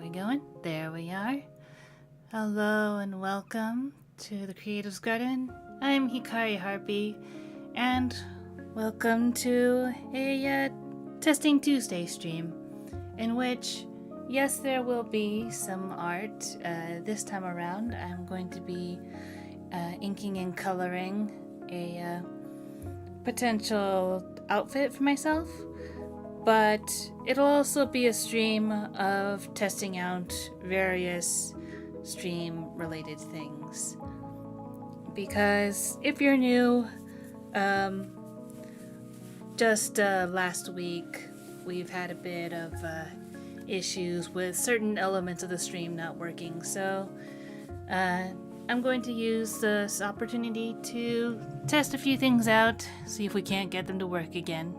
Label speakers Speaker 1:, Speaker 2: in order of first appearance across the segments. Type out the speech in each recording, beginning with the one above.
Speaker 1: we going? There we are. Hello and welcome to the Creative's Garden. I'm Hikari Harpy, and welcome to a Testing Tuesday stream, in which, yes, there will be some art. This time around, I'm going to be inking and coloring a potential outfit for myself. But it'll also be a stream of testing out various stream-related things. Because if you're new, just last week we've had a bit of issues with certain elements of the stream not working. So I'm going to use this opportunity to test a few things out, see if we can't get them to work again.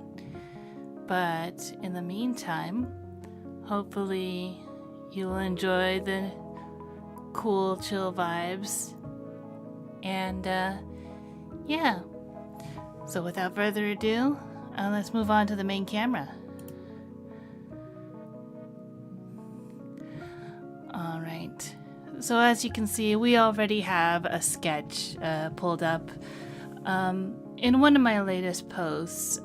Speaker 1: But in the meantime, hopefully you'll enjoy the cool, chill vibes. And yeah. So without further ado, let's move on to the main camera. Alright. So as you can see, we already have a sketch pulled up. In one of my latest posts,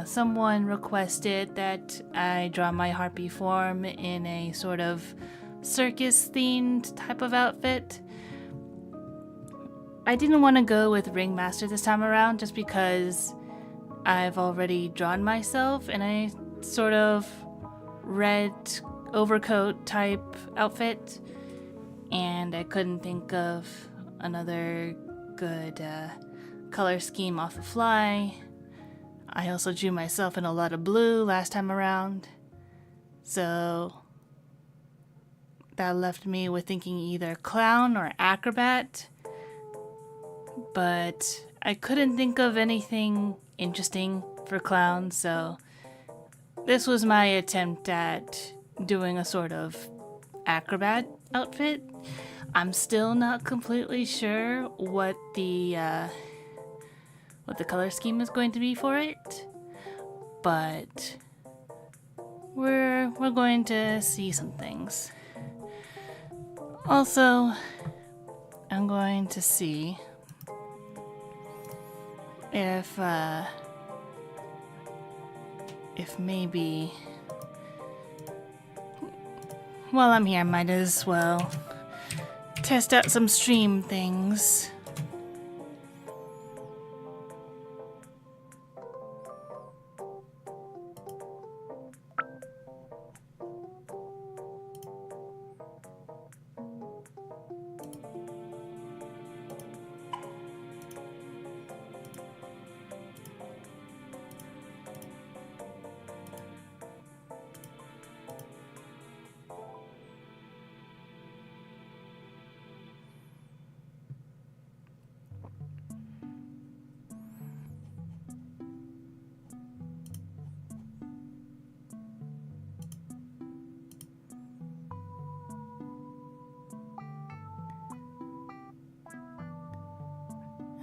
Speaker 1: someone requested that I draw my harpy form in a sort of circus-themed type of outfit. I didn't want to go with Ringmaster this time around just because I've already drawn myself in a sort of red overcoat type outfit, and I couldn't think of another good color scheme off the fly. I also drew myself in a lot of blue last time around, so that left me with thinking either clown or acrobat, but I couldn't think of anything interesting for clown, so this was my attempt at doing a sort of acrobat outfit. I'm still not completely sure what the color scheme is going to be for it, but we're going to see some things. Also, I'm going to see if maybe while I'm here, I might as well test out some stream things.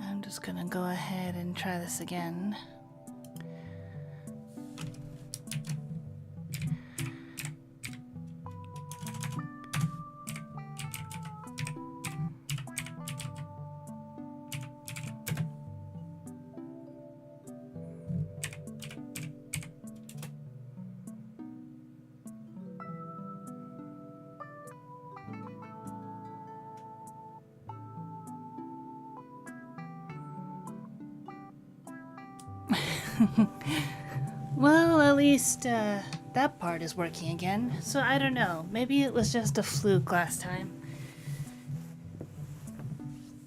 Speaker 1: I'm just gonna go ahead and try this again. Well, at least that part is working again, so I don't know. Maybe it was just a fluke last time.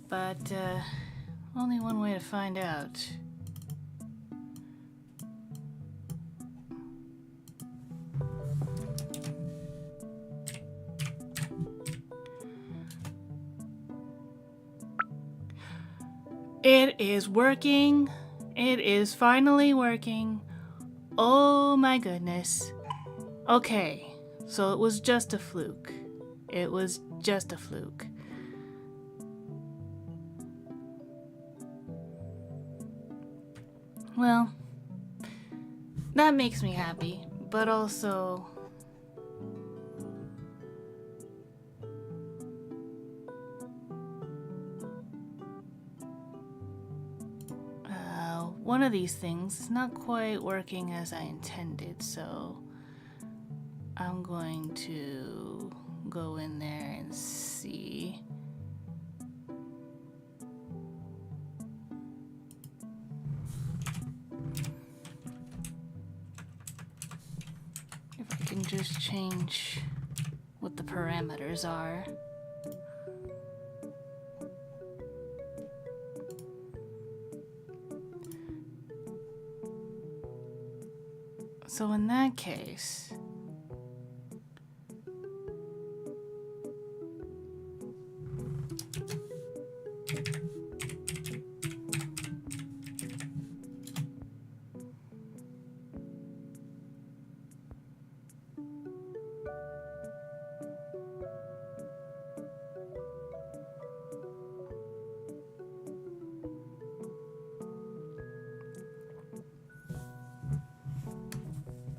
Speaker 1: But only one way to find out. It is working. It is finally working. Oh my goodness. Okay, so it was just a fluke. It was just a fluke. Well, that makes me happy, but also one of these things is not quite working as I intended, so I'm going to go in there and see. If I can just change what the parameters are. So in that case,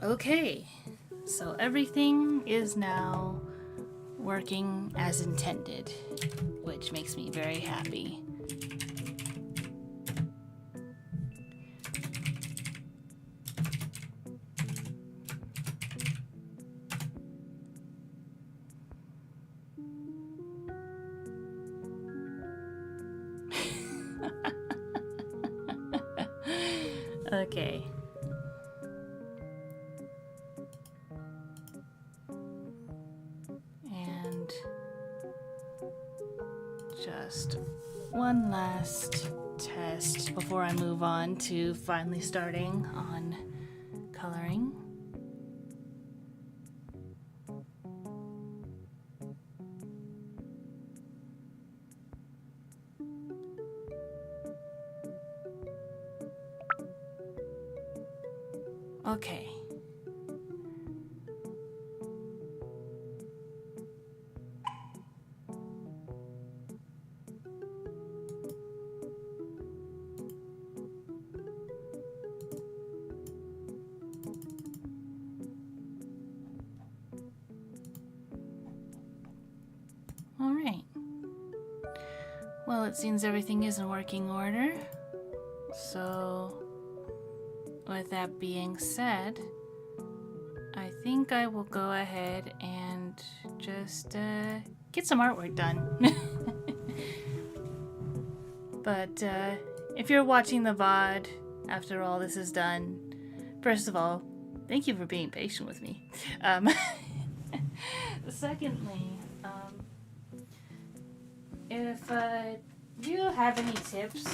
Speaker 1: okay, so everything is now working as intended, which makes me very happy. Okay. And just one last test before I move on to finally starting on coloring. Okay. All right. Well, it seems everything is in working order. So, with that being said, I think I will go ahead and just get some artwork done. But if you're watching the VOD after all this is done, first of all, thank you for being patient with me. Secondly, if you have any tips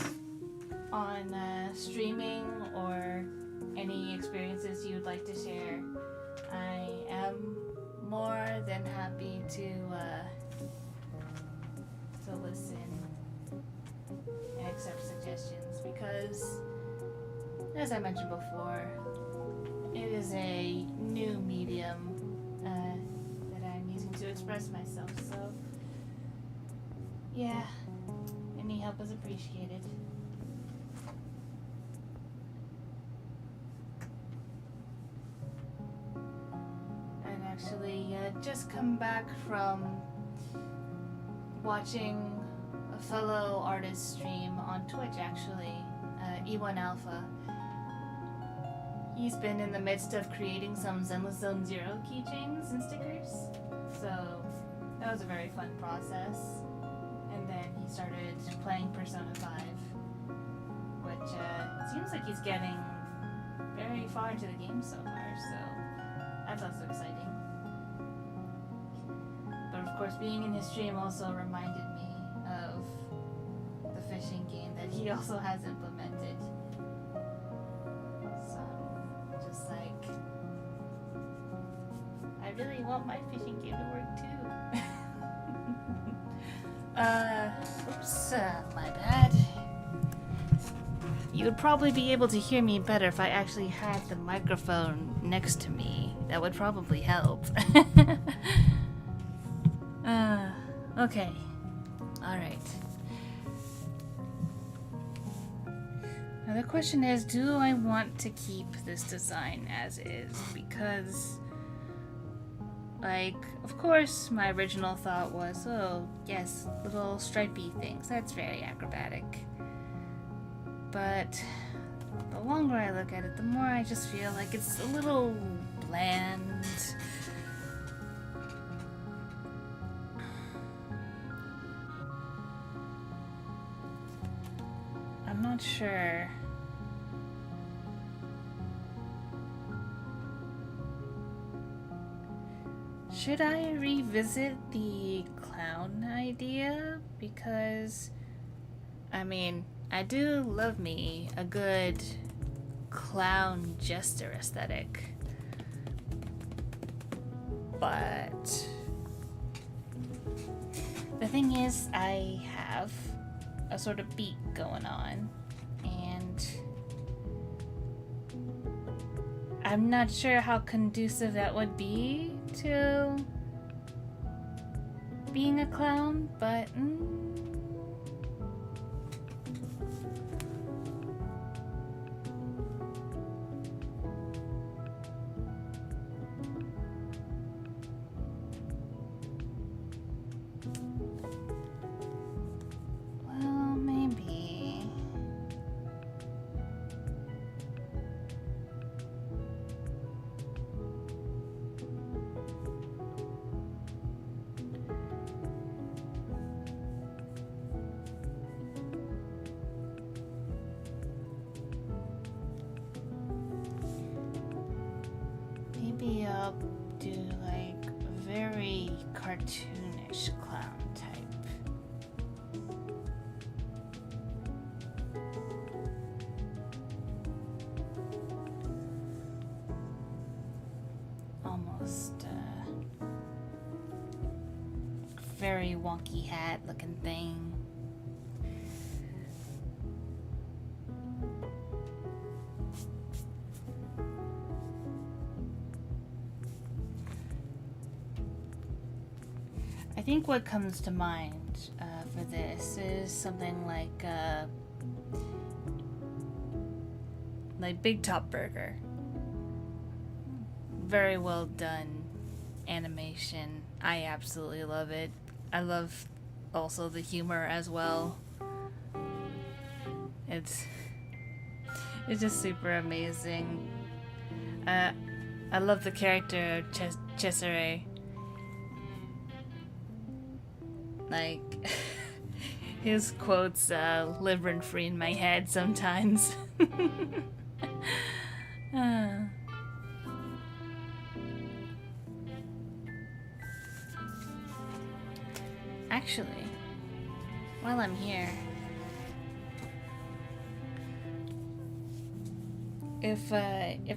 Speaker 1: on streaming or any experiences you'd like to share, I am more than happy to listen and accept suggestions, because, as I mentioned before, it is a new medium that I'm using to express myself, so yeah, any help is appreciated. And actually, just come back from watching a fellow artist stream on Twitch, actually, E1 Alpha. He's been in the midst of creating some Zenless Zone Zero keychains and stickers, so that was a very fun process. And then he started playing Persona 5, which seems like he's getting very far into the game so far, so that's also exciting. But of course, being in his stream also reminded me of the fishing game that he also has implemented. So, just like, I really want my fishing game to work too. Oops, my bad. You would probably be able to hear me better if I actually had the microphone next to me. That would probably help. Okay. Alright. Now the question is, do I want to keep this design as is? Because, like, of course, my original thought was, oh, yes, little stripey things. That's very acrobatic. But the longer I look at it, the more I just feel like it's a little bland. I'm not sure. Should I revisit the clown idea? Because, I mean, I do love me a good clown jester aesthetic. But the thing is, I have a sort of beat going on, and I'm not sure how conducive that would be to being a clown, but well, maybe. Maybe I'll do like a very cartoonish clown type. Almost very wonky hat looking thing. I think what comes to mind for this is something like Big Top Burger. Very well done animation. I absolutely love it. I love also the humor as well. It's just super amazing. I love the character of Cesare. Like, his quotes live rent free in my head sometimes. Actually, while I'm here, if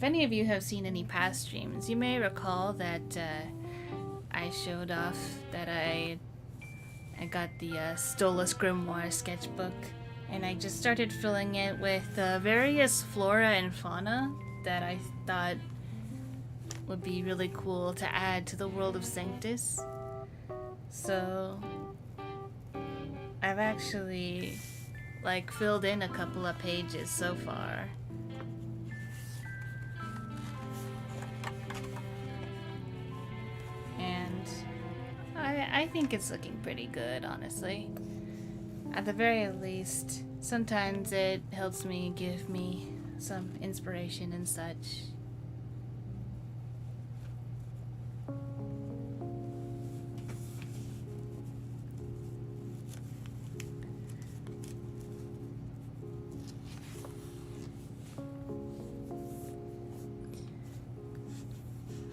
Speaker 1: any of you have seen any past streams, you may recall that I showed off that I got the Stolas Grimoire sketchbook, and I just started filling it with various flora and fauna that I thought would be really cool to add to the world of Sanctus. So I've actually filled in a couple of pages so far. And I think it's looking pretty good, honestly. At the very least, sometimes it helps me give me some inspiration and such.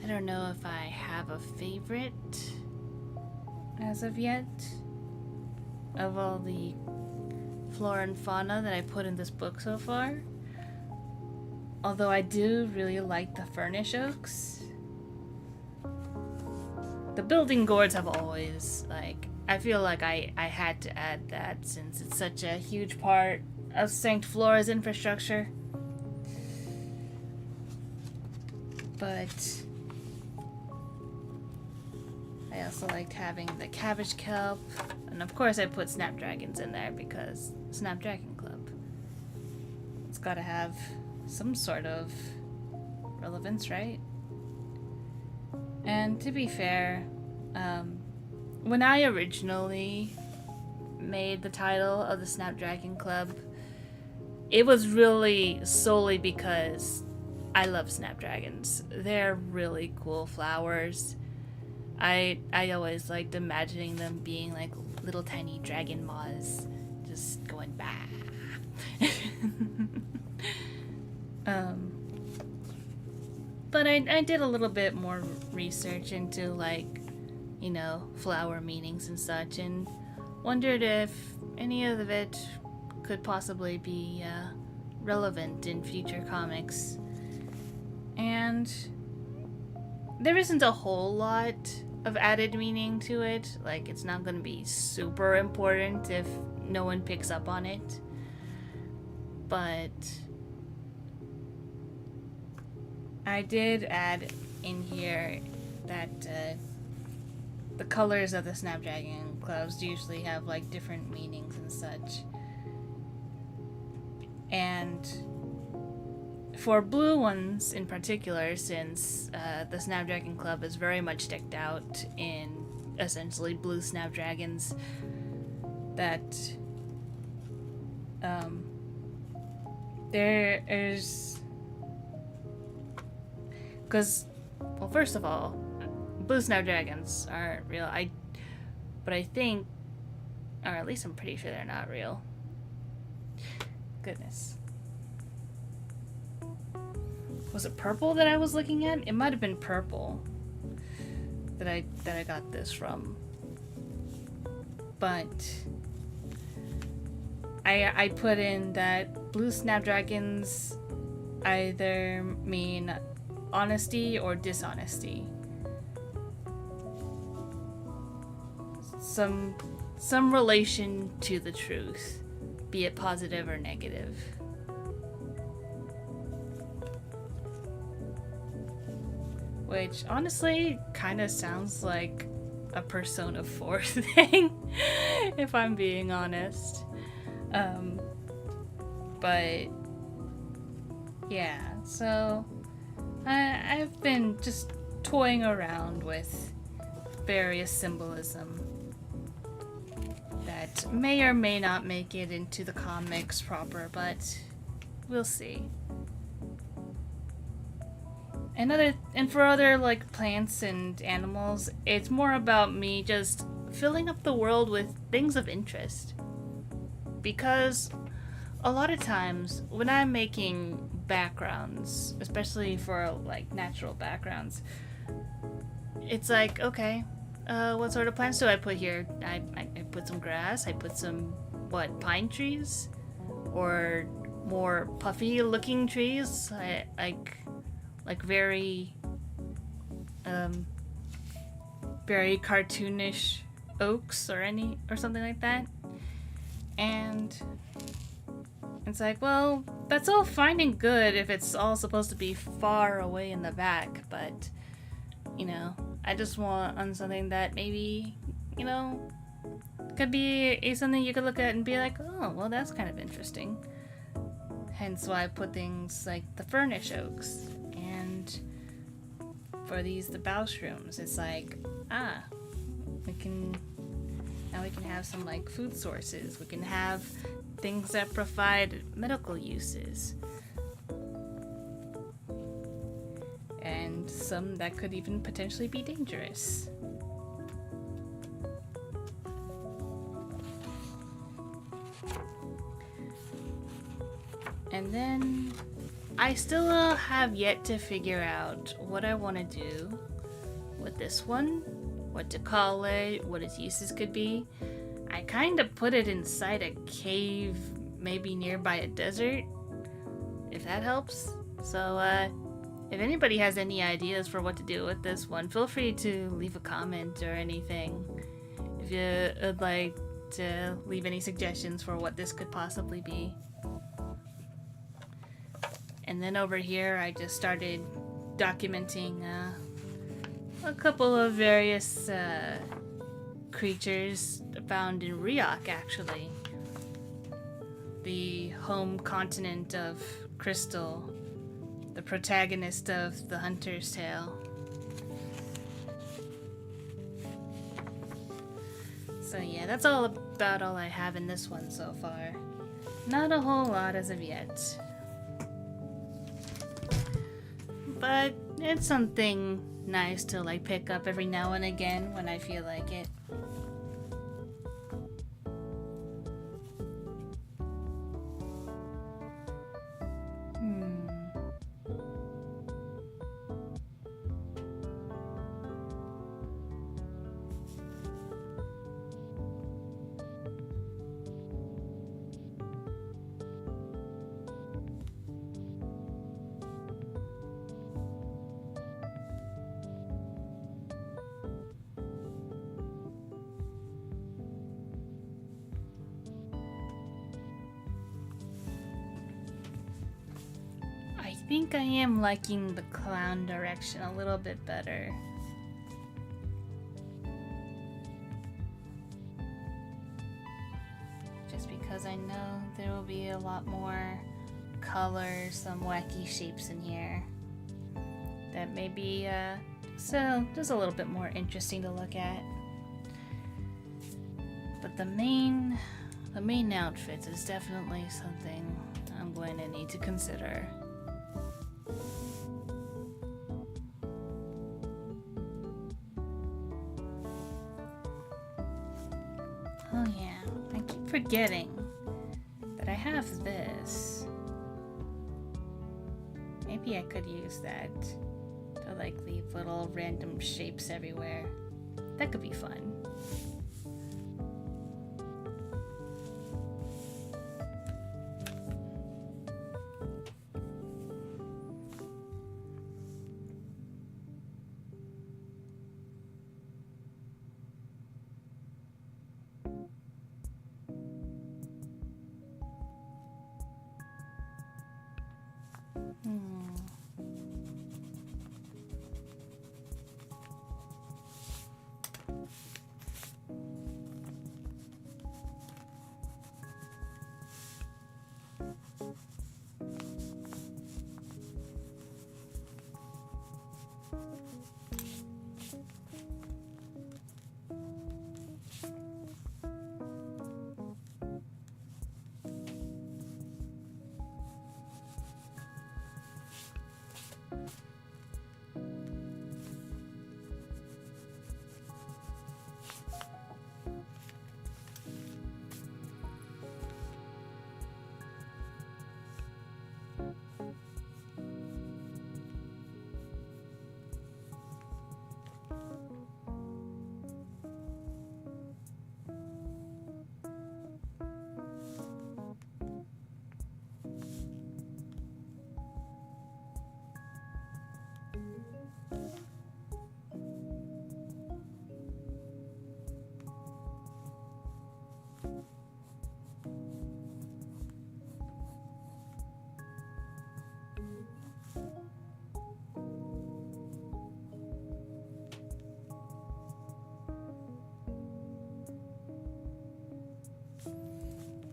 Speaker 1: I don't know if I have a favorite as of yet of all the flora and fauna that I put in this book so far. Although I do really like the furnish oaks. The building gourds have always, I feel like I had to add that since it's such a huge part of Sanct Flora's infrastructure. But I also liked having the cabbage kelp, and of course I put snapdragons in there because Snapdragon Club. It's gotta have some sort of relevance, right? And to be fair, when I originally made the title of the Snapdragon Club, it was really solely because I love snapdragons. They're really cool flowers. I always liked imagining them being like little tiny dragon moths just going bah. But I did a little bit more research into, like, you know, flower meanings and such, and wondered if any of it could possibly be relevant in future comics. And there isn't a whole lot of added meaning to it. Like, it's not going to be super important if no one picks up on it. But I did add in here that the colors of the Snapdragon clubs usually have like different meanings and such. And for blue ones in particular, since the Snapdragon Club is very much decked out in essentially blue Snapdragons, that there is... Because, well, first of all, blue Snapdragons aren't real. But I think, or at least I'm pretty sure they're not real. Goodness. Was it purple that I was looking at? It might have been purple that I got this from. But I put in that blue Snapdragons either mean honesty or dishonesty. Some relation to the truth, be it positive or negative. Which honestly kind of sounds like a Persona 4 thing, if I'm being honest. But yeah, so I've been just toying around with various symbolism that may or may not make it into the comics proper, but we'll see. And for other like plants and animals, it's more about me just filling up the world with things of interest. Because a lot of times when I'm making backgrounds, especially for like natural backgrounds, it's like, okay, what sort of plants do I put here? I put some grass, I put some, pine trees? Or more puffy looking trees? Like very cartoonish oaks or something like that. And it's like, well, that's all fine and good if it's all supposed to be far away in the back, but, you know, I just want on something that maybe, you know, could be something you could look at and be like, oh, well, that's kind of interesting. Hence why I put things like the furnish oaks. And for these, the baushrooms, it's like, we can have some like food sources. We can have things that provide medical uses. And some that could even potentially be dangerous. And then I still have yet to figure out what I want to do with this one, what to call it, what its uses could be. I kind of put it inside a cave, maybe nearby a desert, if that helps. So, if anybody has any ideas for what to do with this one, feel free to leave a comment or anything. If you would like to leave any suggestions for what this could possibly be. And then over here, I just started documenting a couple of various creatures found in Riok, actually. The home continent of Crystal, the protagonist of The Hunter's Tale. So yeah, that's all about all I have in this one so far. Not a whole lot as of yet. But it's something nice to like pick up every now and again when I feel like it. I think I am liking the clown direction a little bit better. Just because I know there will be a lot more colors, some wacky shapes in here that may be so just a little bit more interesting to look at. But the main outfit is definitely something I'm going to need to consider. Oh yeah, I keep forgetting that I have this. Maybe I could use that to like leave little random shapes everywhere. That could be fun.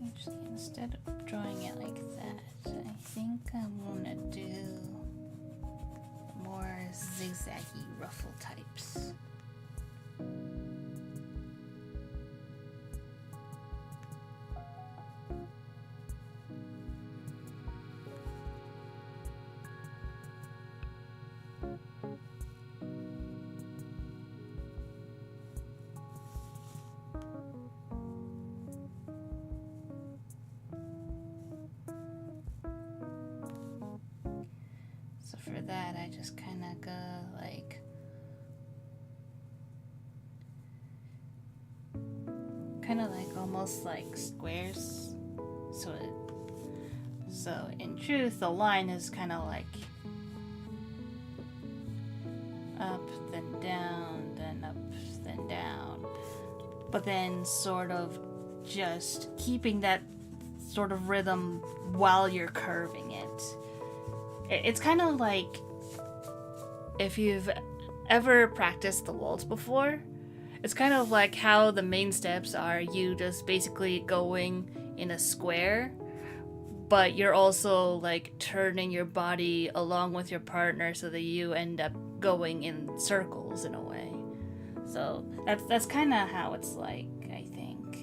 Speaker 1: Actually, instead of drawing it like that, I think I want to do more zigzaggy ruffle types. So for that, I just kind of go like almost like squares. So in truth, the line is kind of like up, then down, then up, then down. But then sort of just keeping that sort of rhythm while you're curving it. It's kind of like if you've ever practiced the waltz before, it's kind of like how the main steps are you just basically going in a square, but you're also like turning your body along with your partner so that you end up going in circles in a way. So that's kind of how it's like, I think.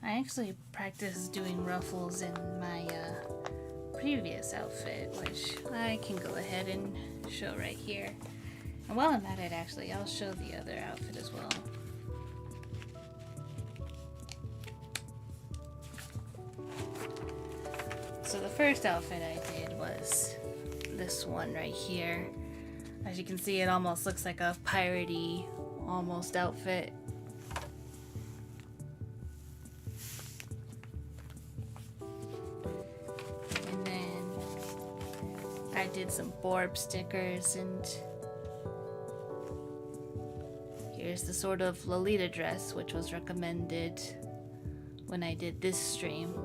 Speaker 1: I actually practiced doing ruffles in my previous outfit, which I can go ahead and show right here. And while I'm at it, actually, I'll show the other outfit as well. So the first outfit I did was this one right here. As you can see, it almost looks like a piratey almost outfit. And then I did some Borb stickers, and here's the sort of Lolita dress, which was recommended when I did this stream.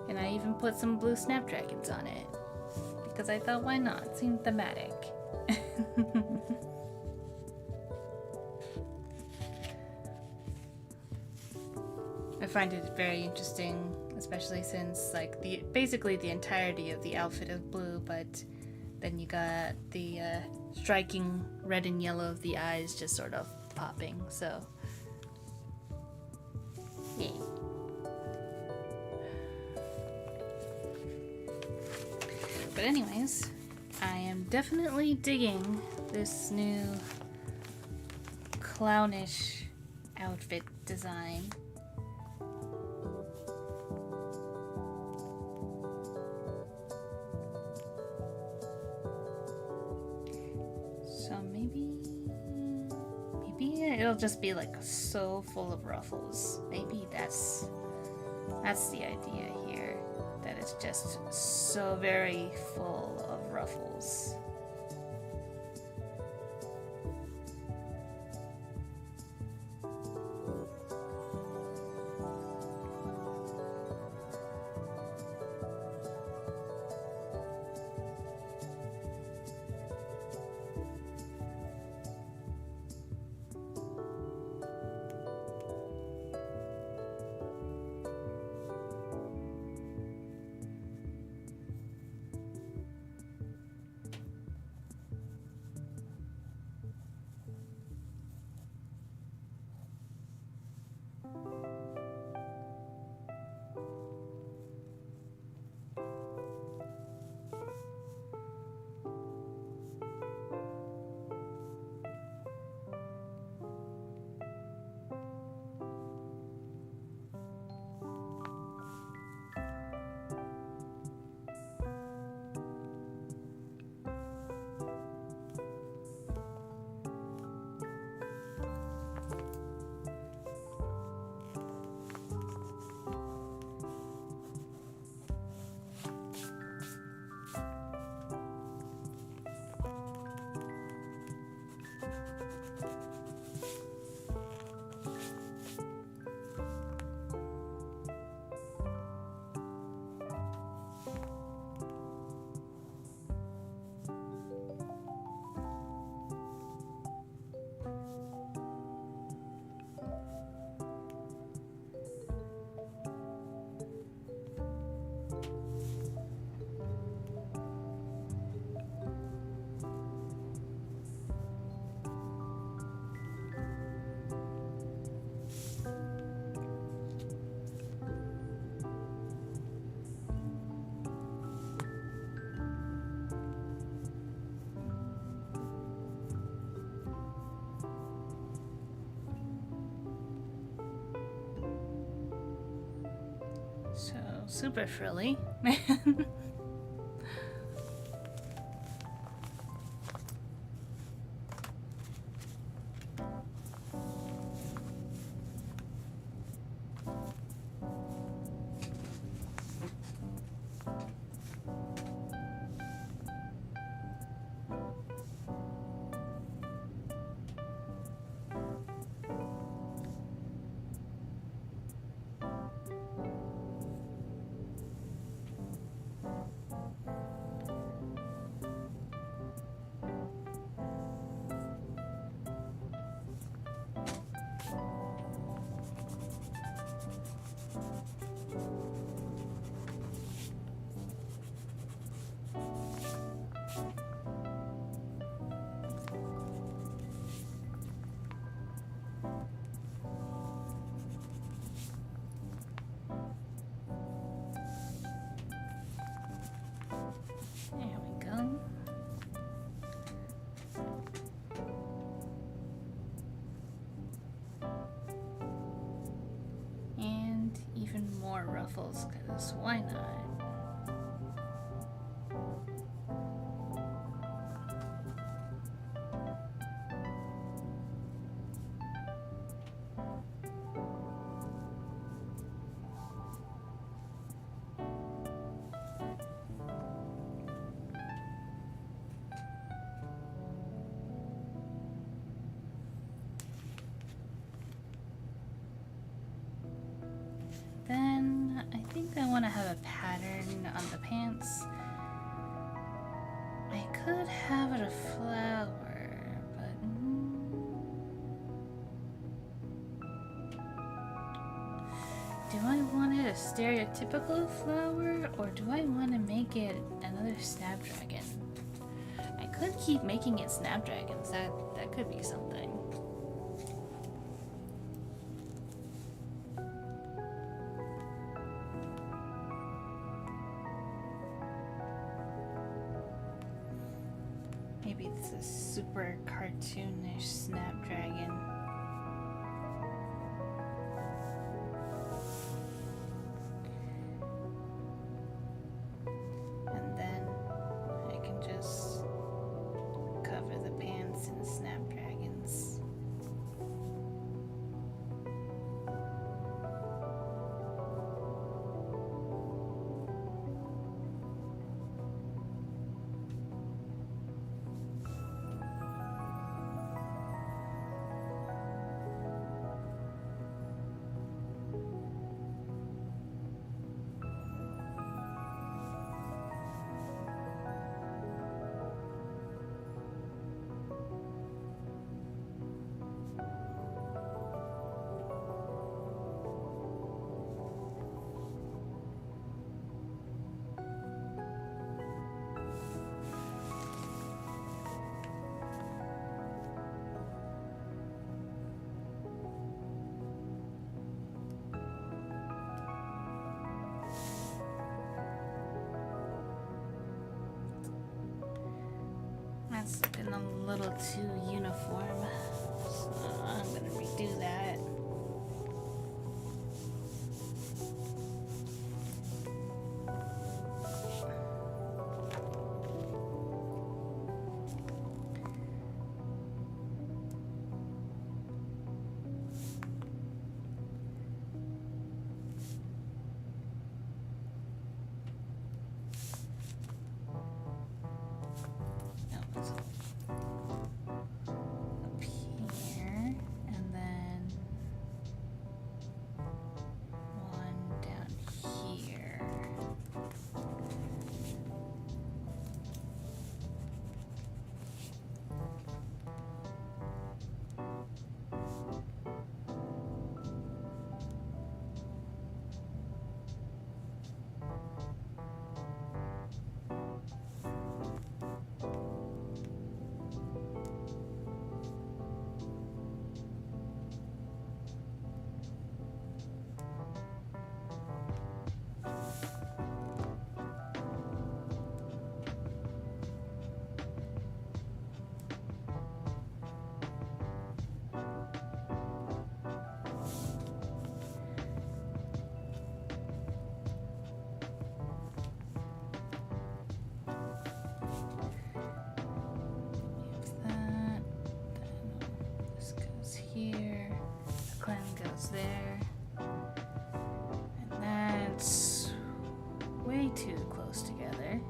Speaker 1: And I even put some blue snapdragons on it, because I thought, why not? It seemed thematic. I find it very interesting, especially since like basically the entirety of the outfit is blue, but then you got the striking red and yellow of the eyes just sort of popping, so yeah. But anyways, I am definitely digging this new clownish outfit design. So maybe it'll just be like so full of ruffles. Maybe that's the idea here. That it's just so very full of ruffles. So super frilly. waffles, because why not? Then I think I want to have a pattern on the pants. I could have it a flower, but do I want it a stereotypical flower, or do I want to make it another snapdragon? I could keep making it snapdragons. That could be something. Maybe it's a super cartoonish snapdragon. And then I can just cover the pants in snapdragons. That's looking a little too uniform, so I'm gonna redo that. Up here, and then one down here. Here, the clan goes there, and that's way too close together.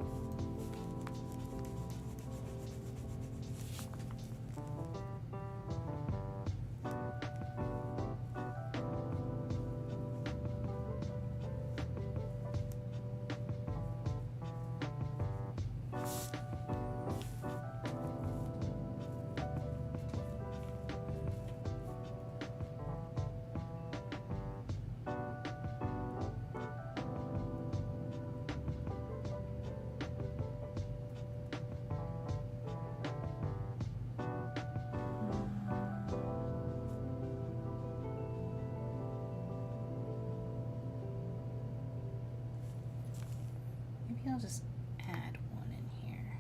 Speaker 1: Maybe I'll just add one in here.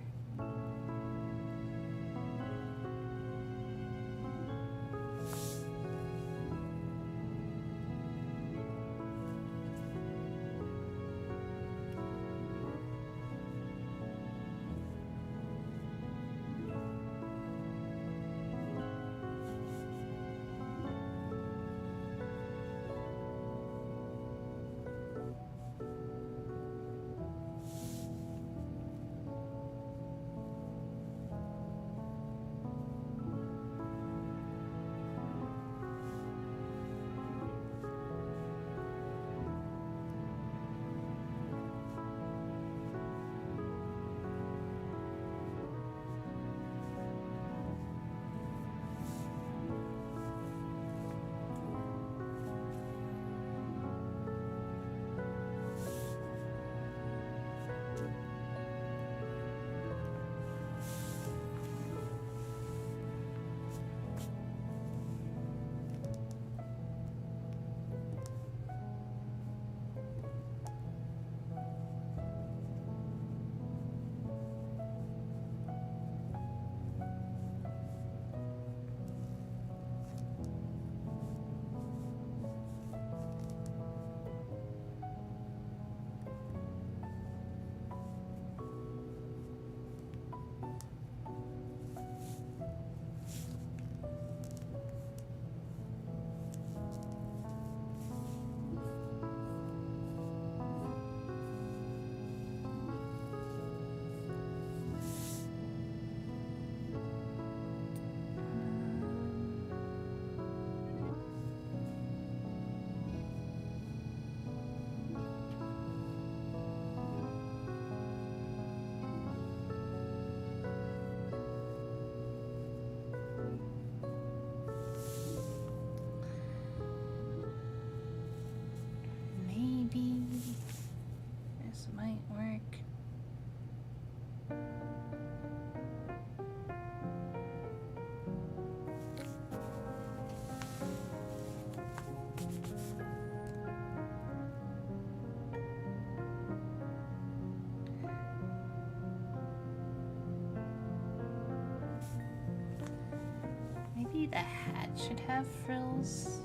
Speaker 1: maybe the hat should have frills.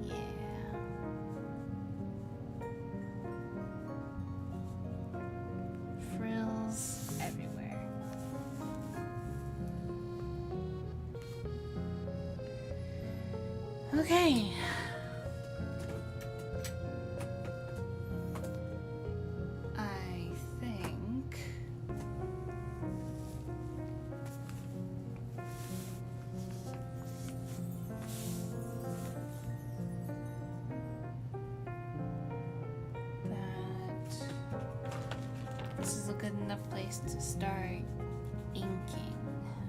Speaker 1: Yeah. Frills everywhere. Okay. I think that this is a good enough place to start inking,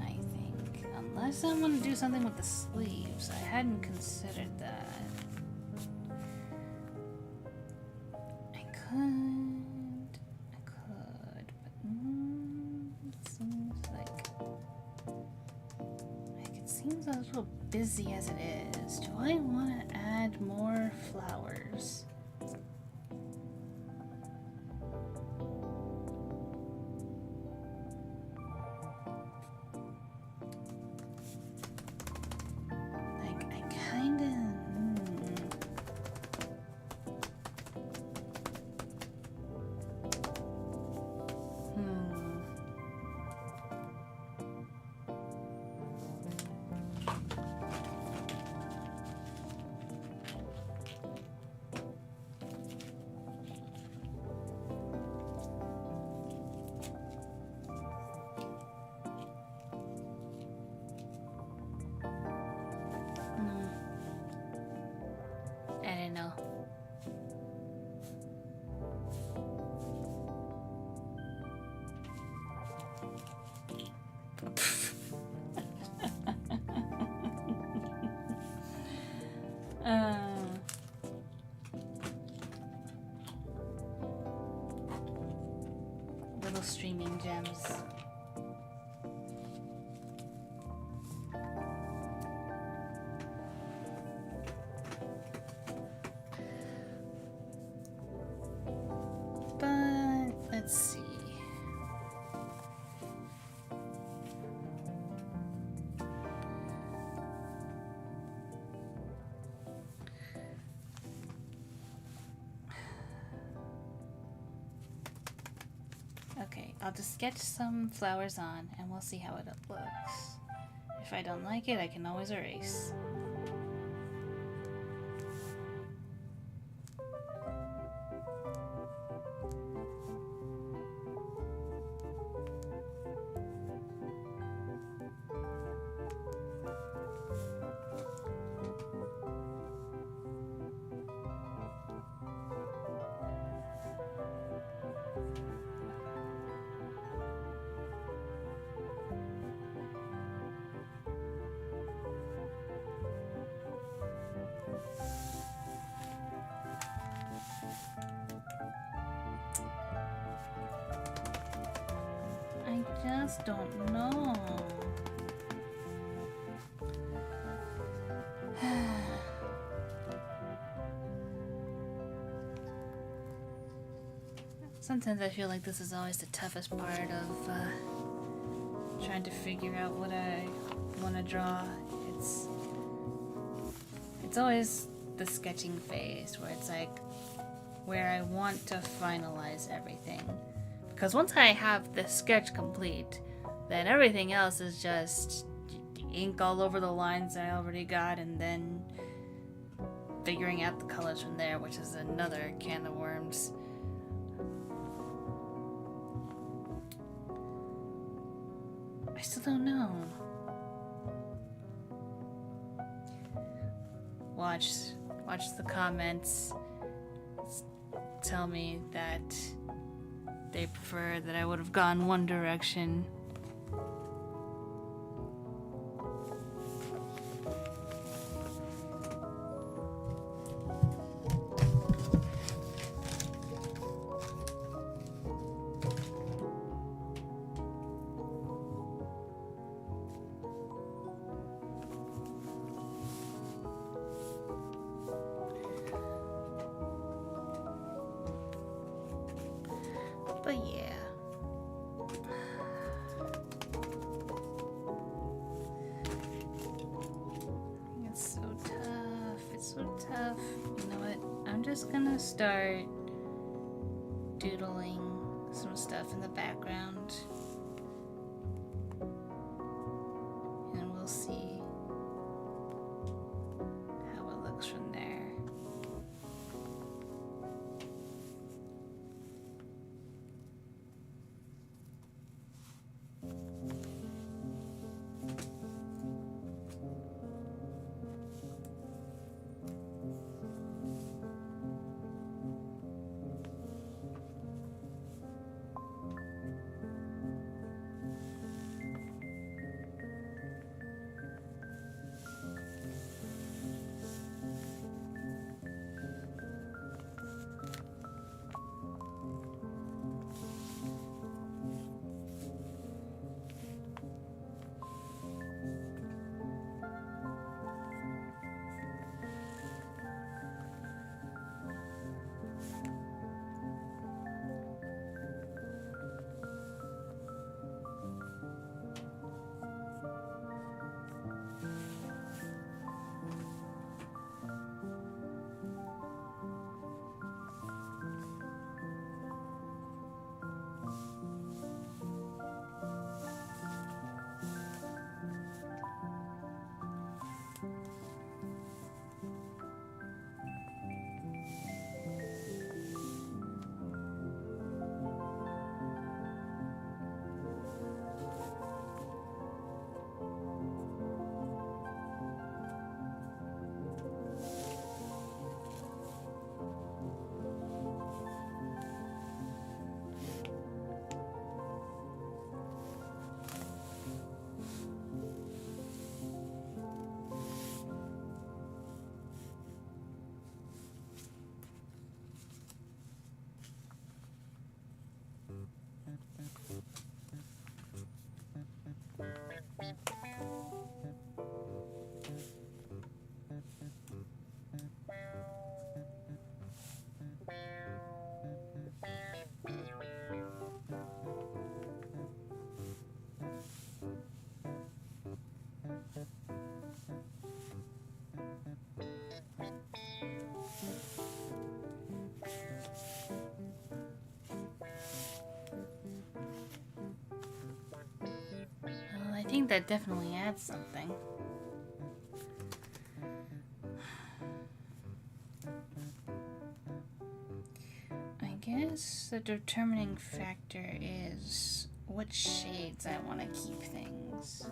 Speaker 1: I think. Unless I want to do something with the sleeves. I hadn't considered that. I could, but it seems like it seems a little busy as it is. Do I want to add more flowers? Like, I kind of. I don't know. Little streaming gems. But let's see. Okay, I'll just sketch some flowers on and we'll see how it looks. If I don't like it, I can always erase. I just don't know. Sometimes I feel like this is always the toughest part of trying to figure out what I want to draw. It's always the sketching phase where it's like where I want to finalize everything. Because once I have the sketch complete, then everything else is just ink all over the lines I already got and then figuring out the colors from there, which is another can of worms. I still don't know. Watch the comments. Tell me that they prefer that I would have gone one direction. But yeah. tough. You know what? I'm just gonna start doodling some stuff in the background. And we'll see how it looks from there. I think that definitely adds something. I guess the determining factor is what shades I want to keep things.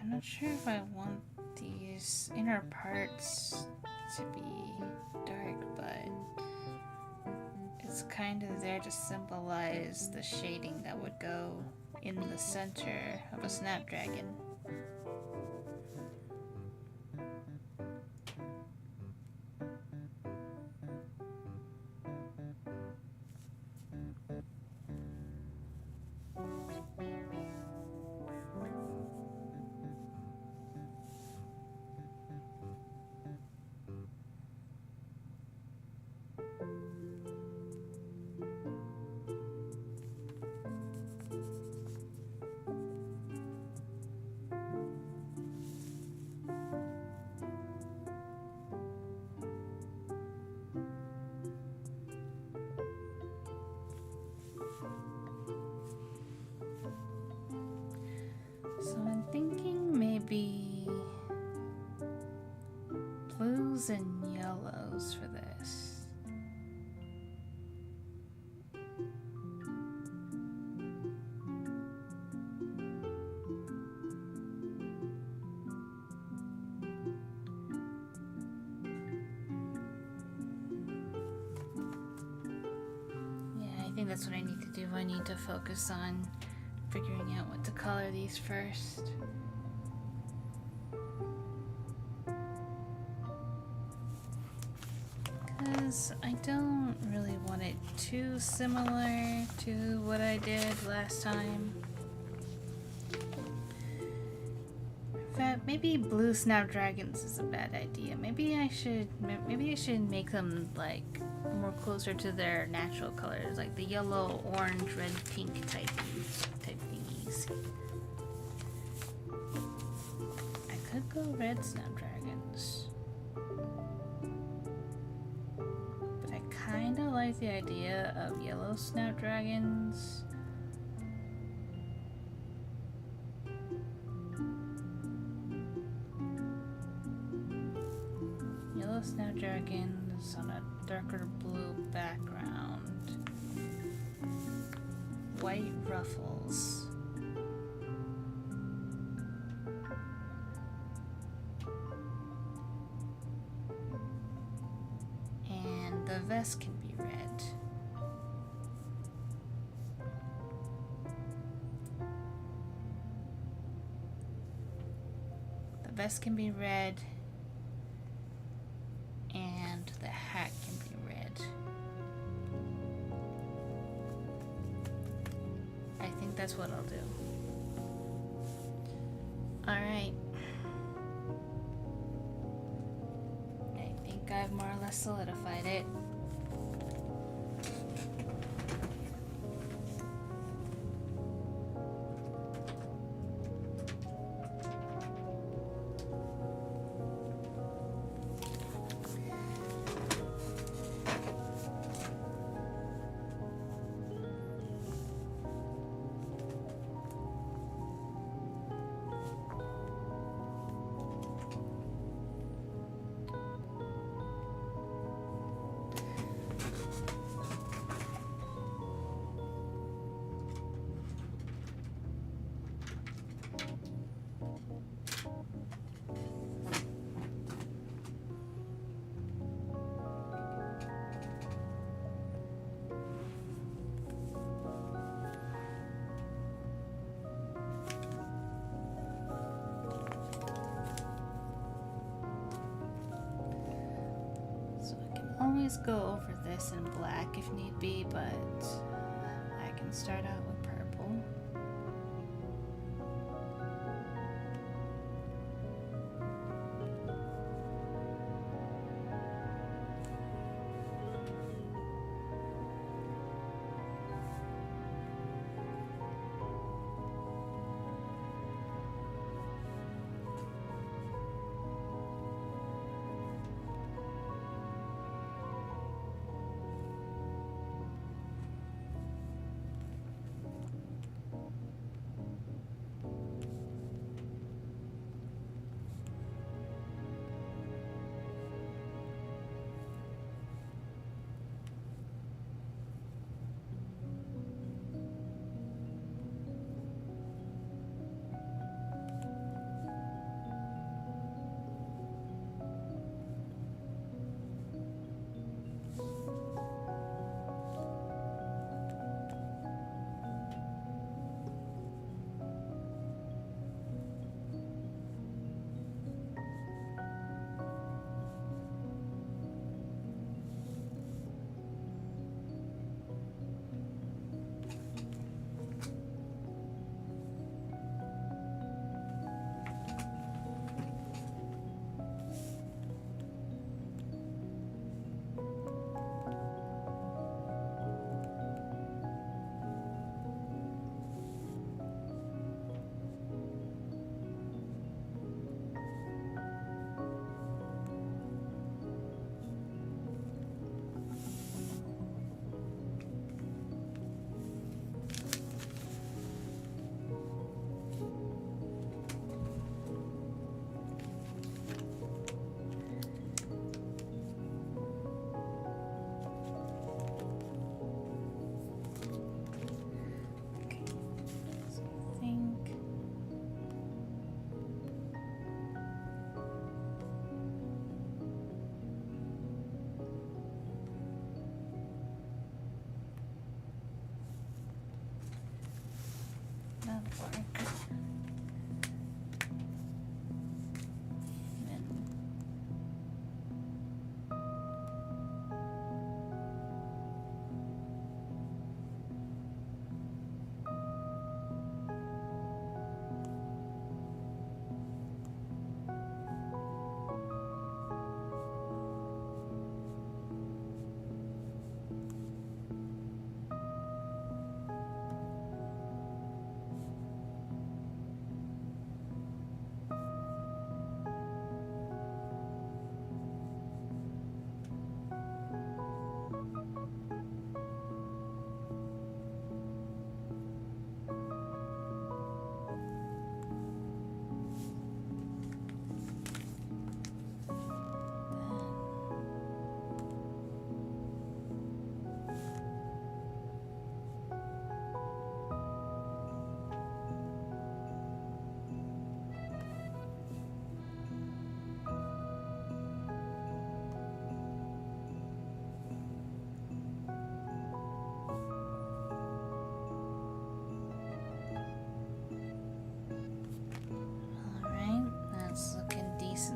Speaker 1: I'm not sure if I want these inner parts to be dark, but it's kind of there to symbolize the shading that would go in the center of a snapdragon. So I'm thinking maybe blues and yellows for this. Yeah, I think that's what I need to do. I need to focus on figuring out what to color these first. Because is I don't really want it too similar to what I did last time. In fact, maybe blue snapdragons is a bad idea. Maybe I should make them like more closer to their natural colors, like the yellow, orange, red, pink type thingies. I could go red snapdragons. But I kinda like the idea of yellow snapdragons. Yellow snapdragons on a darker blue background. White ruffles. And the vest can be red. The vest can be red. And the hat can be red. I think that's what I'll do. Alright. I think I've more or less solidified it. Always go over this in black if need be, but I can start out with purple.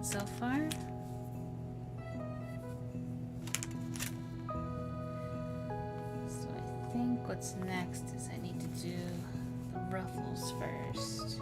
Speaker 1: so far. So I think what's next is I need to do the ruffles first.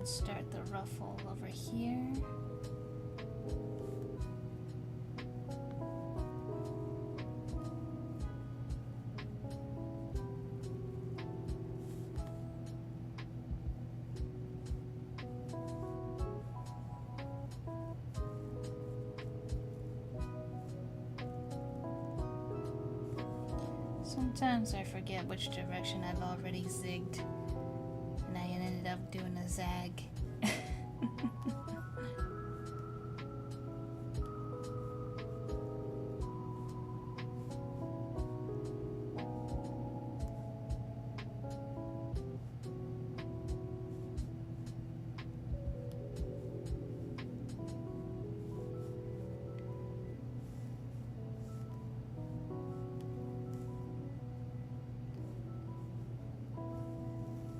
Speaker 1: Start the ruffle over here. Sometimes I forget which direction I've already zigged, and I ended up doing a zag.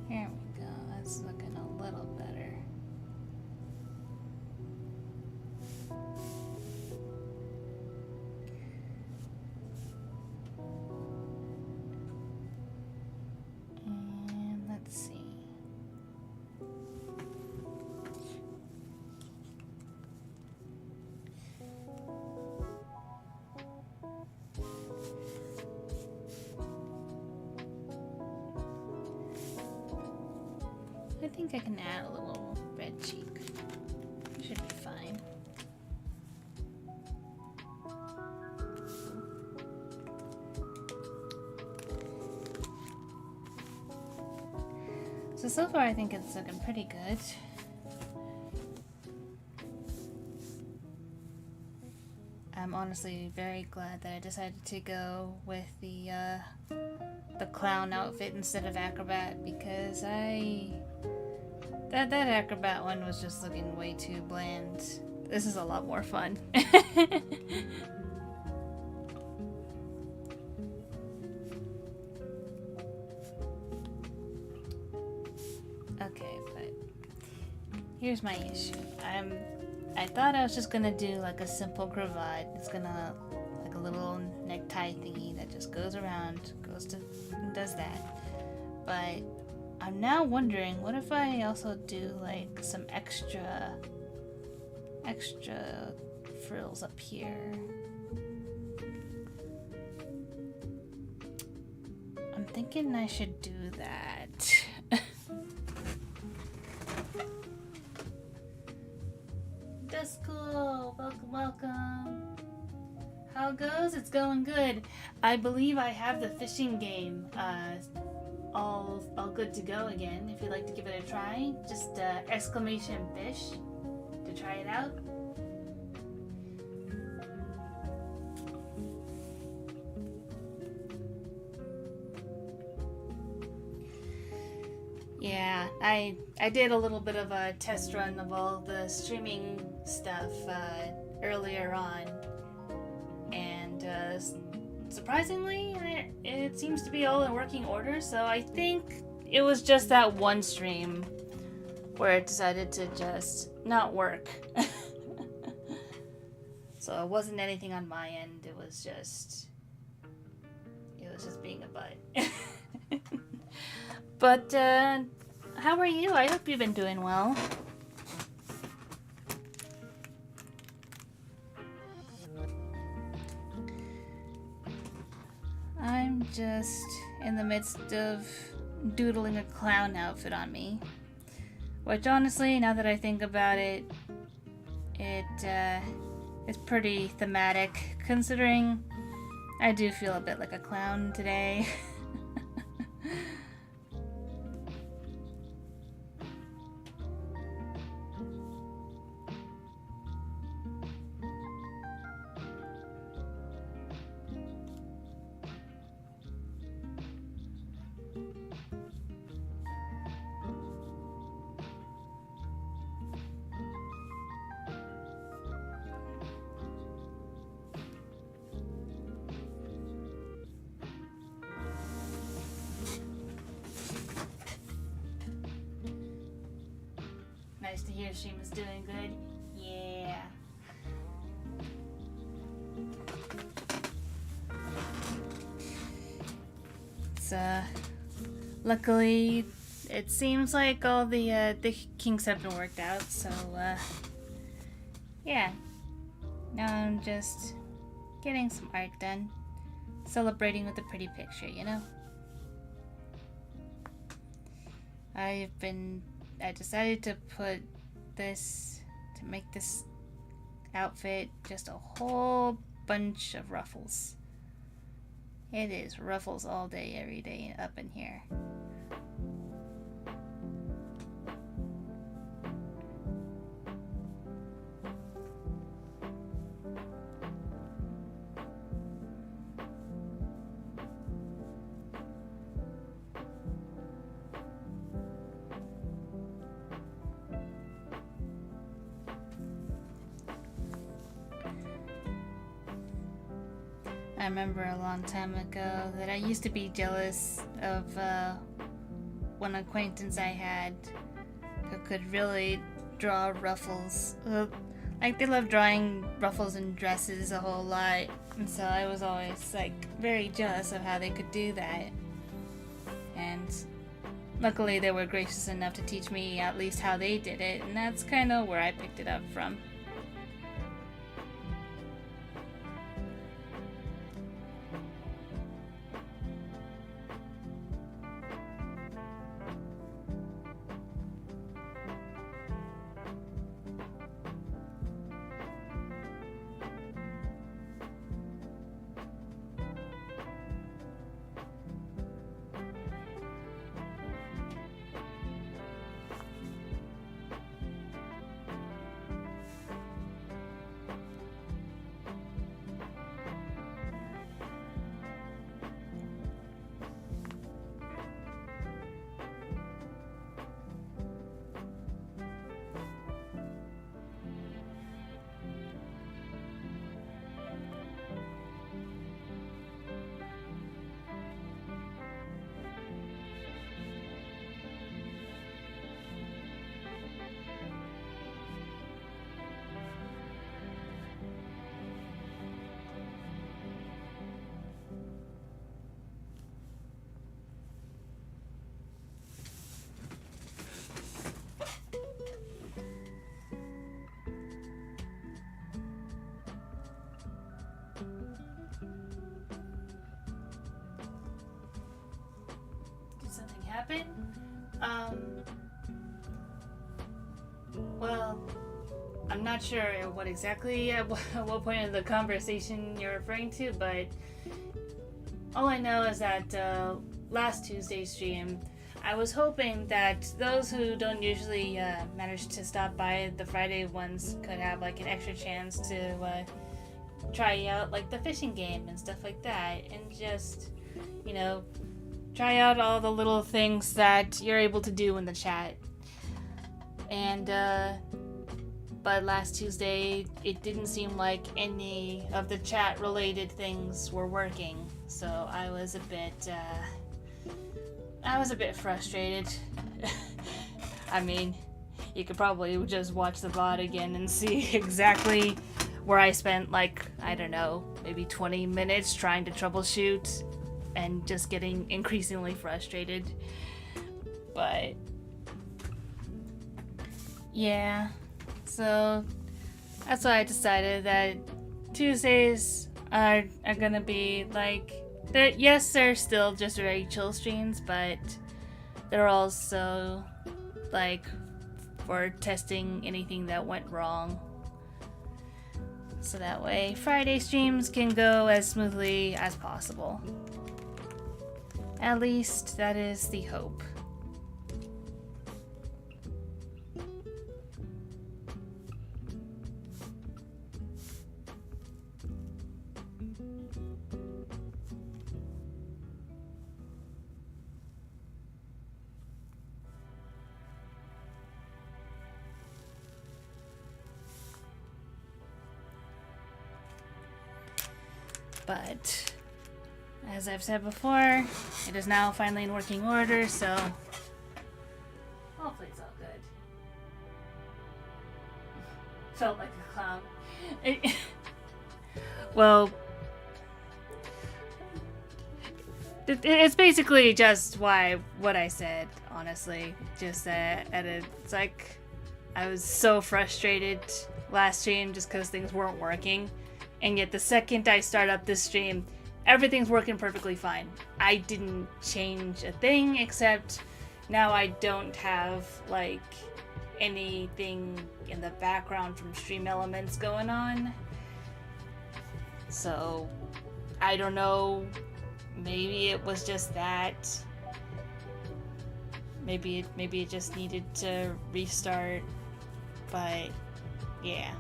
Speaker 1: Here we go, that's looking a little better. And let's see. I think I can add a little red cheek. It should be fine. So far I think it's looking pretty good. I'm honestly very glad that I decided to go with the clown outfit instead of acrobat, because that acrobat one was just looking way too bland. This is a lot more fun. Okay, but here's my issue. I thought I was just gonna do like a simple cravat. It's gonna like a little necktie thingy that just goes around, does that. But I'm now wondering, what if I also do like some extra frills up here? thinking I should do that. That's cool. Welcome, welcome. How it goes? It's going good. I believe I have the fishing game all good to go again. If you'd like to give it a try, just exclamation fish to try it out. Yeah, I did a little bit of a test run of all the streaming stuff earlier on, and surprisingly, it seems to be all in working order. So I think it was just that one stream where it decided to just not work. So it wasn't anything on my end. It was just being a butt. But, how are you? I hope you've been doing well. I'm just in the midst of doodling a clown outfit on me. Which, honestly, now that I think about it, it's pretty thematic, considering I do feel a bit like a clown today. Nice to hear Shima's doing good. Yeah. It's, luckily, it seems like all the kinks have been worked out, so, yeah. Now I'm just getting some art done. Celebrating with a pretty picture, you know? I decided to make this outfit just a whole bunch of ruffles. It is ruffles all day, every day up in here. I remember a long time ago that I used to be jealous of one acquaintance I had who could really draw ruffles. Like, they love drawing ruffles and dresses a whole lot, and so I was always, like, very jealous of how they could do that. And luckily they were gracious enough to teach me at least how they did it, and that's kind of where I picked it up from. happen? Well, I'm not sure what exactly at what point of the conversation you're referring to, but all I know is that last Tuesday's stream, I was hoping that those who don't usually manage to stop by the Friday ones could have like an extra chance to try out like the fishing game and stuff like that, and just, you know, try out all the little things that you're able to do in the chat. And but last Tuesday, it didn't seem like any of the chat related things were working, so I was a bit frustrated. I mean, you could probably just watch the VOD again and see exactly where I spent, like, I don't know, maybe 20 minutes trying to troubleshoot and just getting increasingly frustrated. But yeah, so that's why I decided that Tuesdays are gonna be like, yes, they're still just very chill streams, but they're also like for testing anything that went wrong. So that way Friday streams can go as smoothly as possible. At least that is the hope. But as I've said before, it is now finally in working order, so hopefully it's all good. Felt like a clown. Well, it's basically just what I said, honestly. Just that it's like I was so frustrated last stream just because things weren't working. And yet the second I start up this stream, everything's working perfectly fine. I didn't change a thing, except now I don't have like anything in the background from Stream Elements going on. So I don't know, maybe it was just that. Maybe it just needed to restart, but yeah.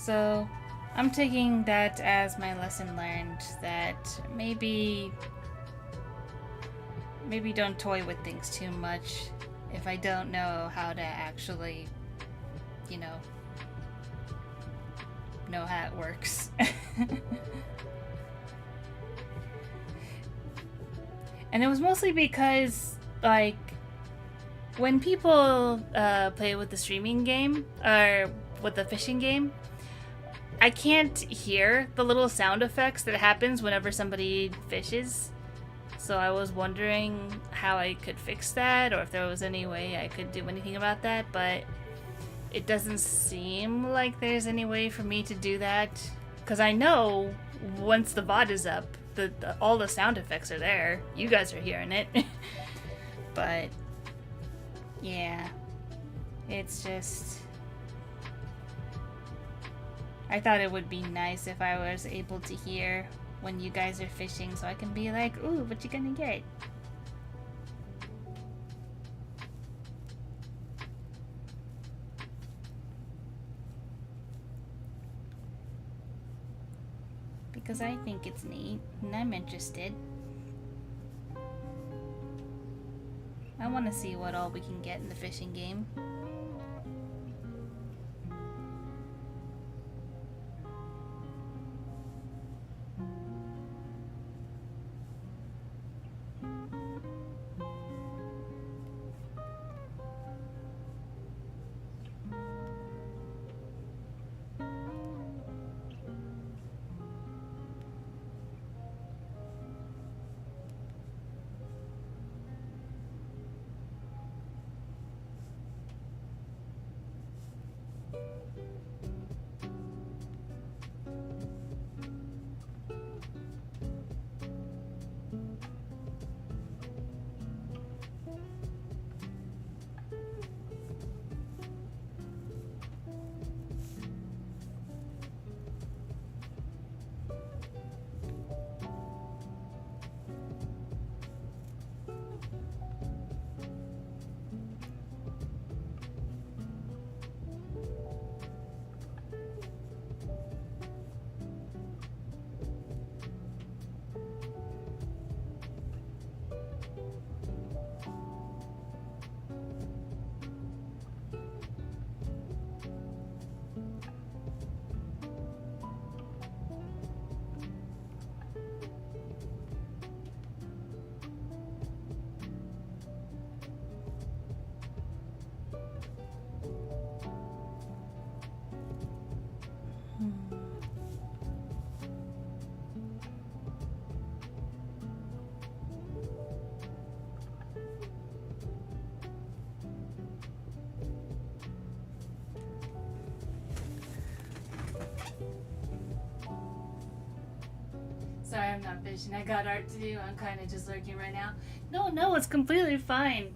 Speaker 1: So I'm taking that as my lesson learned, that maybe don't toy with things too much if I don't know how to actually, you know how it works. And it was mostly because, like, when people play with the streaming game, or with the fishing game, I can't hear the little sound effects that happens whenever somebody fishes. So I was wondering how I could fix that, or if there was any way I could do anything about that, but it doesn't seem like there's any way for me to do that. Because I know once the VOD is up, all the sound effects are there. You guys are hearing it. But yeah, it's just, I thought it would be nice if I was able to hear when you guys are fishing, so I can be like, ooh, what you gonna get? Because I think it's neat, and I'm interested. I want to see what all we can get in the fishing game. Sorry, I'm not fishing. I got art to do. I'm kind of just lurking right now. No, it's completely fine.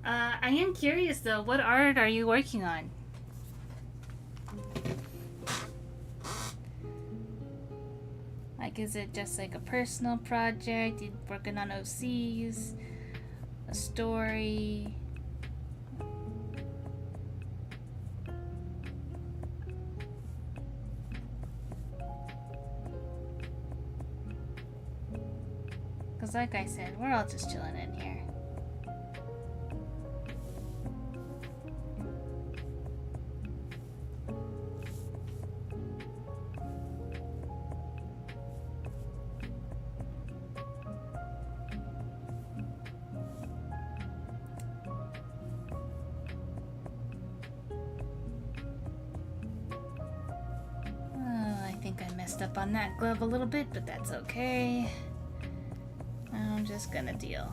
Speaker 1: I am curious though, what art are you working on? Like, is it just like a personal project? You working on OCs? A story? Because like I said, we're all just chilling in here. Up on that glove a little bit, but that's okay. I'm just gonna deal.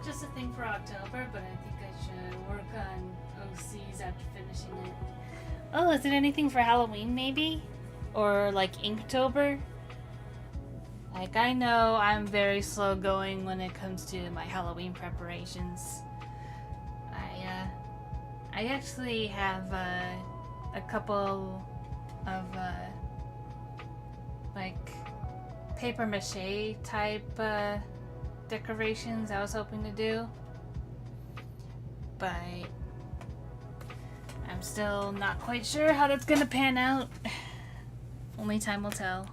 Speaker 1: Just a thing for October, but I think I should work on OCs after finishing it. Oh, is it anything for Halloween maybe? Or like Inktober? Like, I know I'm very slow going when it comes to my Halloween preparations. I actually have a couple of like paper mache type decorations I was hoping to do, but I'm still not quite sure how that's gonna pan out. Only time will tell.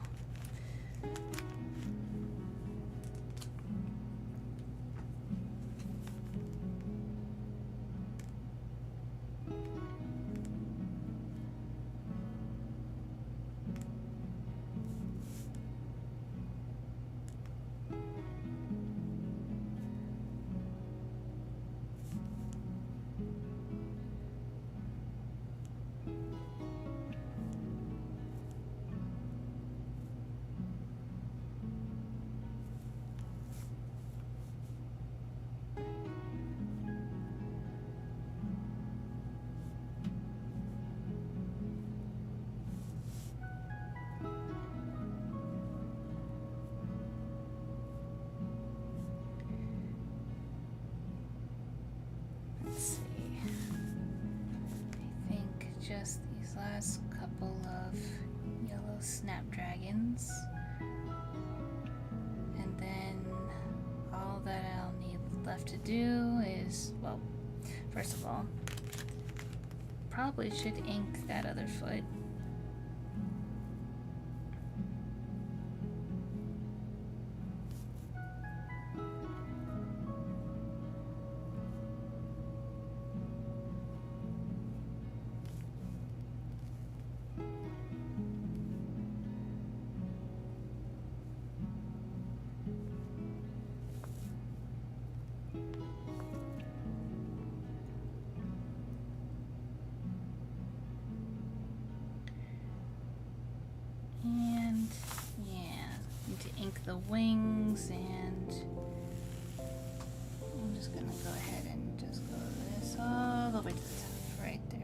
Speaker 1: last couple of yellow snapdragons. And then all that I'll need left to do is, well, first of all, probably should ink that other foot. And yeah, need to ink the wings, and I'm just gonna go ahead and just go this all the way to the top, right there.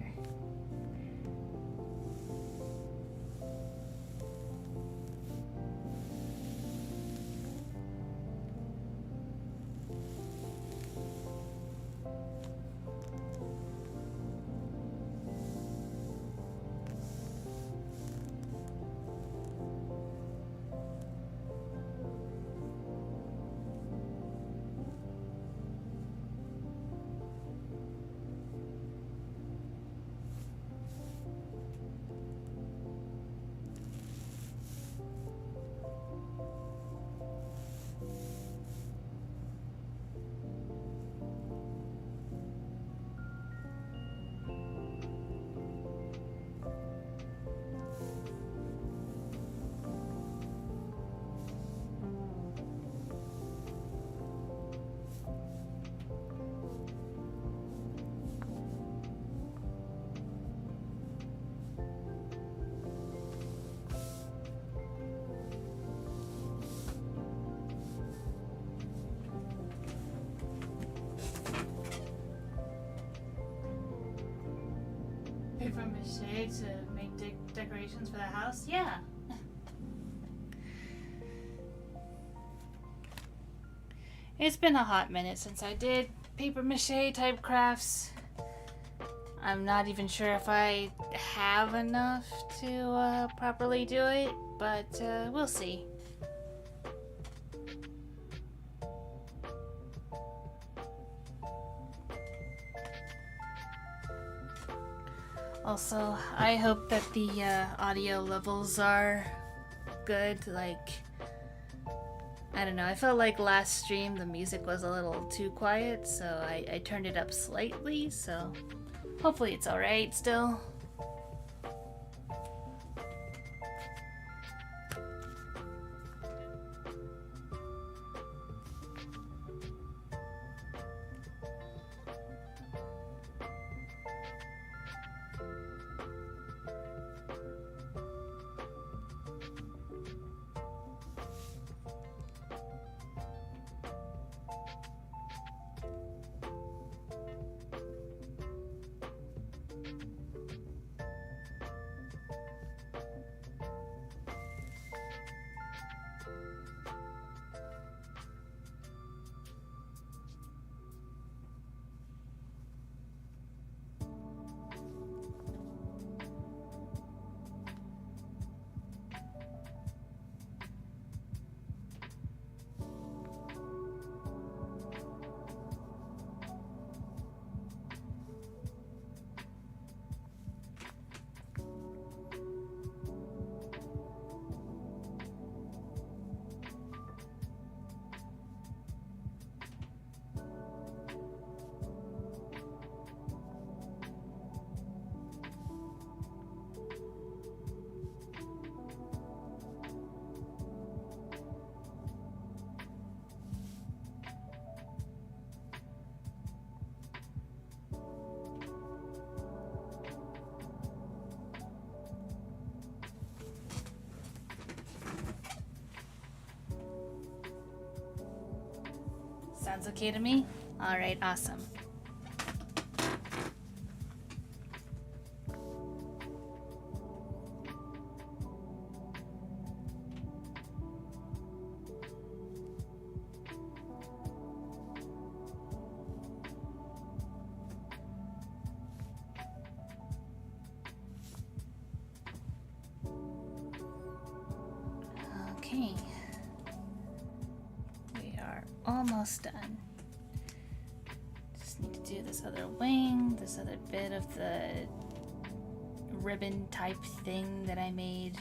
Speaker 1: Paper mache to make decorations for the house? Yeah. It's been a hot minute since I did paper mache type crafts. I'm not even sure if I have enough to properly do it, but we'll see. Also, I hope that the audio levels are good. Like, I don't know, I felt like last stream the music was a little too quiet, so I turned it up slightly, so hopefully it's alright still. Sounds okay to me? Alright, awesome. Okay. We are almost done. Just need to do this other wing, this other bit of the ribbon type thing that I made.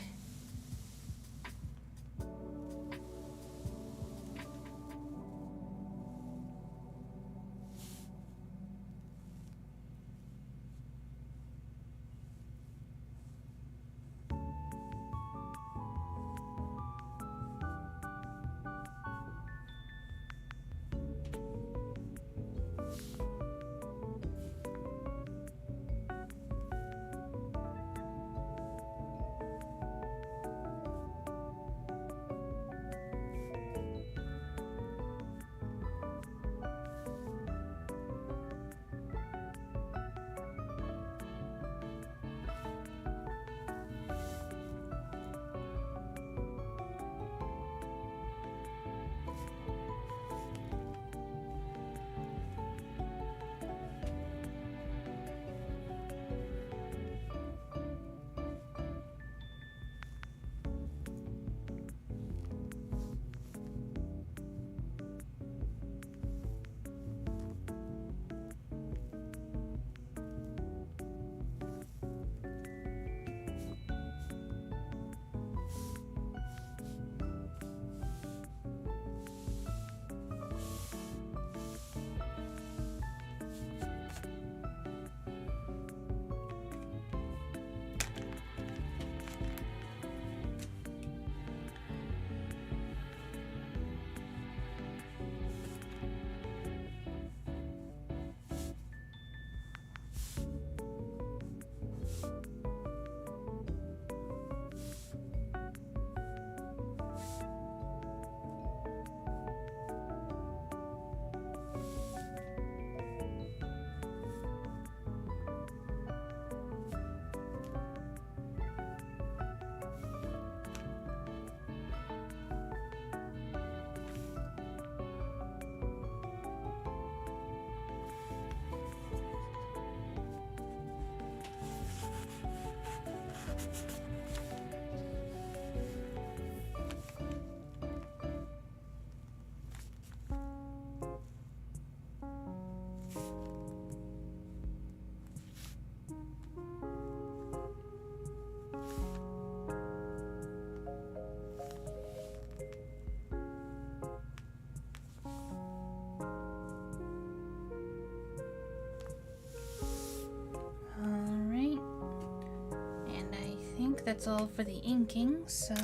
Speaker 1: That's all for the inking, so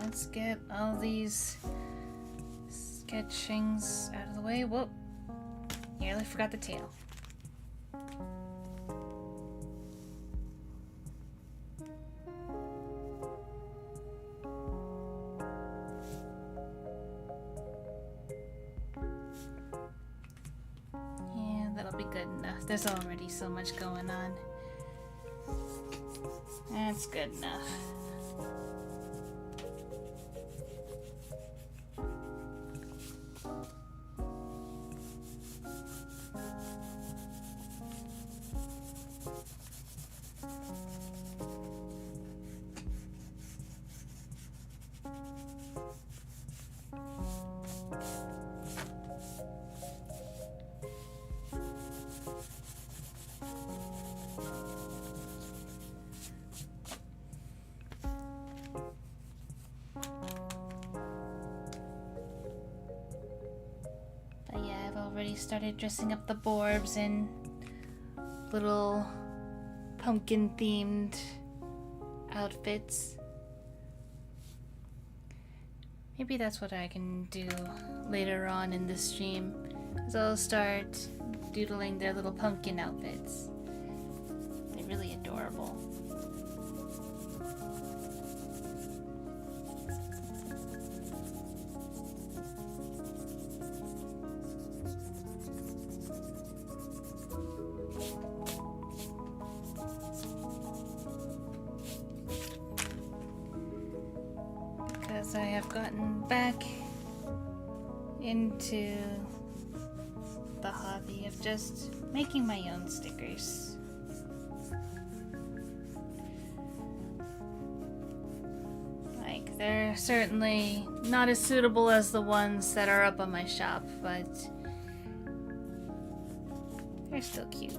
Speaker 1: let's get all these sketchings out of the way. Whoop! Nearly forgot the tail. Yeah, that'll be good enough. There's already so much going on. That's good enough. Already started dressing up the Borbs in little pumpkin themed outfits. Maybe that's what I can do later on in the stream, is I'll start doodling their little pumpkin outfits. They're really adorable. I have gotten back into the hobby of just making my own stickers. Like, they're They're certainly not as suitable as the ones that are up on my shop, but they're still cute.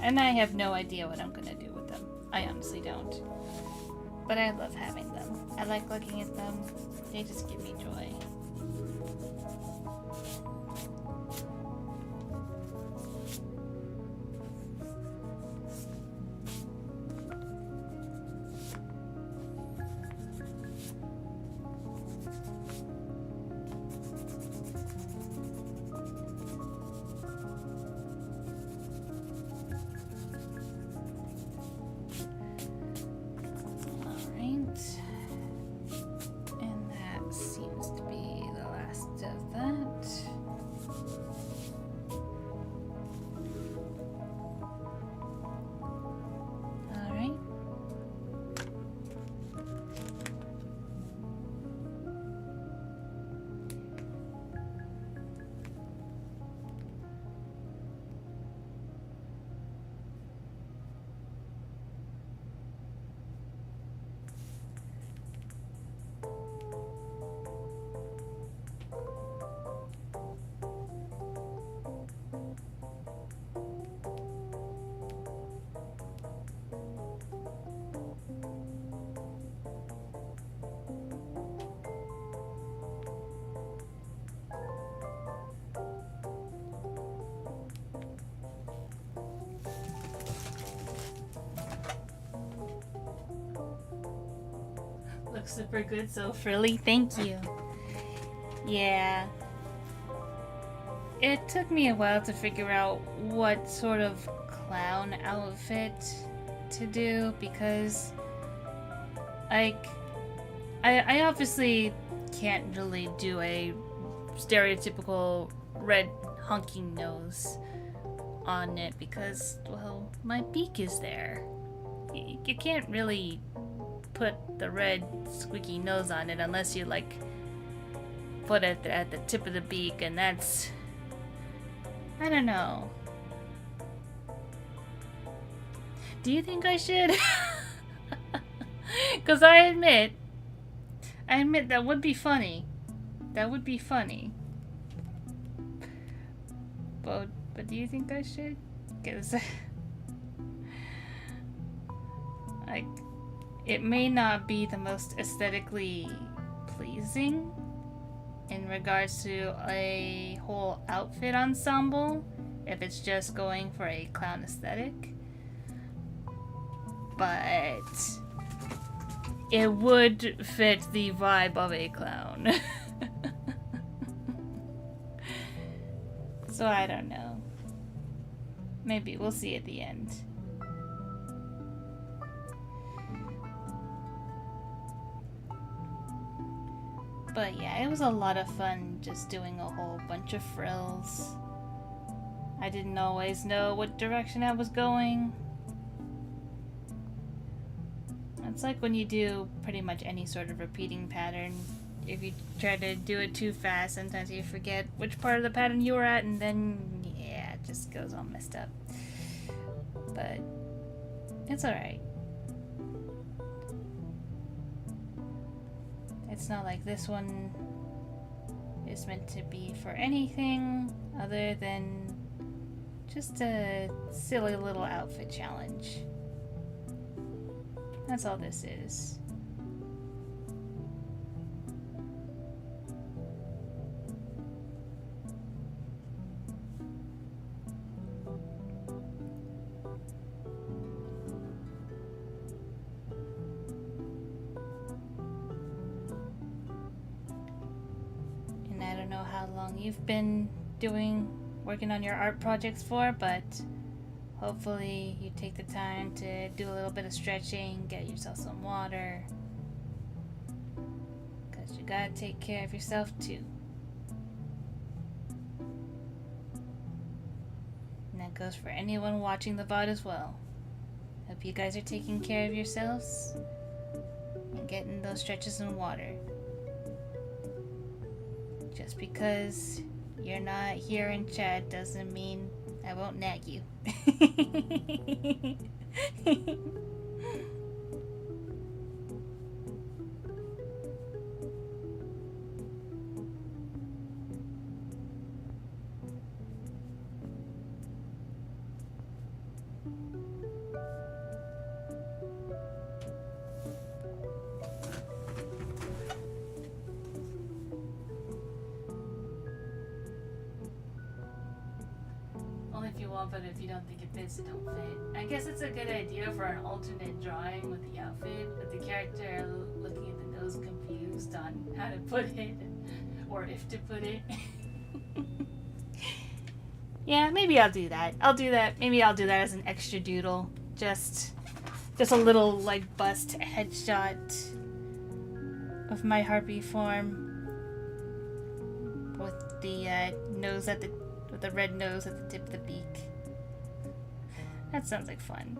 Speaker 1: And I have no idea what I'm gonna do with them. I honestly don't. But I love having them. I like looking at them. They just give me joy. Looks super good, so frilly. Thank you. Yeah. It took me a while to figure out what sort of clown outfit to do because, like, I obviously can't really do a stereotypical red honking nose on it because, well, my beak is there. You can't really put the red squeaky nose on it unless you, like, put it at the tip of the beak, and that's... I don't know. Do you think I should? Because I admit that would be funny. That would be funny. But do you think I should? Because like, it may not be the most aesthetically pleasing in regards to a whole outfit ensemble if it's just going for a clown aesthetic, but it would fit the vibe of a clown. So I don't know. Maybe we'll see at the end. But yeah, it was a lot of fun just doing a whole bunch of frills. I didn't always know what direction I was going. It's like when you do pretty much any sort of repeating pattern. If you try to do it too fast, sometimes you forget which part of the pattern you were at, and then, yeah, it just goes all messed up. But it's alright. It's not like this one is meant to be for anything other than just a silly little outfit challenge. That's all this is. You've been working on your art projects for, but hopefully you take the time to do a little bit of stretching, get yourself some water, because you gotta take care of yourself too. And that goes for anyone watching the VOD as well. Hope you guys are taking care of yourselves and getting those stretches and water. Just because you're not here in chat doesn't mean I won't nag you. one, but if you don't think it fits, it don't fit. I guess it's a good idea for an alternate drawing with the outfit, with the character looking at the nose confused on how to put it, or if to put it. Yeah, maybe I'll do that. Maybe I'll do that as an extra doodle. Just a little, like, bust headshot of my harpy form with the nose at with the red nose at the tip of the beak. That sounds like fun.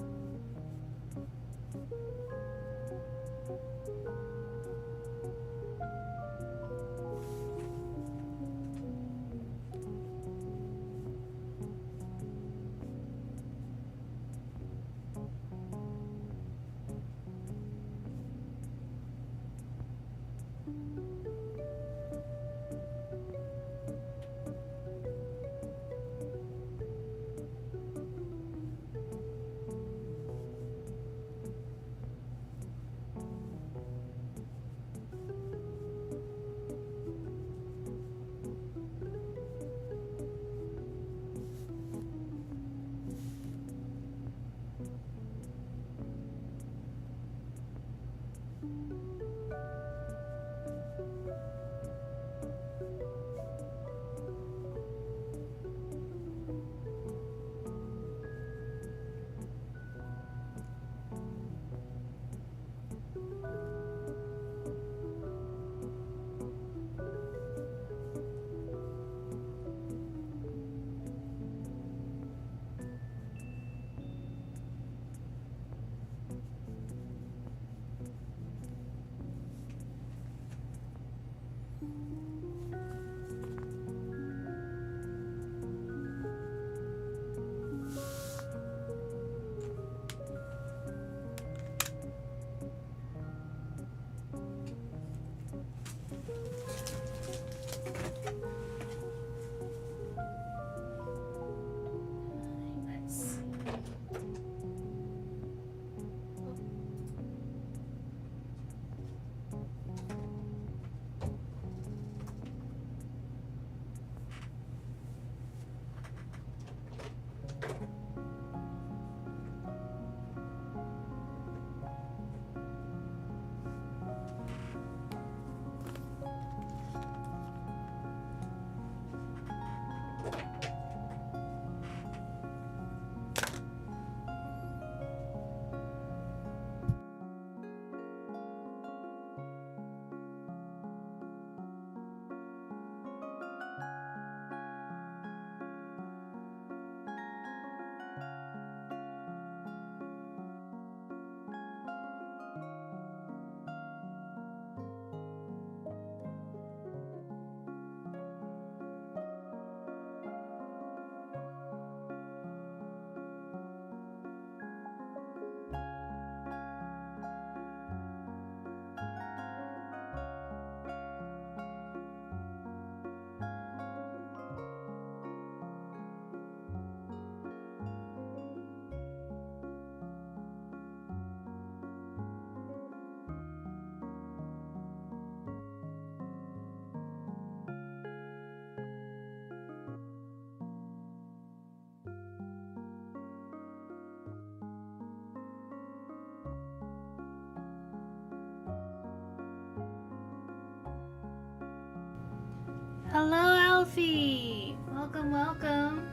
Speaker 1: Hello, Alfie! Welcome, welcome.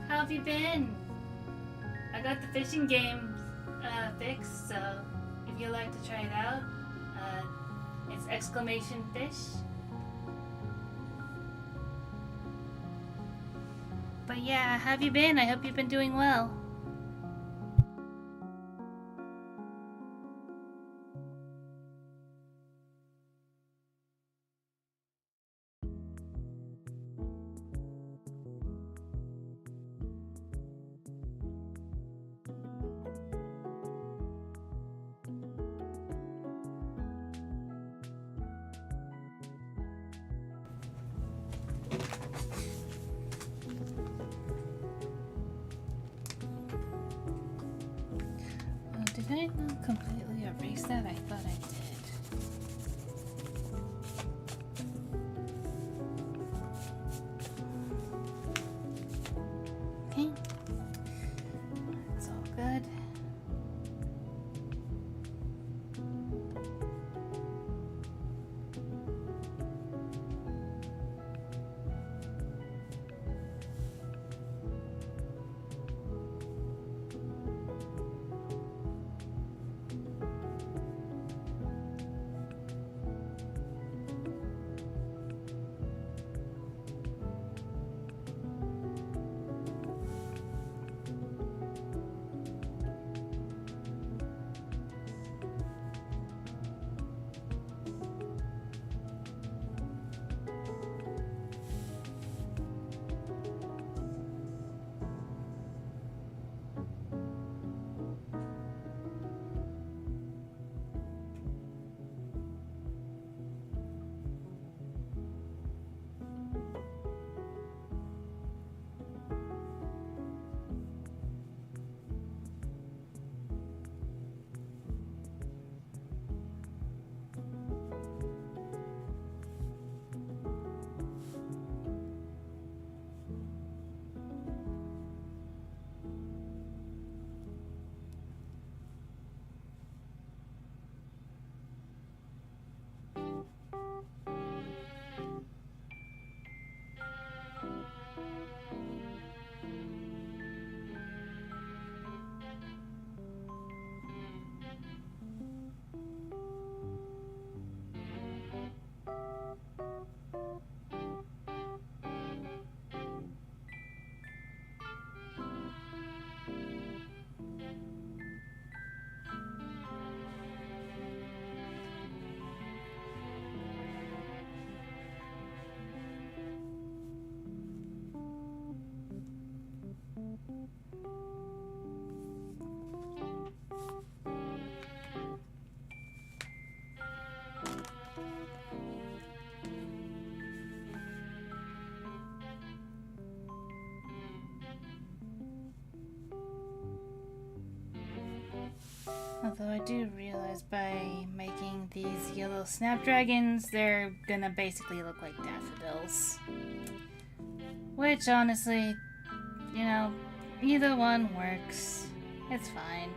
Speaker 1: How have you been? I got the fishing game fixed, so if you'd like to try it out, it's exclamation fish. But yeah, how have you been? I hope you've been doing well. Did I not completely erase that? I thought I did. Okay. Although I do realize by making these yellow snapdragons, they're gonna basically look like daffodils. Which, honestly, you know, either one works. It's fine.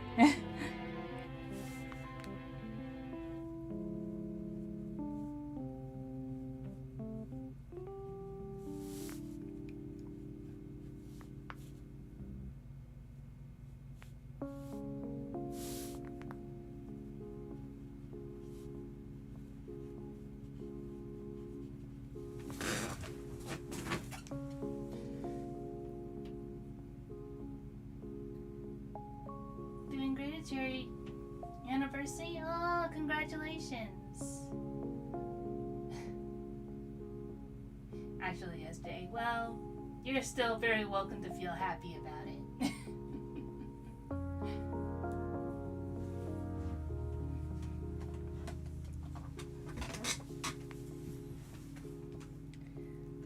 Speaker 1: Doing great. It's your anniversary. Oh, congratulations. Actually, yes, Jay. Well, you're still very welcome to feel happy about it.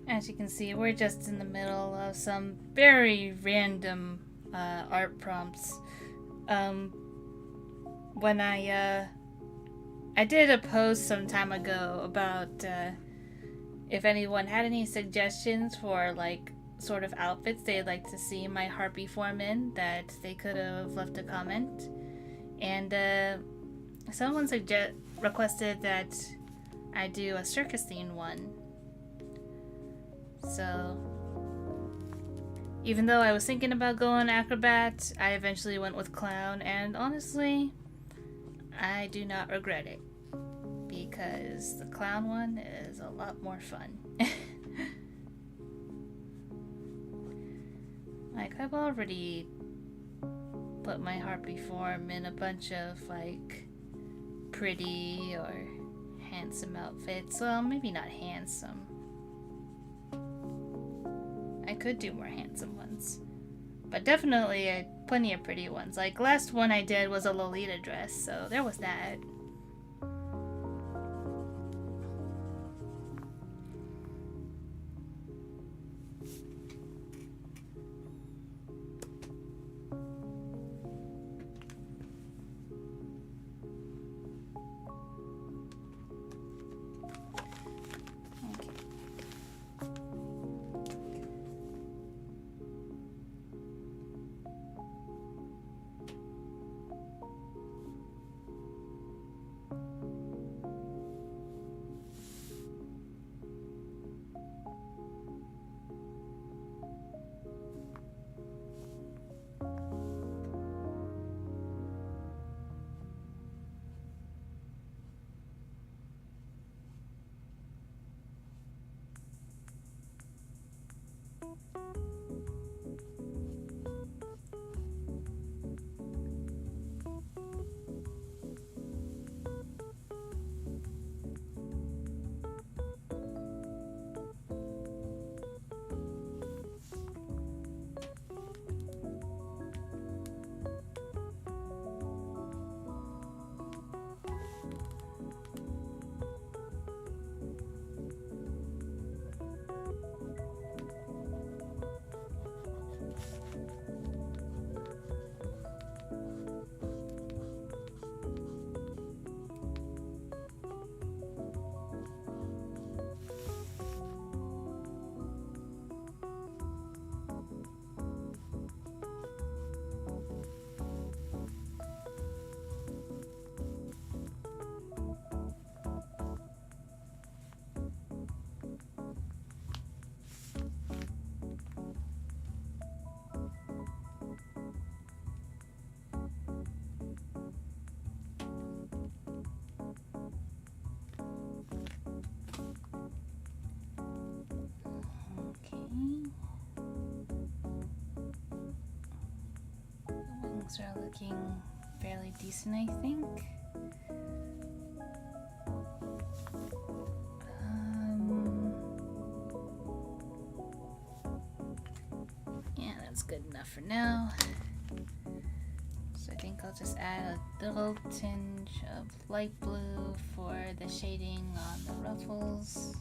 Speaker 1: As you can see, we're just in the middle of some very random art prompts. When I did a post some time ago about if anyone had any suggestions for like sort of outfits they'd like to see my harpy form in, that they could have left a comment, and someone requested that I do a circus themed one. So even though I was thinking about going acrobat, I eventually went with clown, and honestly, I do not regret it, because the clown one is a lot more fun. Like, I've already put my harpy form in a bunch of like pretty or handsome outfits. Well, maybe not handsome. I could do more handsome ones, but definitely plenty of pretty ones. Like, last one I did was a Lolita dress, so there was that. Things are looking fairly decent, I think. Yeah, that's good enough for now. So I think I'll just add a little tinge of light blue for the shading on the ruffles.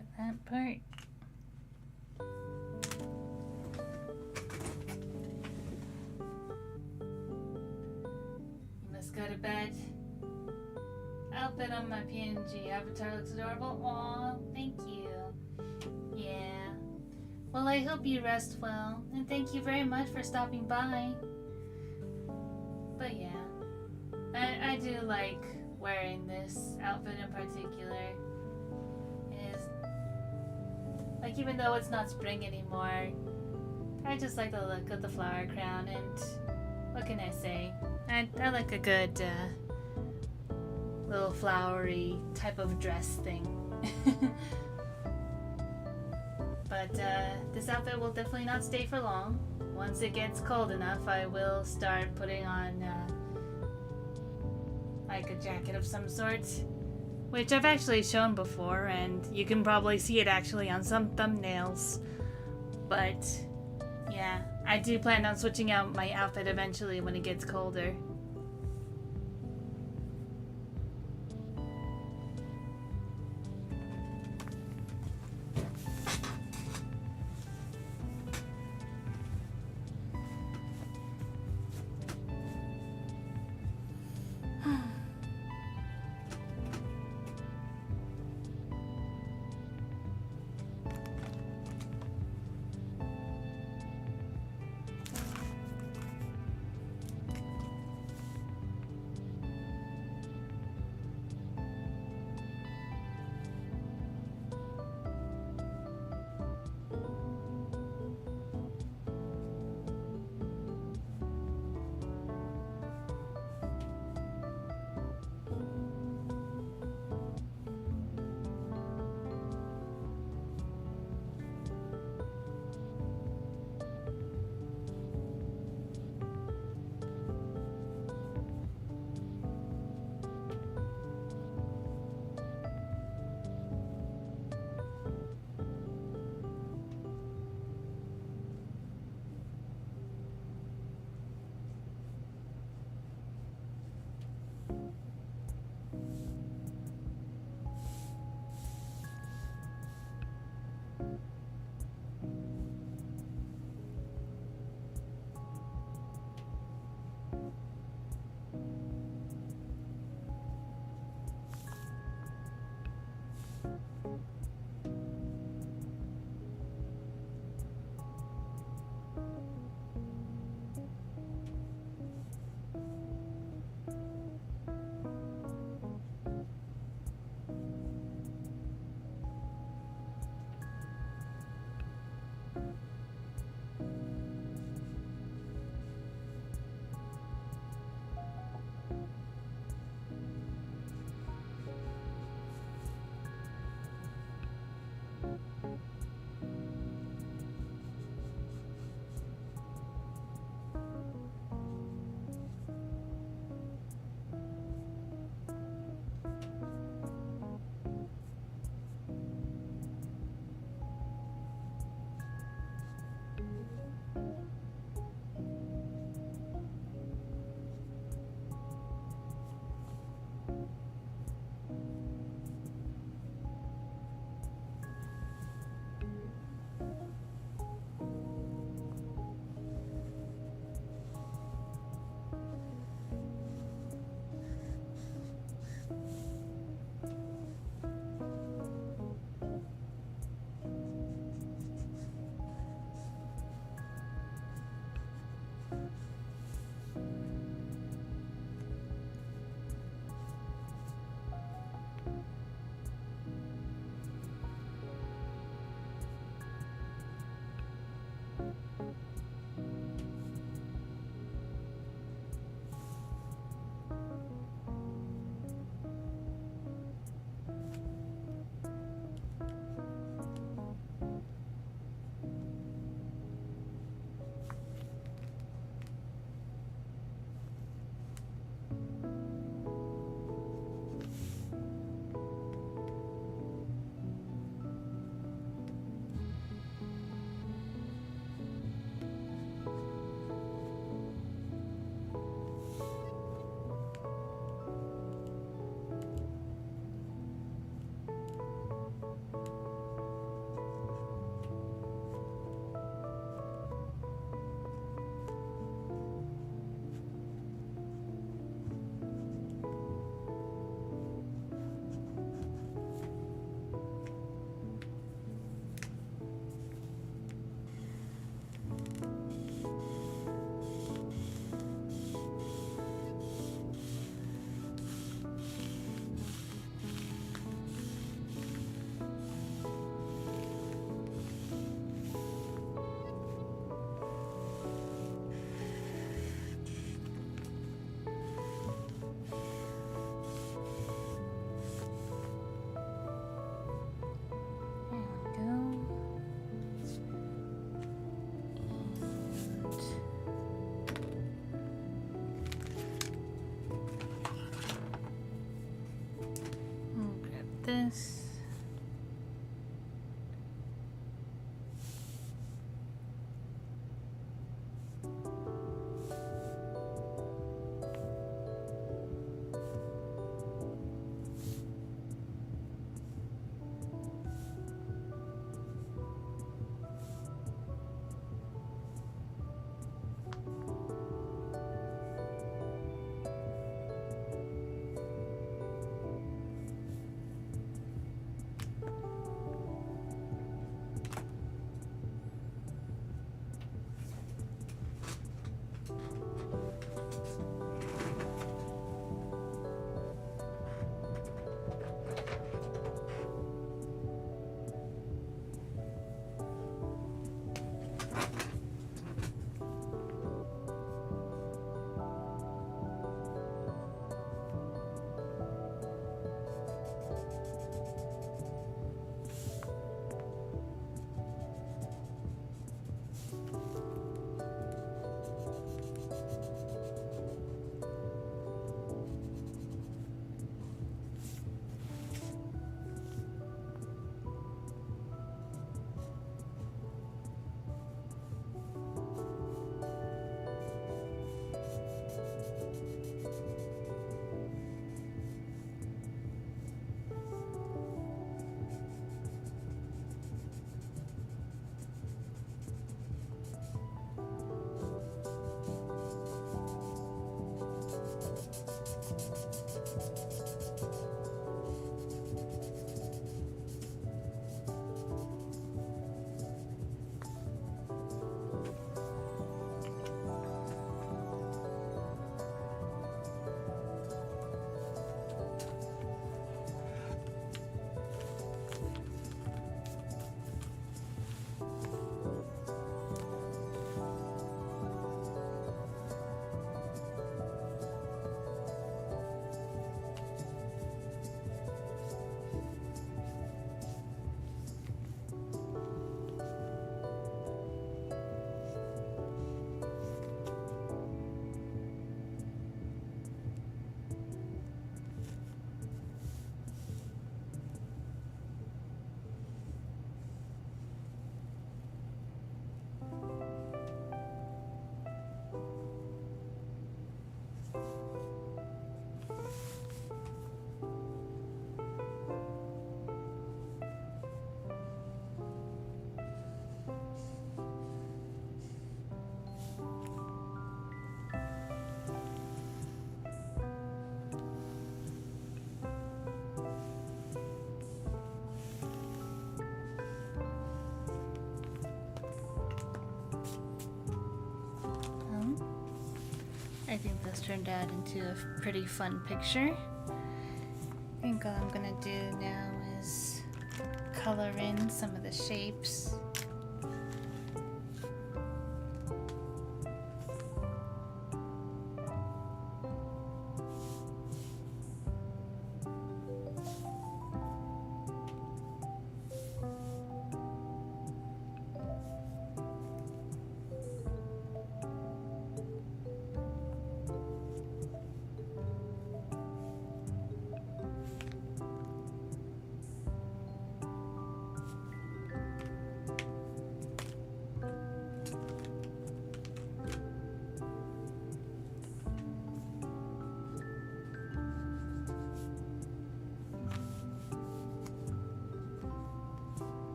Speaker 1: for that part. You must go to bed. Outfit on my PNG avatar looks adorable. Aw, thank you. Yeah. Well, I hope you rest well, and thank you very much for stopping by. But yeah, I do like wearing this outfit in particular. It is, like, even though it's not spring anymore, I just like the look of the flower crown, and what can I say? I like a good little flowery type of dress thing. But this outfit will definitely not stay for long. Once it gets cold enough, I will start putting on like a jacket of some sort, which I've actually shown before, and you can probably see it actually on some thumbnails. But yeah, I do plan on switching out my outfit eventually when it gets colder. I think this turned out into a pretty fun picture. I think all I'm gonna do now is color in some of the shapes.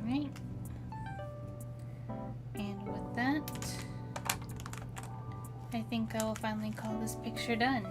Speaker 1: Alright. And with that, I think I will finally call this picture done.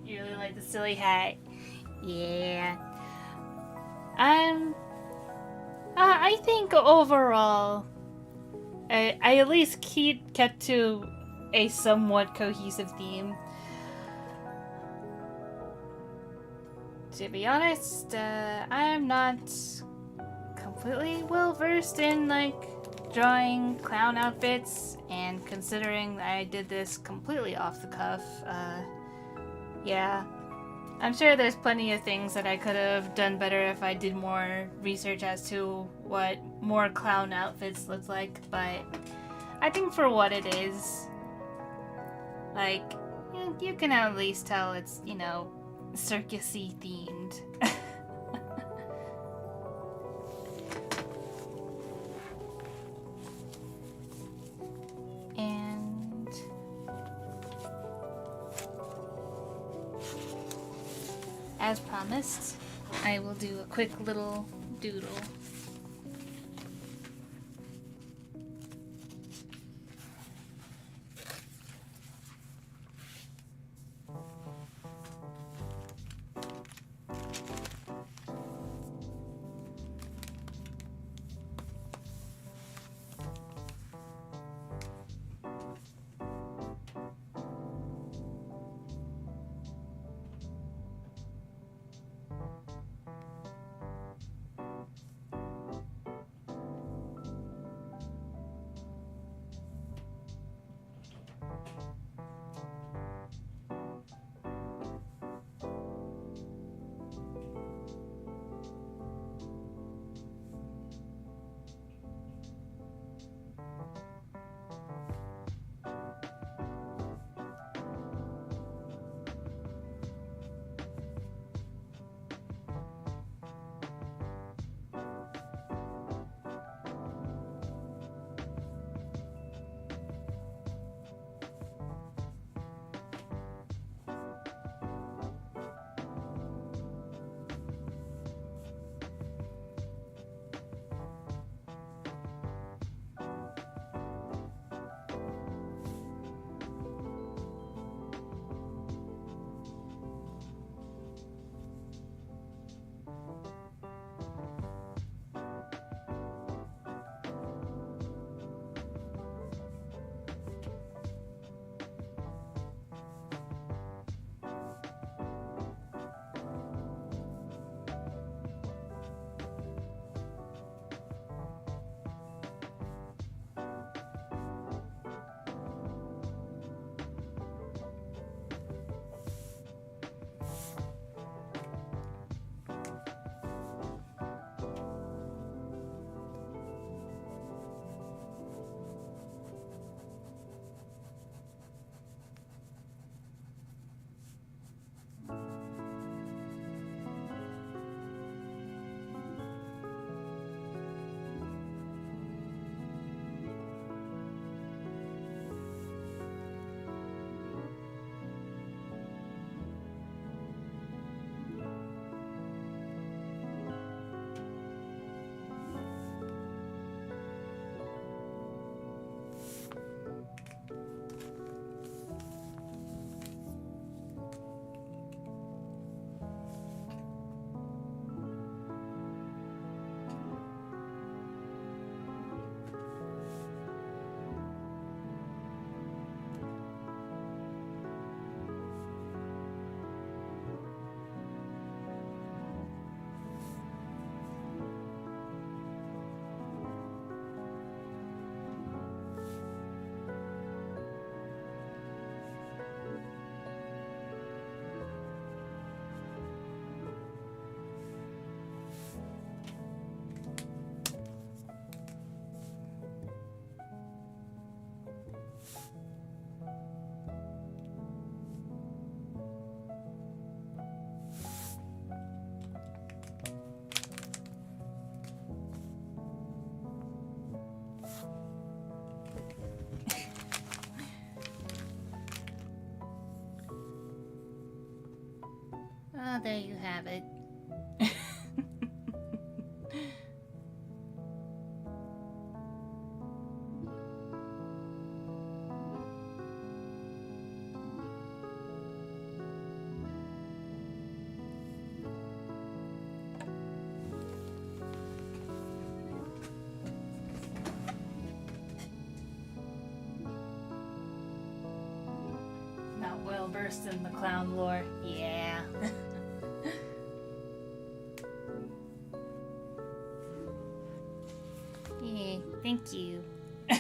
Speaker 1: You really like the silly hat. Yeah. I think overall, I at least kept to a somewhat cohesive theme. To be honest, I'm not completely well versed in like drawing clown outfits, and considering I did this completely off the cuff, yeah. I'm sure there's plenty of things that I could have done better if I did more research as to what more clown outfits look like, but I think for what it is, like, you can at least tell it's, you know, circus-y themed. And as promised, I will do a quick little doodle. Oh, there you have it. Not well versed in the clown lore. Yeah. Yeah, thank you. But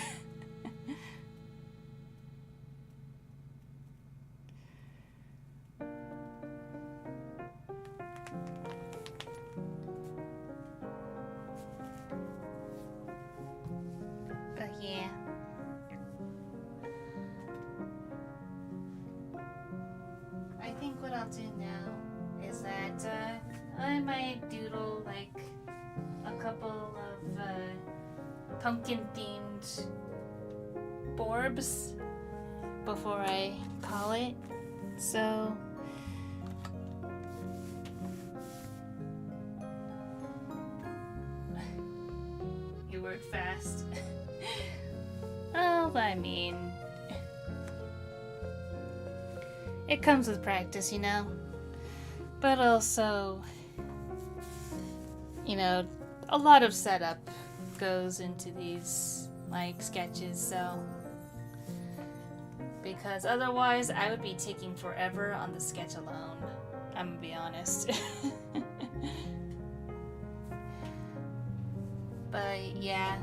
Speaker 1: yeah. I think what I'll do now is that I might doodle like a couple of pumpkin themed borbs before I call it. So you work fast. Oh, I mean, it comes with practice, you know. But also, you know, a lot of setup goes into these like sketches, so because otherwise I would be taking forever on the sketch alone. I'm gonna be honest. But yeah,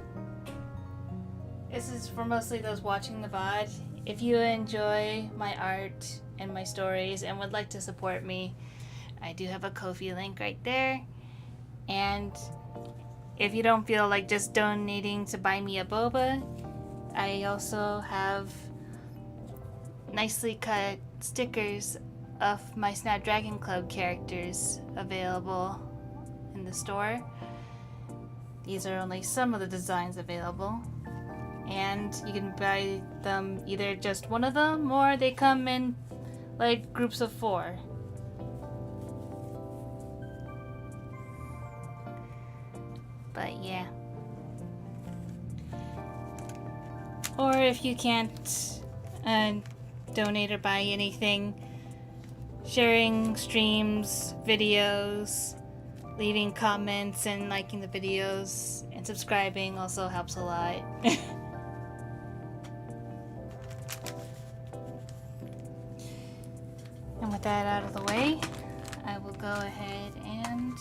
Speaker 1: this is for mostly those watching the VOD. If you enjoy my art and my stories and would like to support me, I do have a Ko-fi link right there. And if you don't feel like just donating to buy me a boba, I also have nicely cut stickers of my Snapdragon Club characters available in the store. These are only some of the designs available, and you can buy them either just one of them or they come in like groups of 4. But yeah. Or if you can't donate or buy anything, sharing streams, videos, leaving comments and liking the videos and subscribing also helps a lot. And with that out of the way, I will go ahead and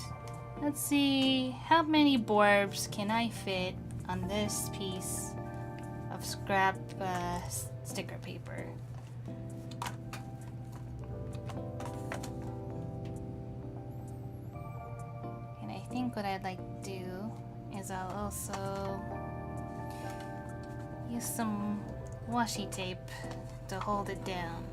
Speaker 1: let's see how many borbs can I fit on this piece of scrap sticker paper. And I think what I'd like to do is I'll also use some washi tape to hold it down.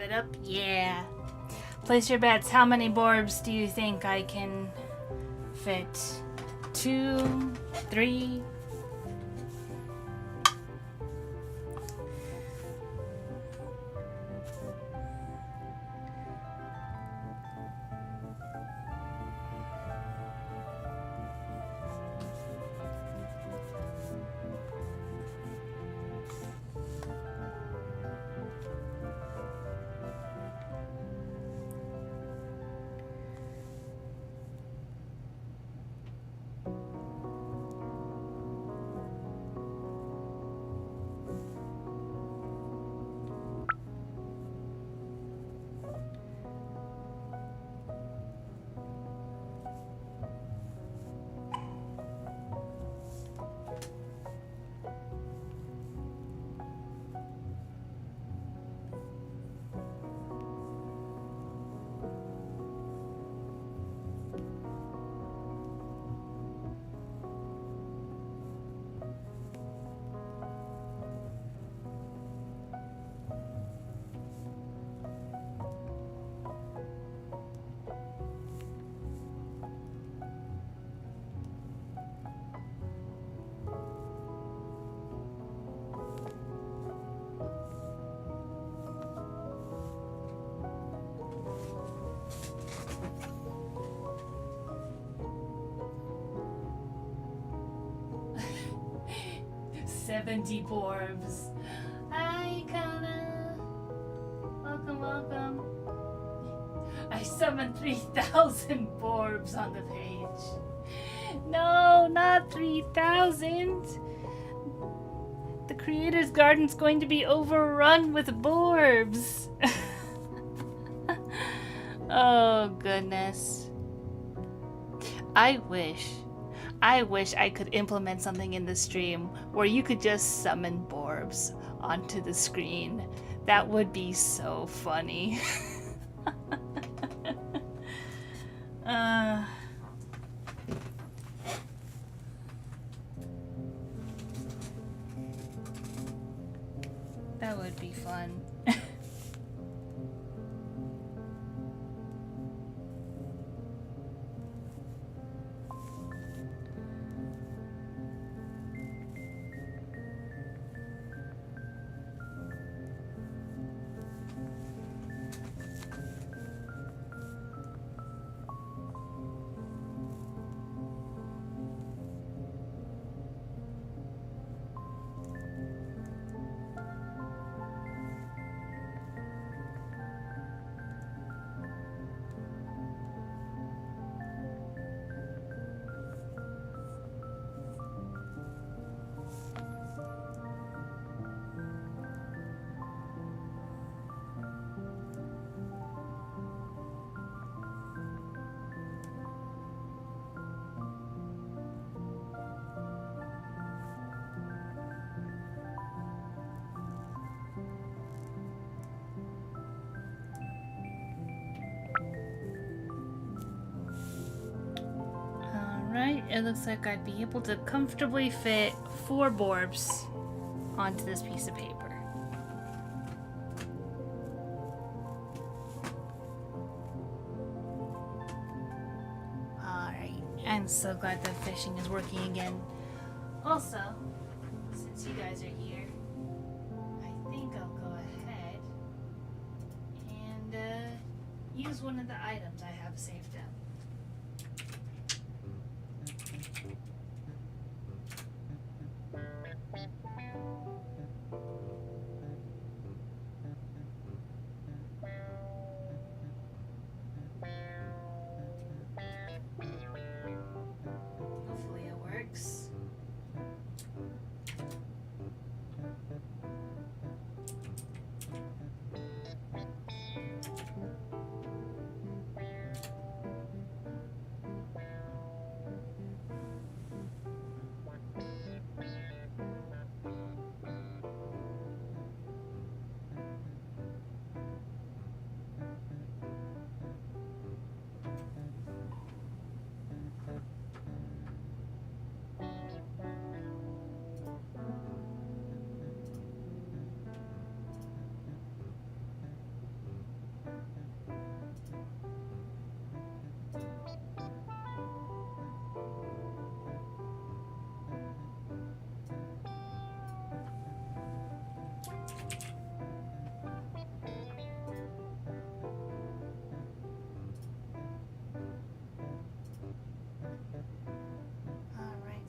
Speaker 1: It up? Yeah. Place your bets. How many borbs do you think I can fit? 2, 3? 70 Borbs. Hi, Kana. Welcome, welcome. I summoned 3,000 Borbs on the page. No, not 3,000. The Creator's Garden's going to be overrun with Borbs. Oh, goodness. I wish I could implement something in the stream where you could just summon Borbs onto the screen. That would be so funny. That would be fun. Alright, it looks like I'd be able to comfortably fit 4 Borbs onto this piece of paper. Alright, I'm so glad the fishing is working again. Also, since you guys are here, I think I'll go ahead and use one of the items I have saved up. Hopefully it works.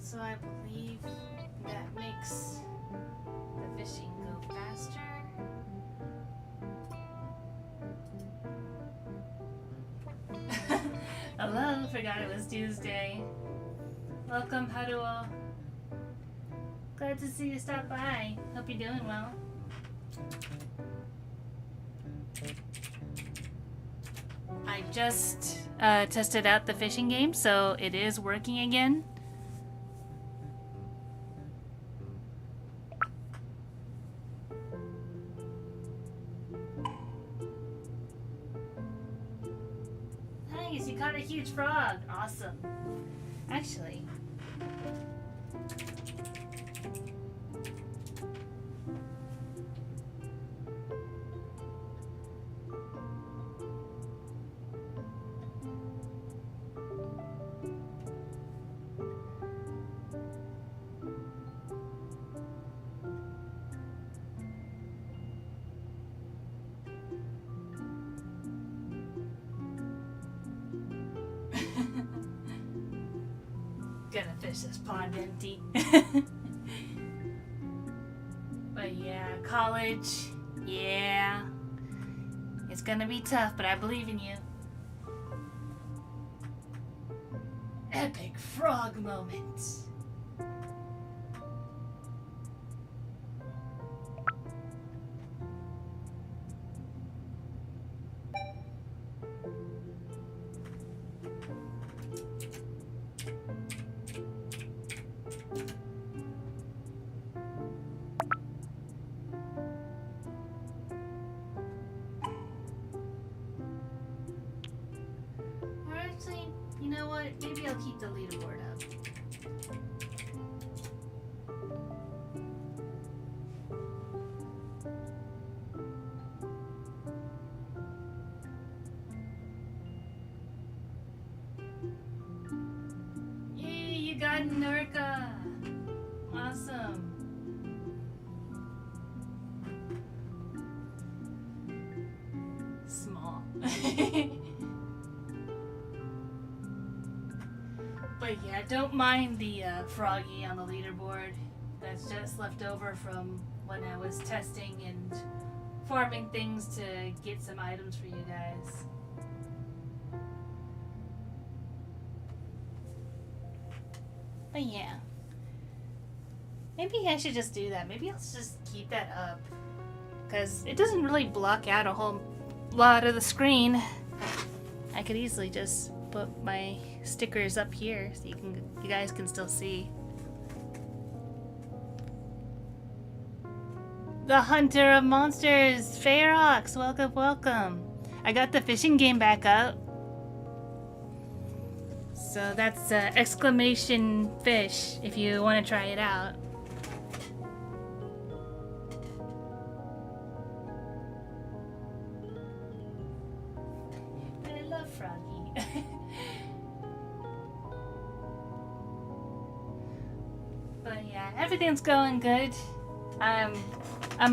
Speaker 1: So I believe that makes the fishing go faster. Hello, forgot it was Tuesday. Welcome, Haruo. Glad to see you stop by. Hope you're doing well. I just tested out the fishing game, so it is working again. Nice, you caught a huge frog. Awesome. Actually, gonna fish this pond empty. college. Yeah. It's gonna be tough, but I believe in you. Epic frog moment. Or actually, you know what? Maybe I'll keep the leaderboard up. Yay, you got Nurka! Awesome. Small. But yeah, don't mind the froggy on the leaderboard. That's just left over from when I was testing and farming things to get some items for you guys. But yeah. Maybe I should just do that. Maybe I'll just keep that up. Because it doesn't really block out a whole lot of the screen. I could easily just put my stickers up here so you guys can still see. The Hunter of Monsters, Ferox, welcome, welcome. I got the fishing game back up. So that's exclamation fish if you want to try it out. But I love Froggy. But yeah, everything's going good. I'm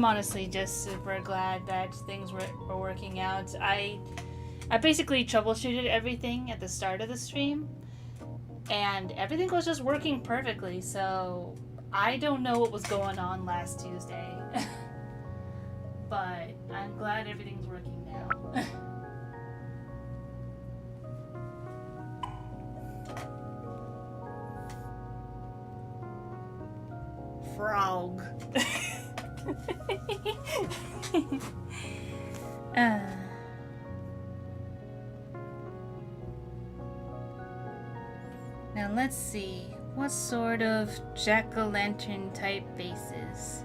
Speaker 1: honestly just super glad that things were working out. I basically troubleshooted everything at the start of the stream, and everything was just working perfectly, so I don't know what was going on last Tuesday. But I'm glad everything's working now. Frog. Now let's see, what sort of jack-o'-lantern type bases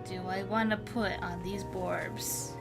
Speaker 1: do I want to put on these borbs?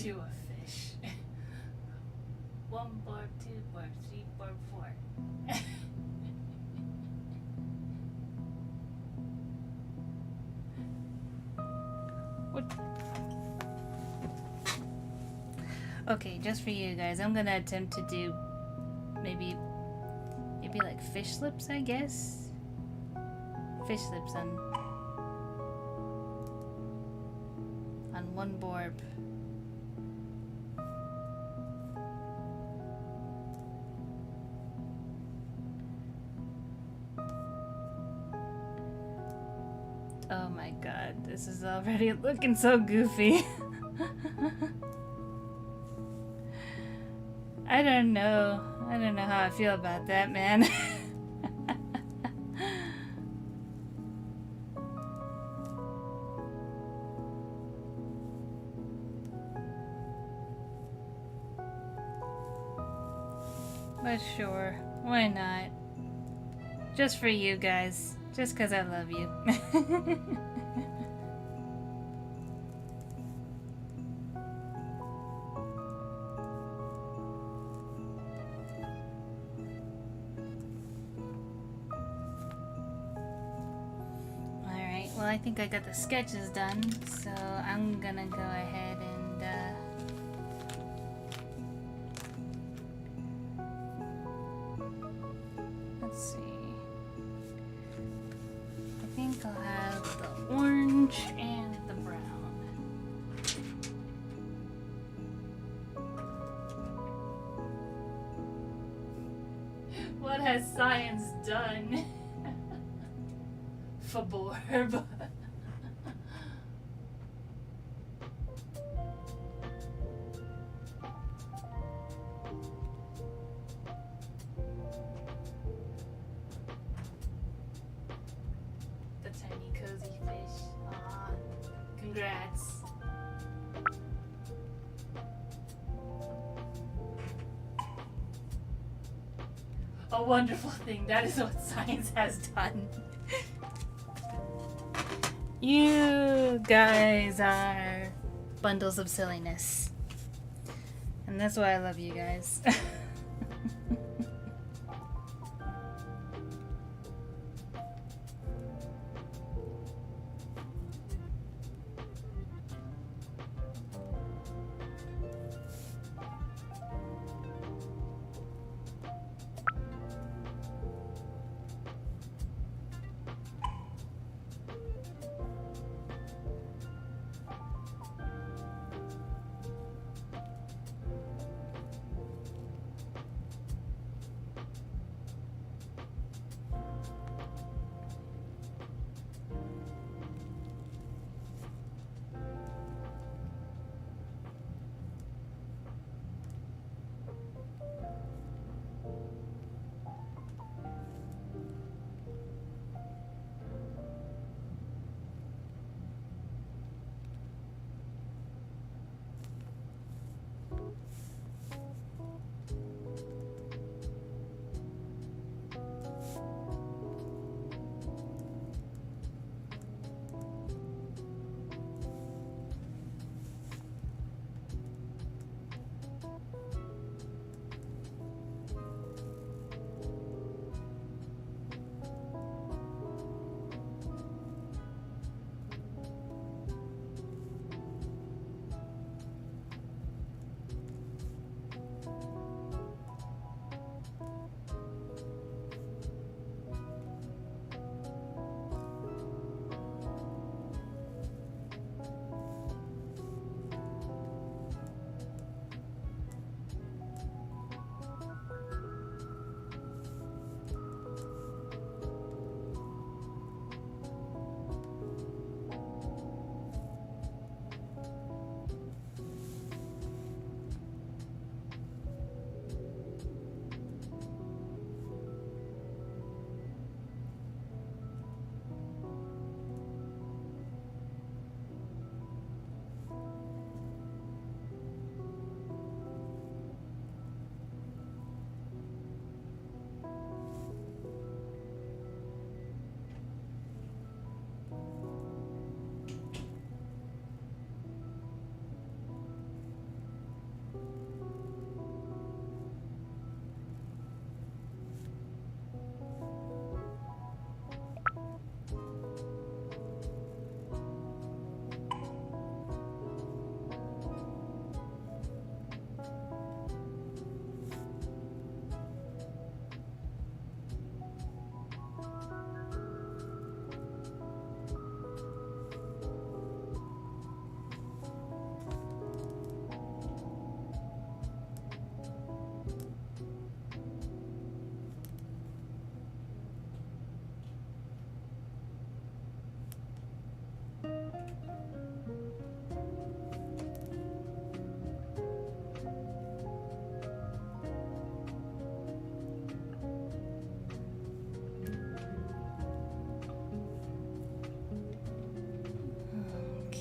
Speaker 1: Do a fish. 1 barb, 2 barb, 3 barb, 4. What? Okay, just for you guys, I'm gonna attempt to do maybe like fish lips, I guess. Fish lips on 1 borb. Oh my god, this is already looking so goofy. I don't know how I feel about that, man. But sure, why not? Just for you guys. Just 'cause I love you. Alright, well I think I got the sketches done, so I'm gonna go ahead and let's see. I think I'll have the orange and the brown. What has science done? Faborb. The tiny cozy fish. Aw, congrats. A wonderful thing. That is what science has done. You guys are bundles of silliness. And that's why I love you guys.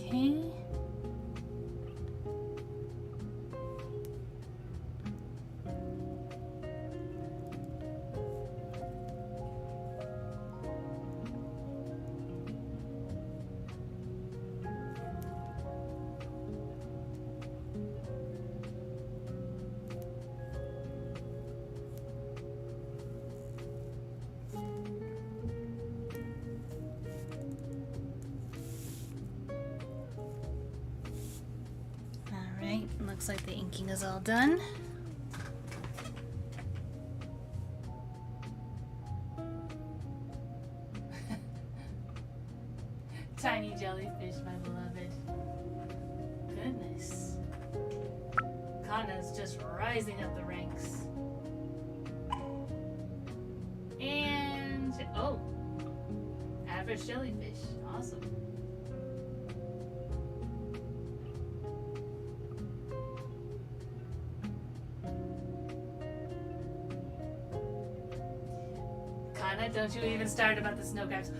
Speaker 1: Okay. Alright, looks like the inking is all done. Tiny jellyfish, my beloved. Goodness. Kana's just rising up the ranks. And, oh, average jellyfish. Awesome. Kana, don't you even start about the snow crabs.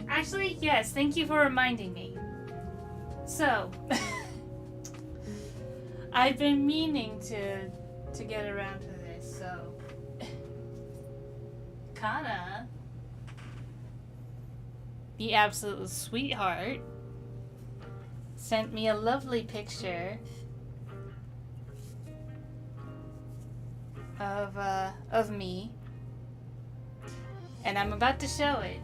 Speaker 1: Actually, yes, thank you for reminding me. So, I've been meaning to get around to this, so Kana, the absolute sweetheart, sent me a lovely picture of me, and I'm about to show it.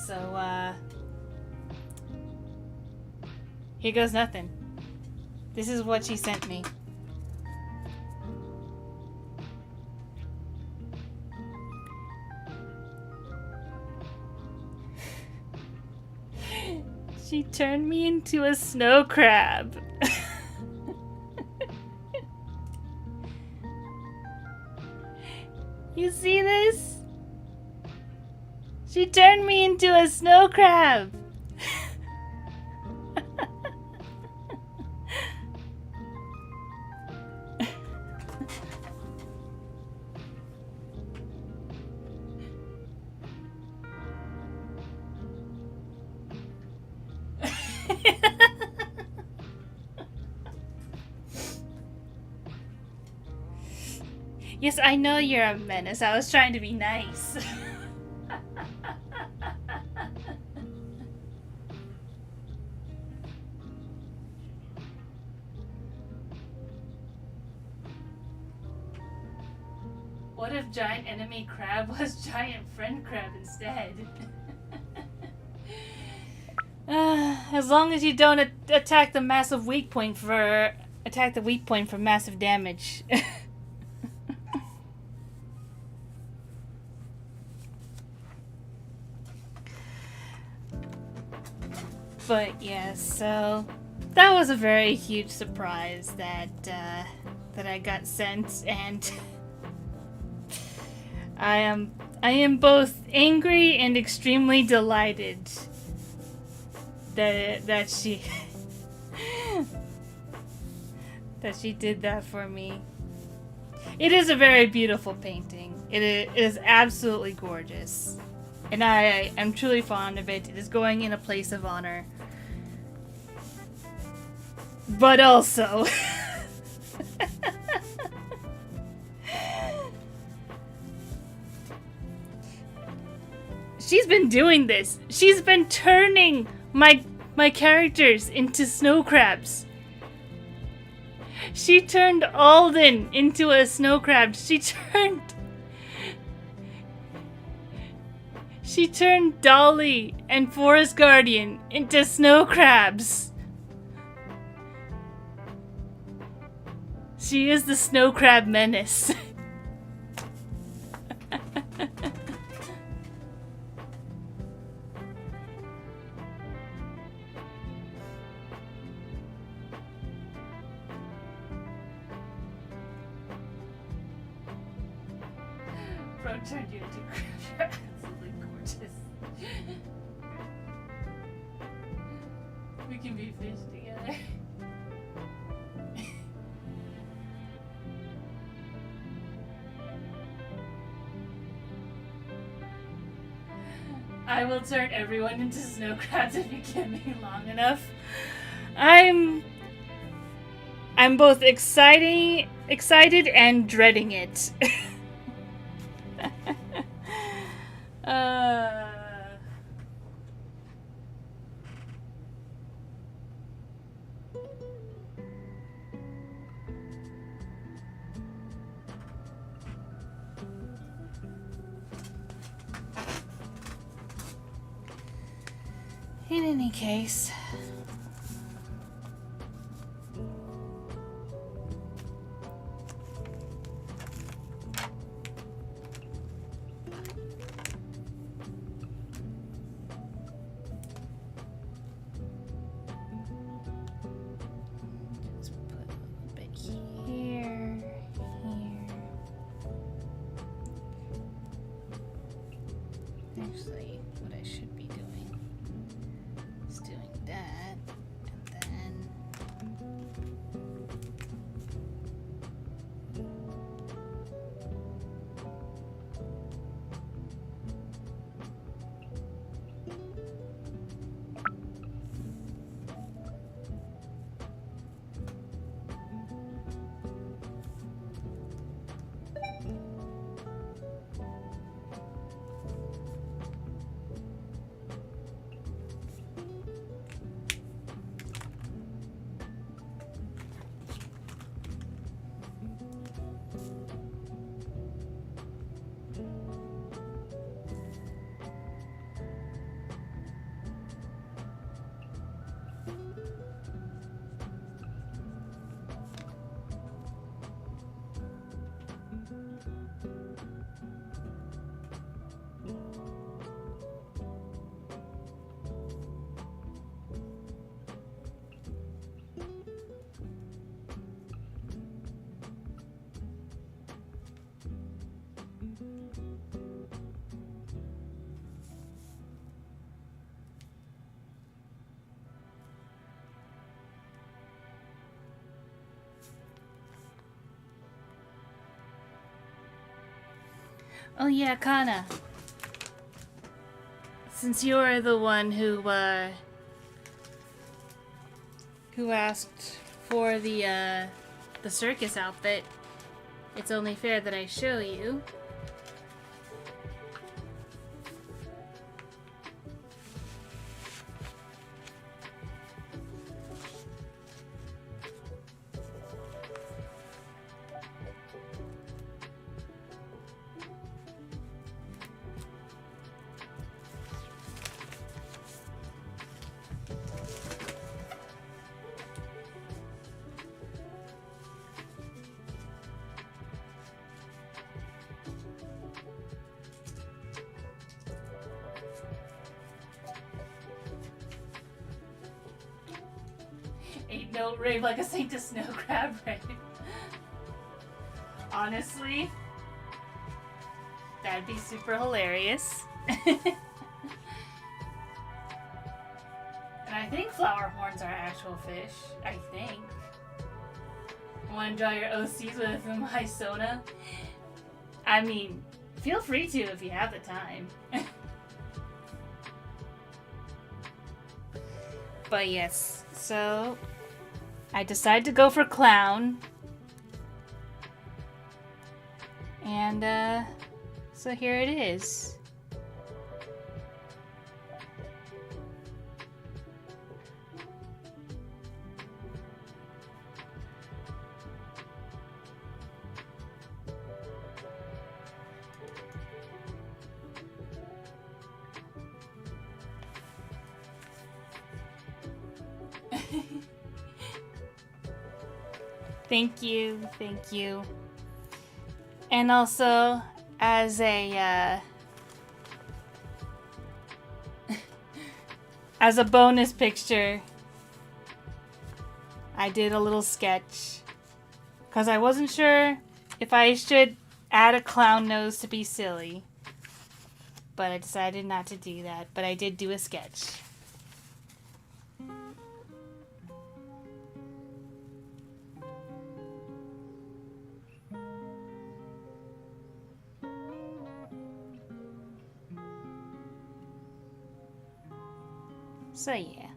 Speaker 1: So, here goes nothing. This is what she sent me. She turned me into a snow crab. You see this? She turned me into a snow crab. Yes, I know you're a menace. I was trying to be nice. What if giant enemy crab was giant friend crab instead? As long as you don't attack the massive weak point for massive damage. But yeah, so that was a very huge surprise that I got sent, and I am both angry and extremely delighted that she that she did that for me. It is a very beautiful painting. It is absolutely gorgeous, and I am truly fond of it. It is going in a place of honor. But also, she's been doing this. She's been turning my characters into snow crabs. She turned Alden into a snow crab. She turned Dolly and Forest Guardian into snow crabs. She is the snow crab menace. Bro turned you into crab. You're absolutely gorgeous. We can be fish together. I will turn everyone into snow crabs if you give me long enough. I'm both excited and dreading it. uh In any case, let's put a little bit here, here. Actually, what I should be doing is doing that, and then oh yeah, Kana. Since you're the one who asked for the circus outfit, it's only fair that I show you. Don't rave like a Saint to Snow Crab rave. Honestly, that'd be super hilarious. And I think flower horns are actual fish. I think. Want to draw your OCs with my Sona? I mean, feel free to if you have the time. But yes, so I decided to go for clown. And so here it is. Thank you, thank you. And also, as a as a bonus picture, I did a little sketch because I wasn't sure if I should add a clown nose to be silly, but I decided not to do that. But I did do a sketch. So yeah.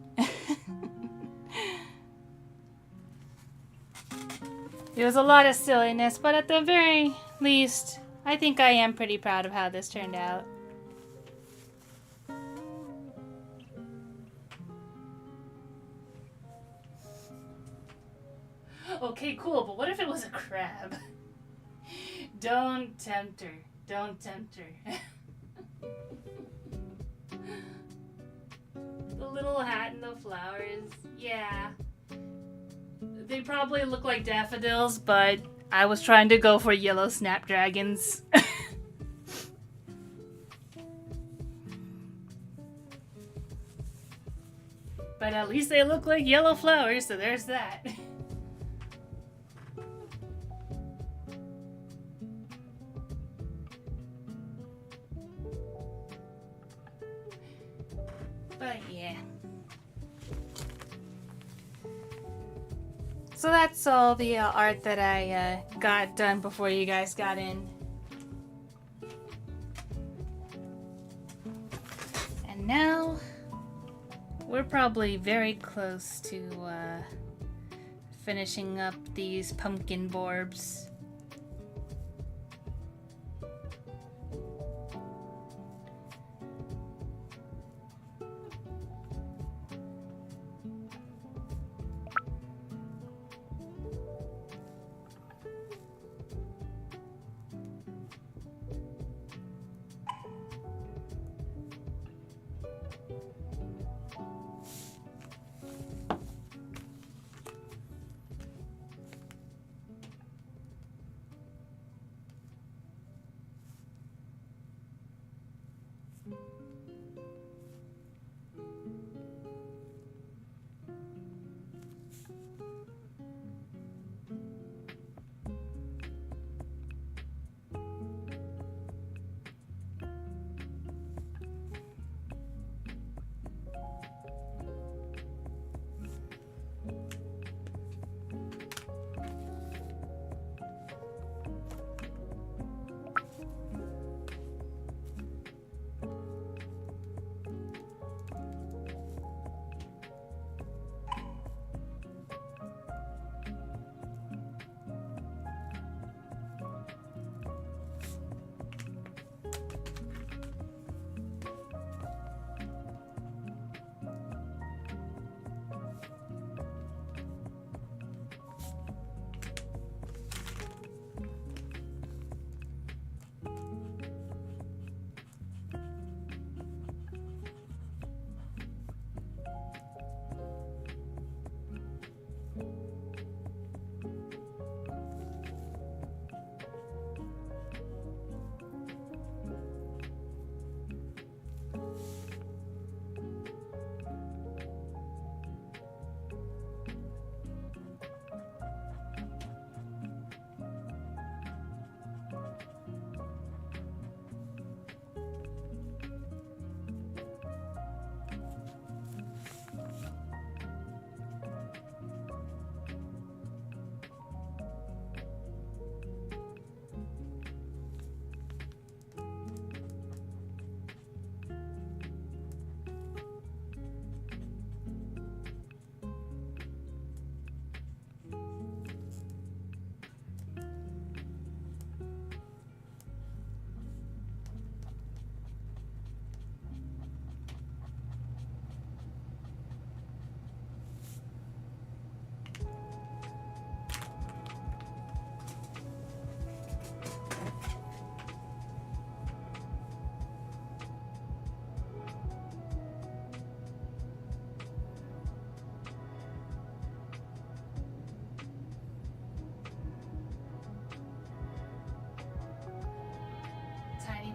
Speaker 1: It was a lot of silliness, but at the very least, I think I am pretty proud of how this turned out. Okay, cool, but what if it was a crab? Don't tempt her. Don't tempt her. The little hat and the flowers. Yeah. They probably look like daffodils, but I was trying to go for yellow snapdragons. But at least they look like yellow flowers, so there's that. But yeah. So that's all the art that I got done before you guys got in. And now we're probably very close to finishing up these pumpkin borbs.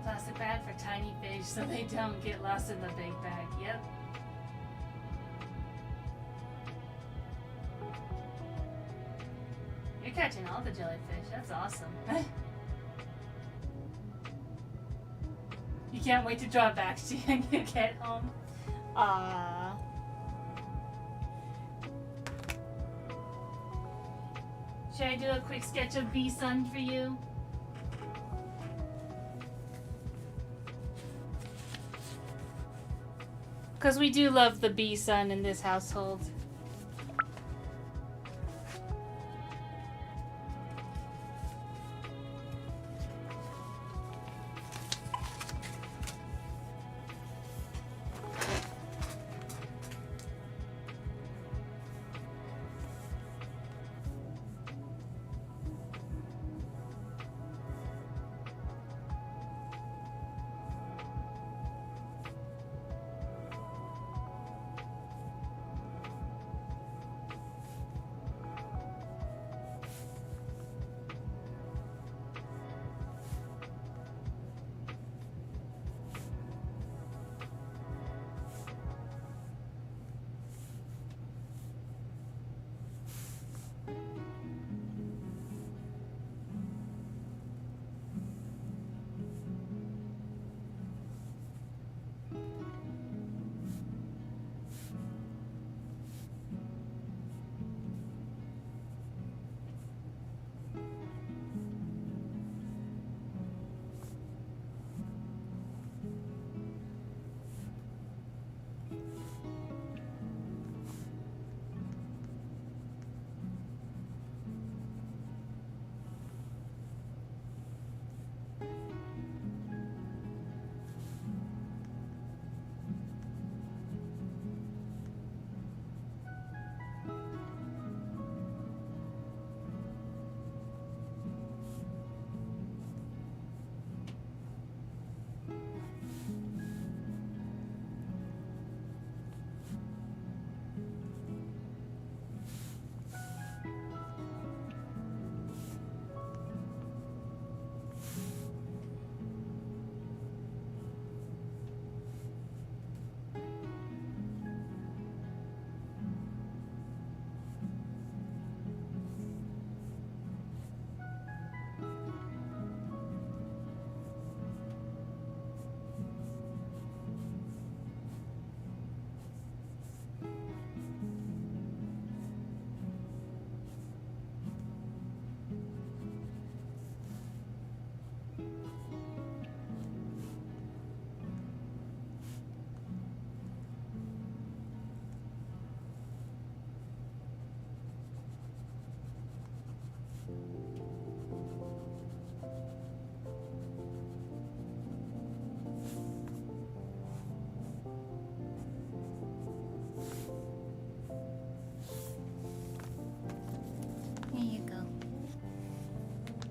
Speaker 1: Plastic bag for tiny fish so they don't get lost in the big bag. Yep. You're catching all the jellyfish. That's awesome. You can't wait to draw back to you when you get home. Aww. Should I do a quick sketch of Bee-sun for you? Because we do love the bee sun in this household.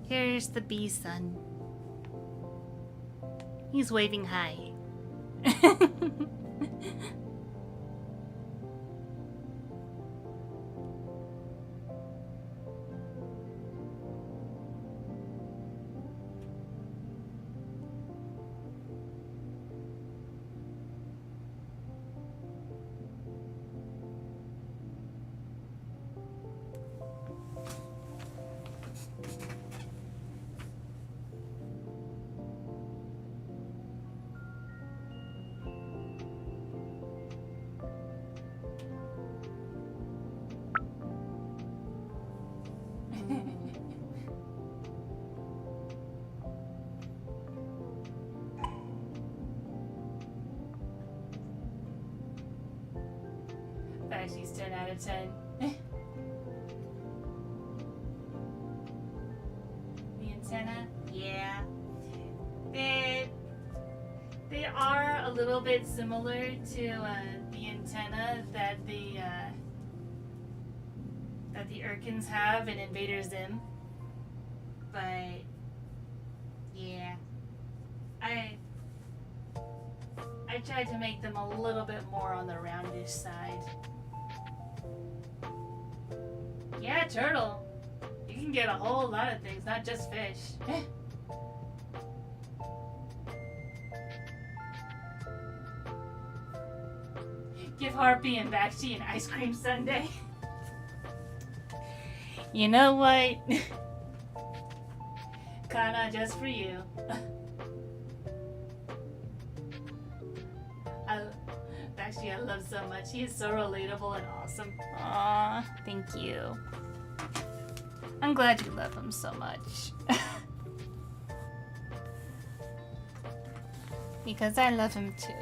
Speaker 1: Here's the bee sun. He's waving hi. She's 10 out of 10. The antenna? Yeah. They are a little bit similar to the antenna that the Urkins have in Invader Zim. But yeah. I tried to make them a little bit more on the roundish side. Yeah, turtle. You can get a whole lot of things, not just fish. Give Harpy and Bakshi an ice cream sundae. You know what? Kana, just for you. Bakshi, I love so much. He is so relatable and awesome. Aw, thank you. I'm glad you love him so much. Because I love him too.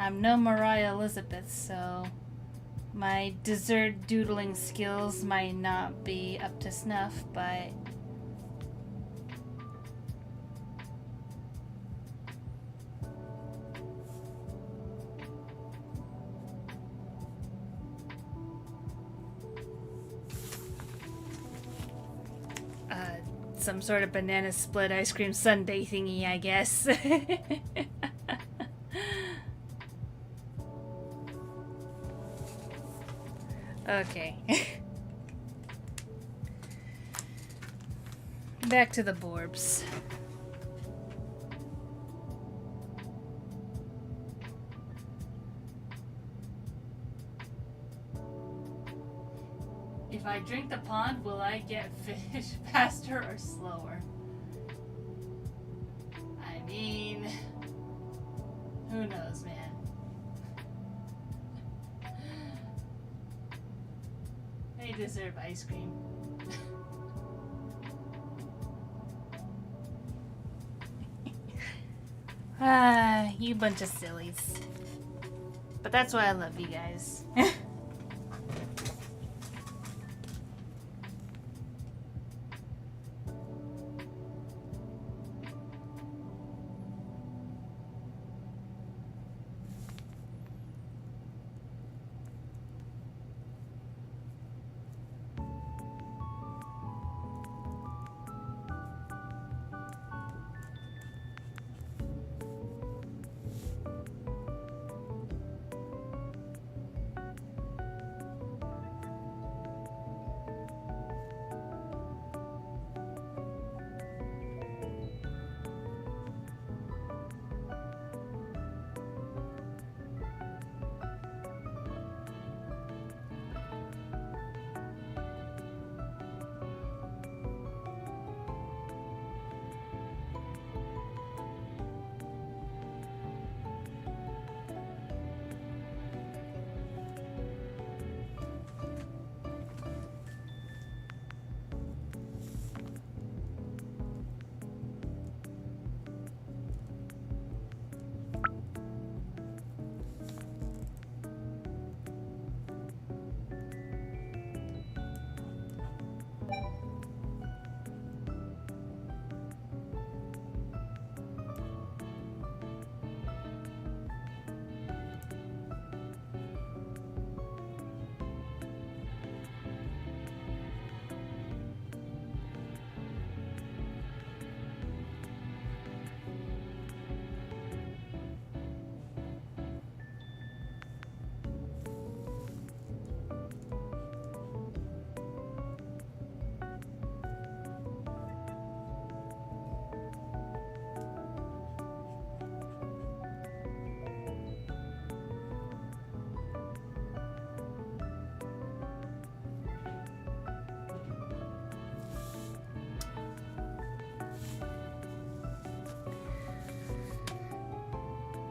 Speaker 1: I'm no Mariah Elizabeth, so my dessert doodling skills might not be up to snuff, but some sort of banana split ice cream sundae thingy, I guess. Okay. Back to the Borbs. If I drink the pond, will I get fish faster or slower? I mean, who knows, man. They deserve ice cream. You bunch of sillies. But that's why I love you guys.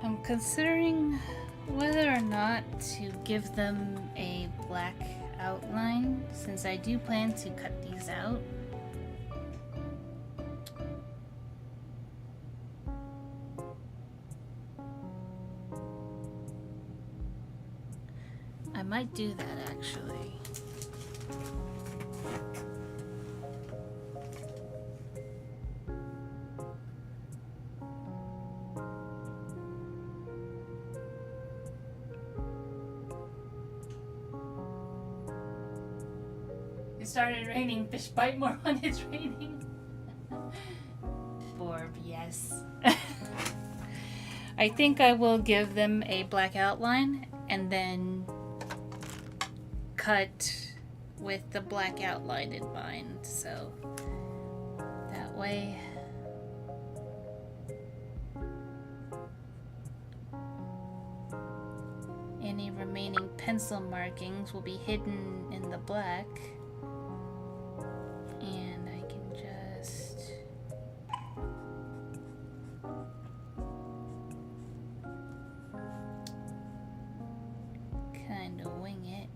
Speaker 1: I'm considering whether or not to give them a black outline, since I do plan to cut these out. I might do that actually. It started raining. Fish bite more when it's raining. Borb, yes. I think I will give them a black outline and then cut with the black outline in mind. So that way any remaining pencil markings will be hidden in the black. And I can just kind of wing it.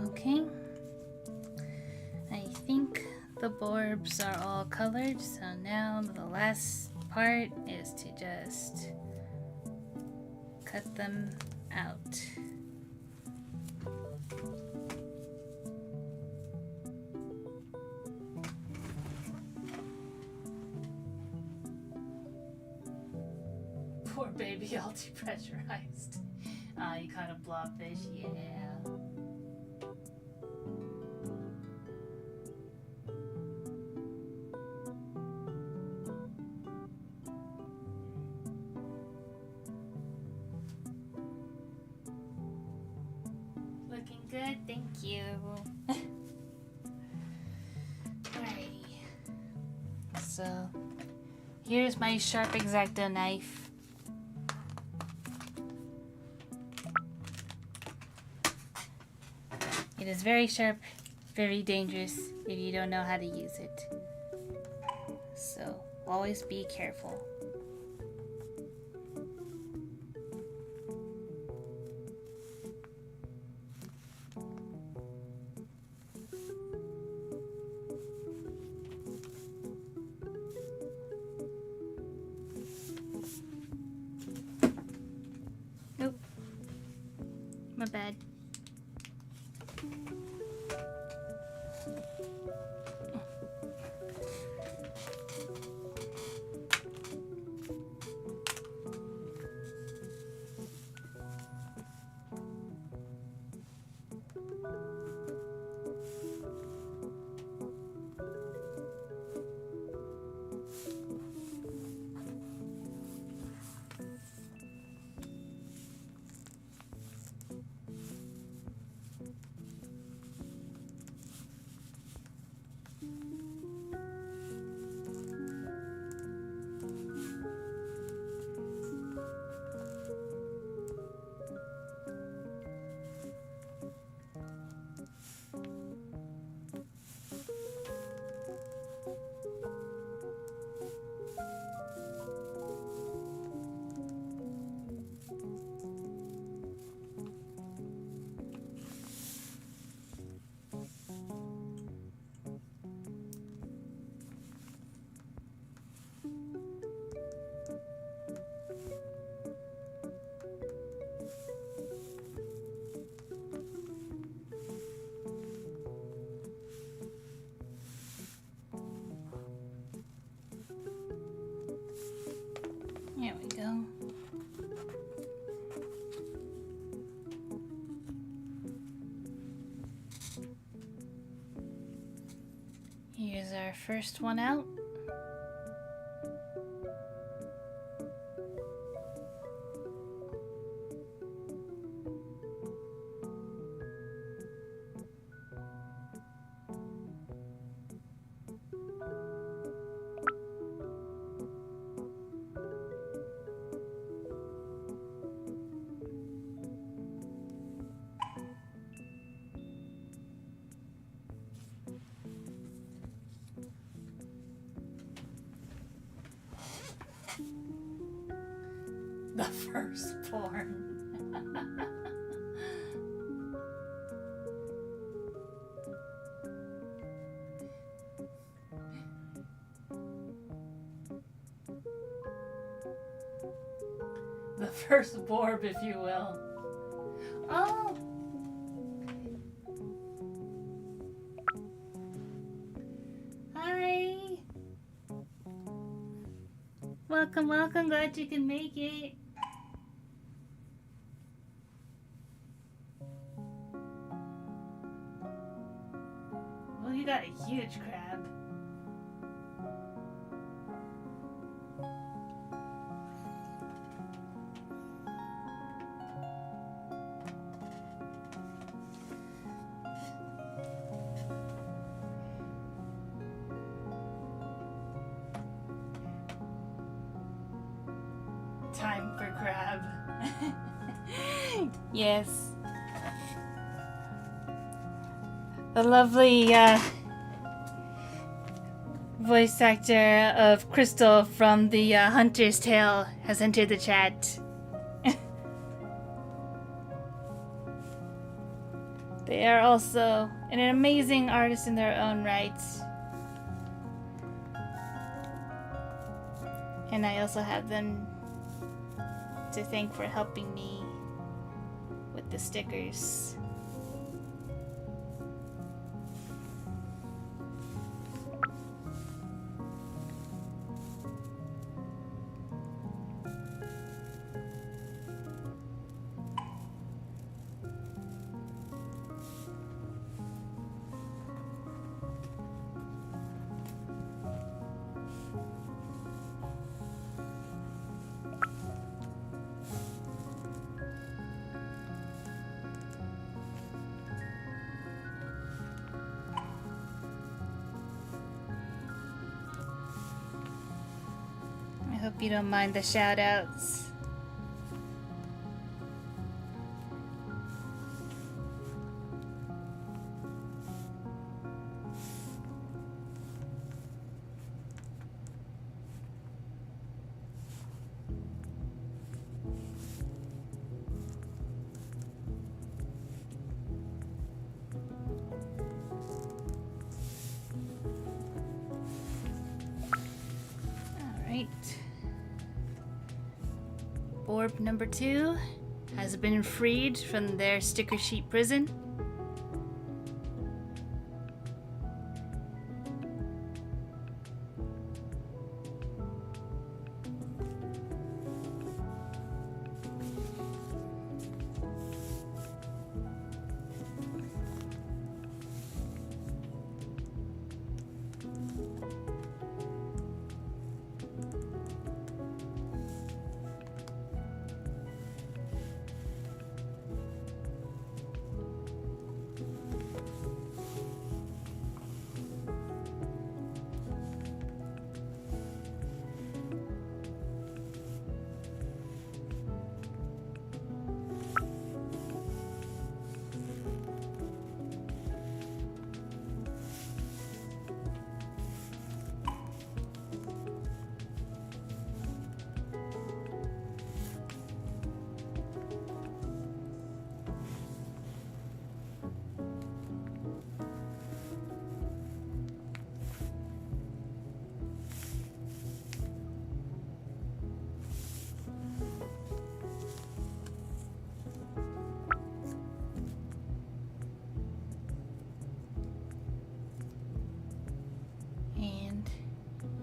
Speaker 1: Okay. I think the borbs are all colored, so now the last part is to just cut them out. Poor baby, all depressurized. Ah, you caught a blobfish, yeah. Looking good, thank you. Alrighty. So, here's my sharp X-Acto knife. It is very sharp, very dangerous if you don't know how to use it. So, always be careful. Nope. My bad. There we go. Here's our first one out. The firstborn. The first borb, if you will. Oh! Hi! Welcome, welcome. Glad you can make it. Well, you got a huge crab. Time for crab. Yes. The lovely voice actor of Crystal from the Hunter's Tale has entered the chat. They are also an amazing artist in their own right. And I also have them to thank for helping me with the stickers. I hope you don't mind the shout outs. Alright. Orb number 2 has been freed from their sticker sheet prison.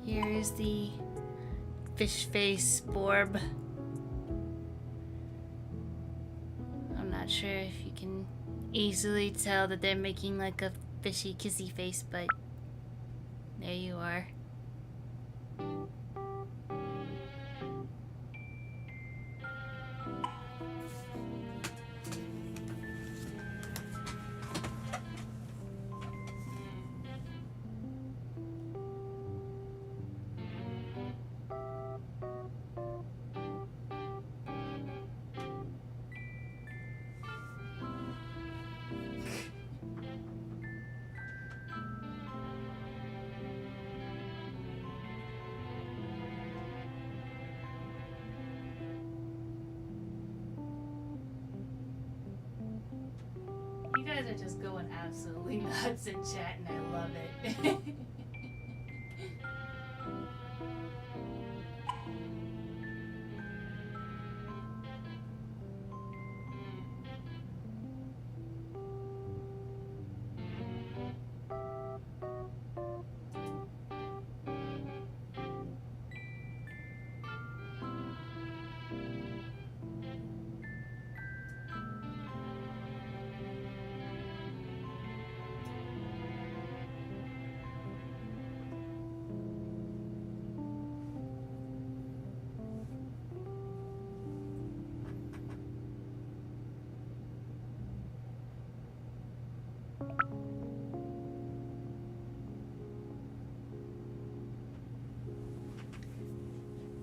Speaker 1: Here is the fish face orb. I'm not sure if you can easily tell that they're making like a fishy kissy face, but there you are. You guys are just going absolutely nuts in chat, and I love it.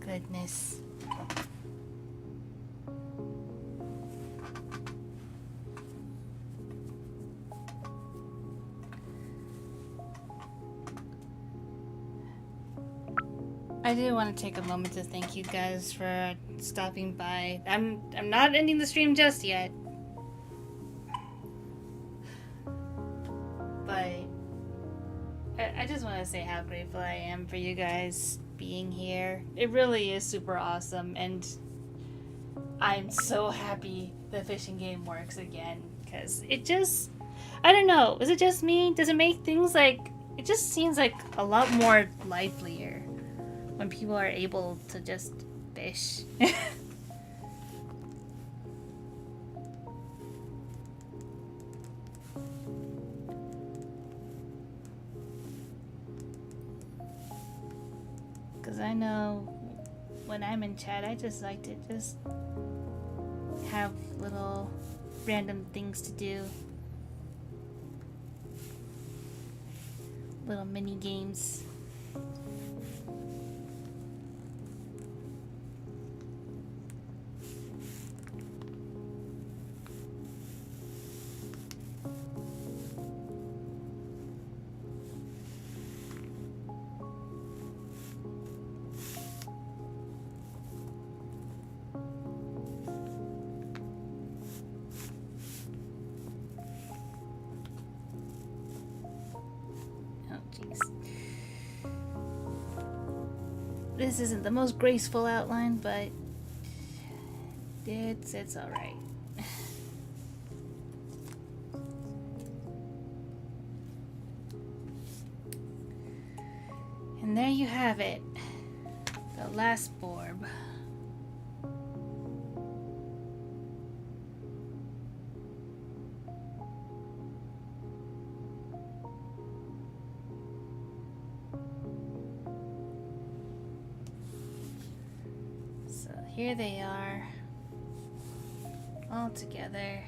Speaker 1: Goodness. I did want to take a moment to thank you guys for stopping by. I'm not ending the stream just yet. I just want to say how grateful I am for you guys being here. It really is super awesome, and I'm so happy the fishing game works again, because it just, I don't know, is it just me? Does it make things like, it just seems like a lot more livelier when people are able to just fish. Because I know when I'm in chat, I just like to just have little random things to do. Little mini games. This isn't the most graceful outline, but it's all right. And there you have it, the last orb. Here they are, all together.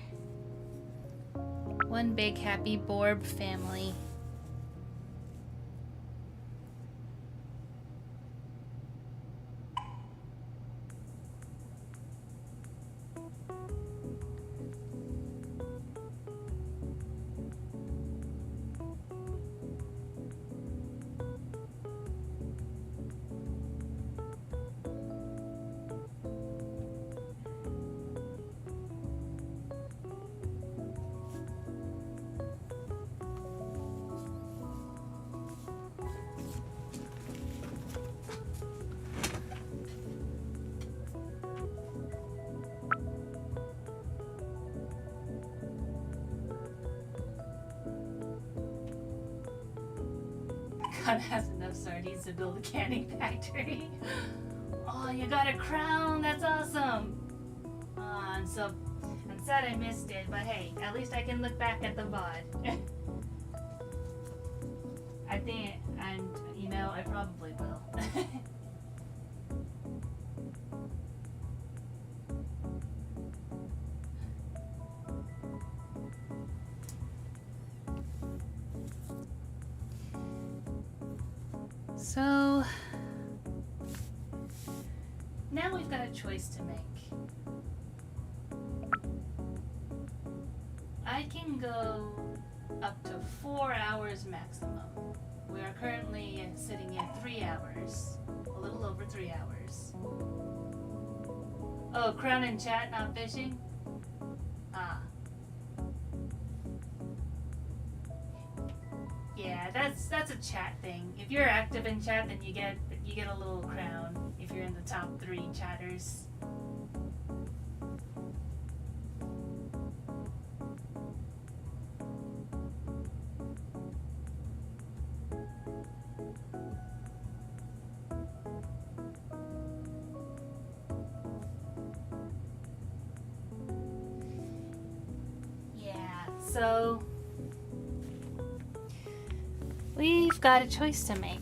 Speaker 1: One big happy Borb family. God has enough sardines to build a canning factory. Oh, you got a crown. That's awesome. I'm sad I missed it, but hey, at least I can look back at the VOD. I think, and you know, I probably will. So now we've got a choice to make. I can go up to 4 hours maximum. We are currently sitting at 3 hours, a little over 3 hours. Oh, Crown in chat, not fishing? Ah. Yeah, that's a chat thing. If you're active in chat, then you get a little crown if you're in the top 3 chatters. Yeah, so we've got a choice to make.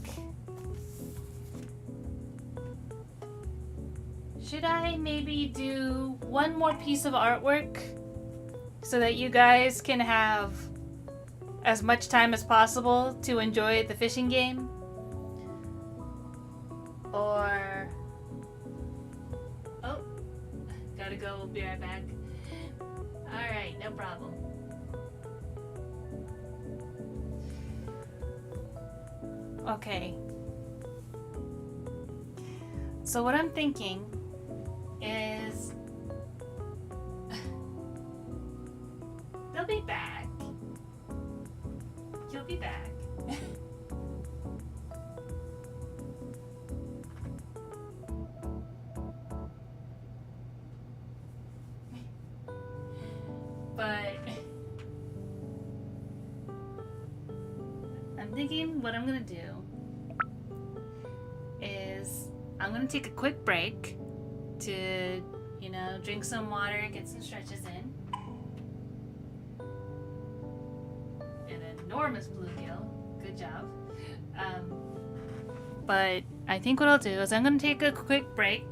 Speaker 1: Should I maybe do one more piece of artwork so that you guys can have as much time as possible to enjoy the fishing game? Or... oh, gotta go, we'll be right back. Alright, no problem. Okay. So what I'm thinking is they'll be back. You'll be back. I'm thinking what I'm gonna do is I'm gonna take a quick break to, drink some water, get some stretches in. An enormous bluegill. Good job. But I think what I'll do is I'm gonna take a quick break.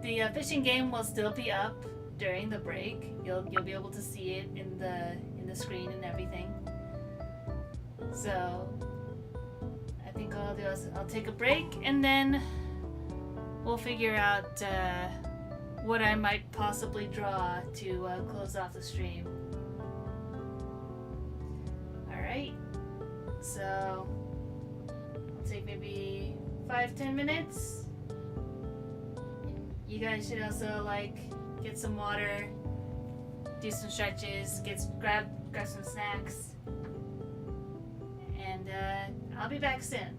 Speaker 1: The fishing game will still be up during the break. You'll be able to see it in the screen and everything. So I think what I'll do is I'll take a break and then we'll figure out what I might possibly draw to close off the stream. Alright, so I'll take maybe 5-10 minutes. You guys should also get some water, do some stretches, grab some snacks, and I'll be back soon.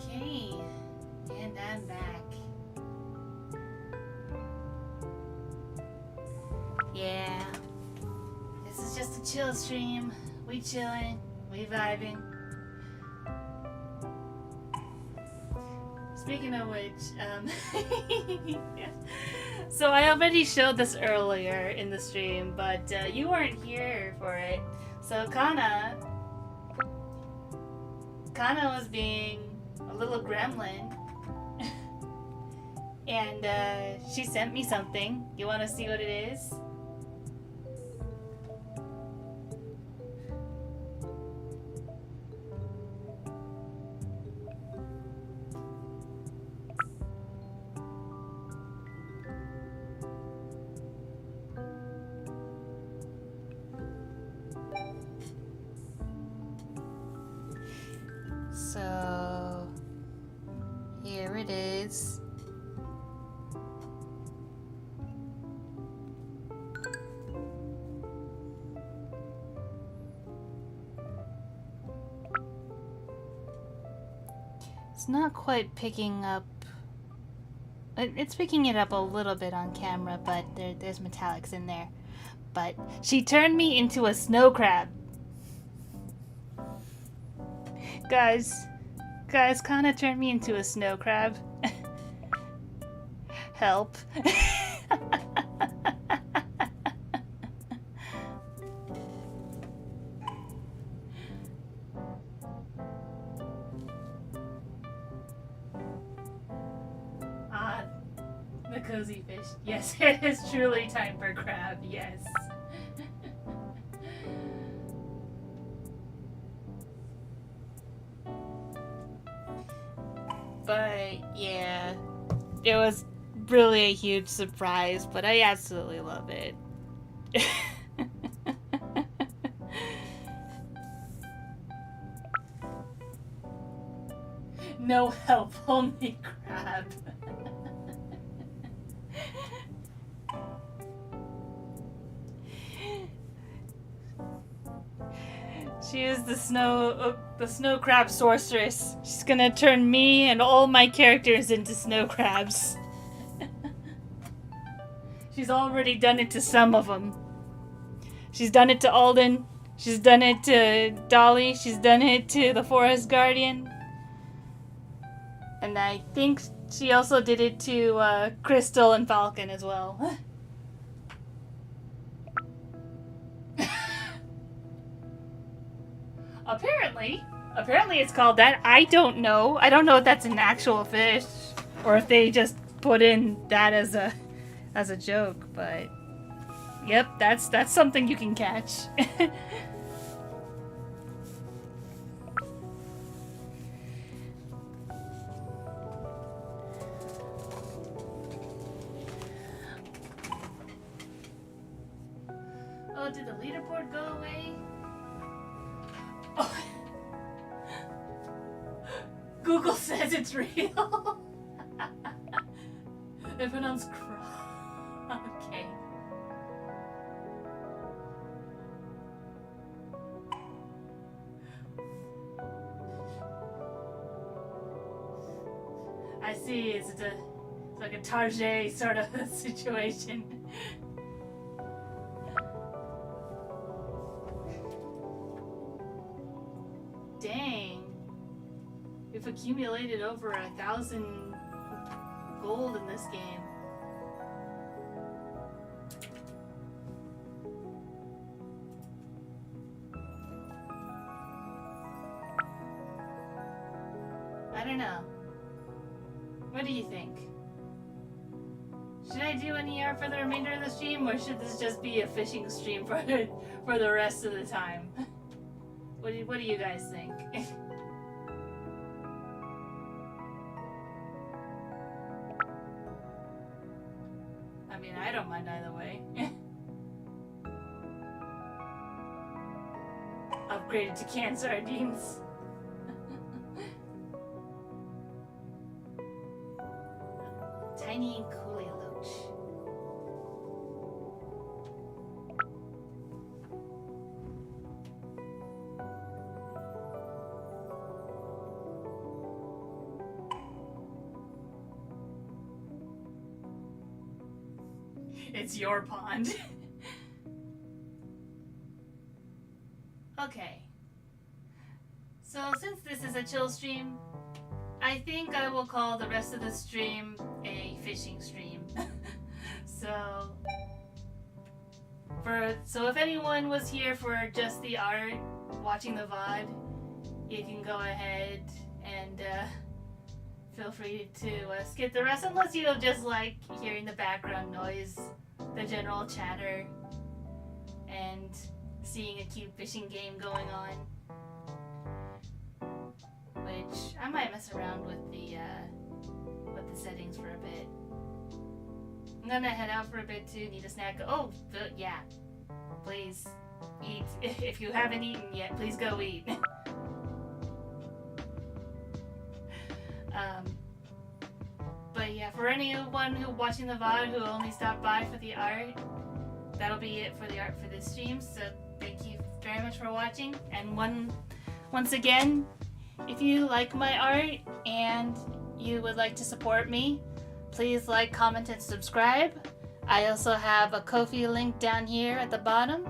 Speaker 1: Okay, and I'm back. Yeah, this is just a chill stream. We chillin', we vibing. Speaking of which, yeah. So I already showed this earlier in the stream, but you weren't here for it. So Kana was being a little gremlin, and she sent me something. You want to see what it is? So here it is. It's not quite picking up. It's picking it up a little bit on camera, but there's metallics in there. But she turned me into a snow crab. Guys, Kana turned me into a snow crab. Help. The cozy fish. Yes, it is truly time for crab, yes. But yeah, it was really a huge surprise, but I absolutely love it. No help, only crab. She is the snow crab sorceress. She's gonna turn me and all my characters into snow crabs. She's already done it to some of them. She's done it to Alden. She's done it to Dolly. She's done it to the Forest Guardian. And I think she also did it to Crystal and Falcon as well. Apparently it's called that. I don't know. I don't know if that's an actual fish or if they just put in that as a joke, but yep, that's something you can catch. Oh, did the leaderboard go away? Oh. Google says it's real. If it unscroll. Okay. I see. It's like a Target sort of situation. Dang. We've accumulated over 1,000 gold in this game. I don't know. What do you think? Should I do an ER for the remainder of the stream, or should this just be a fishing stream for the rest of the time? What do you guys think? I mean, I don't mind either way. Upgraded to canned sardines. Tiny Kool-Aid Loach. It's your pond. Okay. So since this is a chill stream, I think I will call the rest of the stream a fishing stream. So if anyone was here for just the art, watching the VOD, you can go ahead and feel free to skip the rest, unless you just like hearing the background noise, the general chatter, and seeing a cute fishing game going on. Which I might mess around with the settings for a bit. I'm gonna head out for a bit too. Need a snack. Oh, yeah. Please eat. If you haven't eaten yet, please go eat. But yeah, for anyone who watching the VOD who only stopped by for the art, that'll be it for the art for this stream. So thank you very much for watching. And once again, if you like my art and you would like to support me, please like, comment, and subscribe. I also have a Ko-fi link down here at the bottom,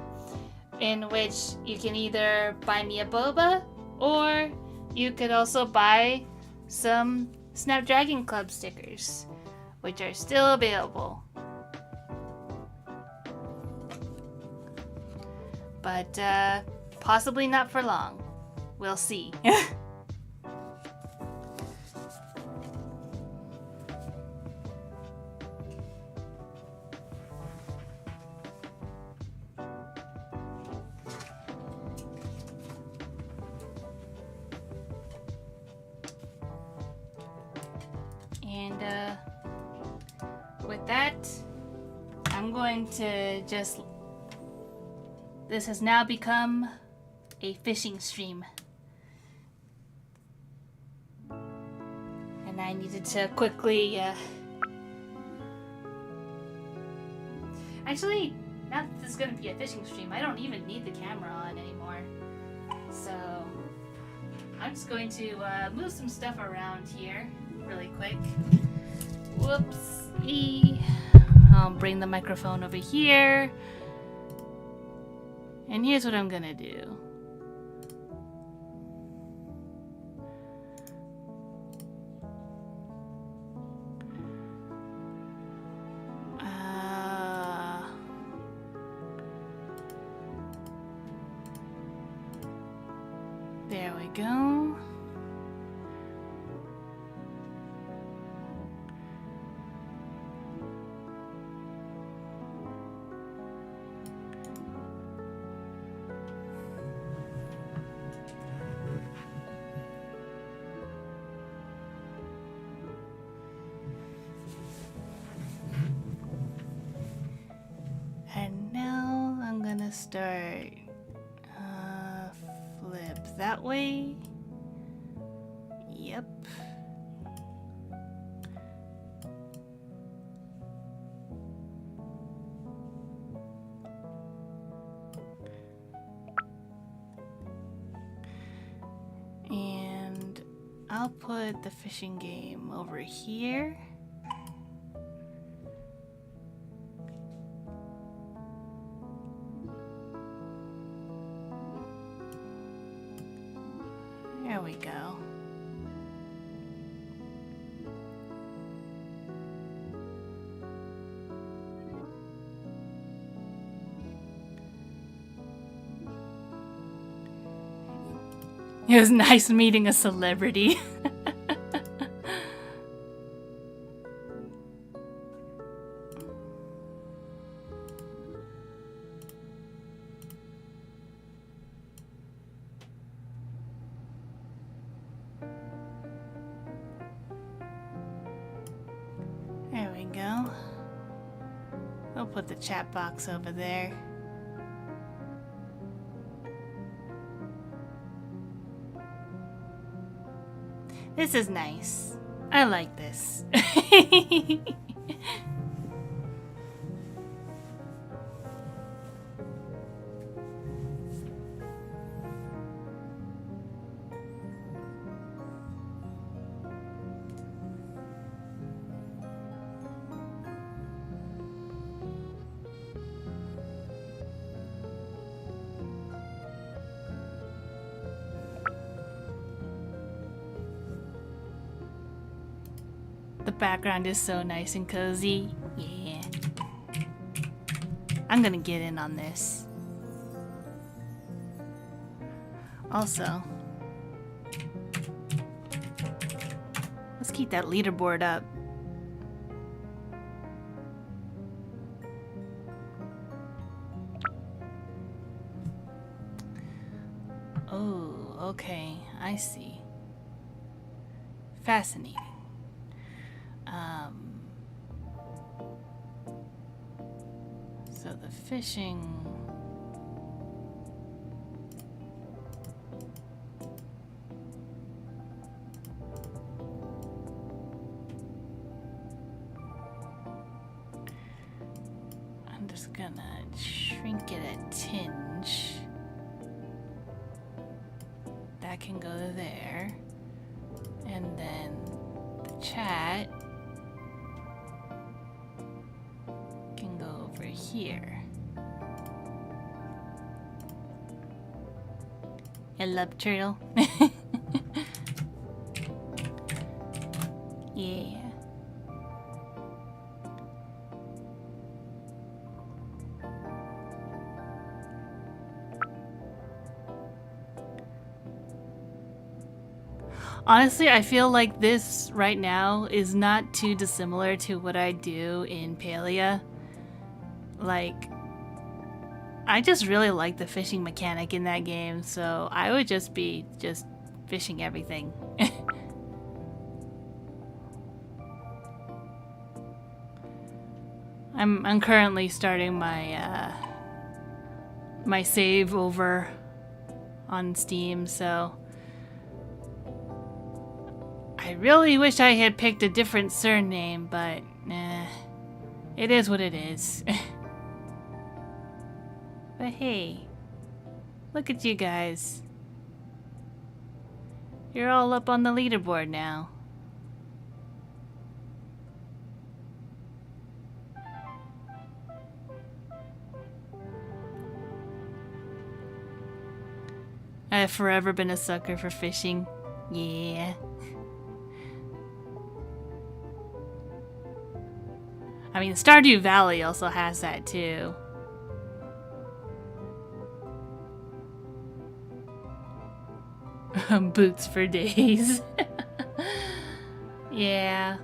Speaker 1: in which you can either buy me a boba, or you could also buy some Snapdragon Club stickers, which are still available. But possibly not for long. We'll see. And with that, I'm going to just... This has now become a fishing stream. And I needed to quickly... Actually, now that this is going to be a fishing stream, I don't even need the camera on anymore. So, I'm just going to move some stuff around here really quick. Whoops. I'll bring the microphone over here. And here's what I'm gonna do. There we go. And now I'm gonna start flip that way. Yep. And I'll put the fishing game over here. There we go. It was nice meeting a celebrity. There we go. We'll put the chat box over there. This is nice. I like this. The background is so nice and cozy. Yeah. I'm gonna get in on this. Also, let's keep that leaderboard up. Oh, okay, I see. Fascinating. So the fishing... I'm just gonna shrink it a tinge. That can go there. And then the chat can go over here. I love turtle. Yeah. Honestly, I feel like this right now is not too dissimilar to what I do in Palia. Like, I just really like the fishing mechanic in that game, so I would just be fishing everything. I'm currently starting my my save over on Steam, so I really wish I had picked a different surname, but it is what it is. But hey, look at you guys. You're all up on the leaderboard now. I've forever been a sucker for fishing. Yeah. I mean, Stardew Valley also has that too. Boots for days. Yeah.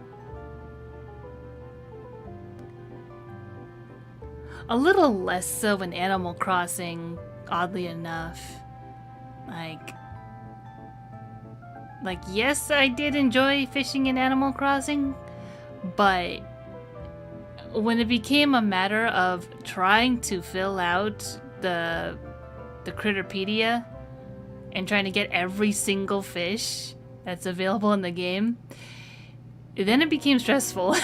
Speaker 1: A little less so in Animal Crossing, oddly enough. Like, yes, I did enjoy fishing in Animal Crossing, but when it became a matter of trying to fill out the Critterpedia and trying to get every single fish that's available in the game, then it became stressful.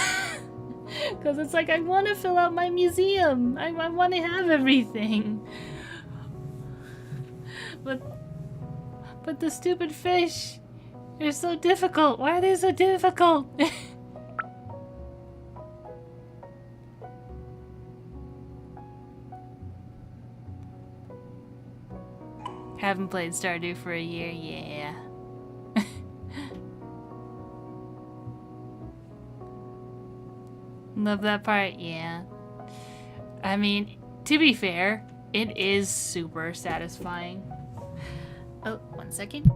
Speaker 1: Because it's like, I want to fill out my museum. I want to have everything. But the stupid fish, they're so difficult. Why are they so difficult? Haven't played Stardew for a year, yeah. Love that part, yeah. I mean, to be fair, it is super satisfying. Oh, 1 second.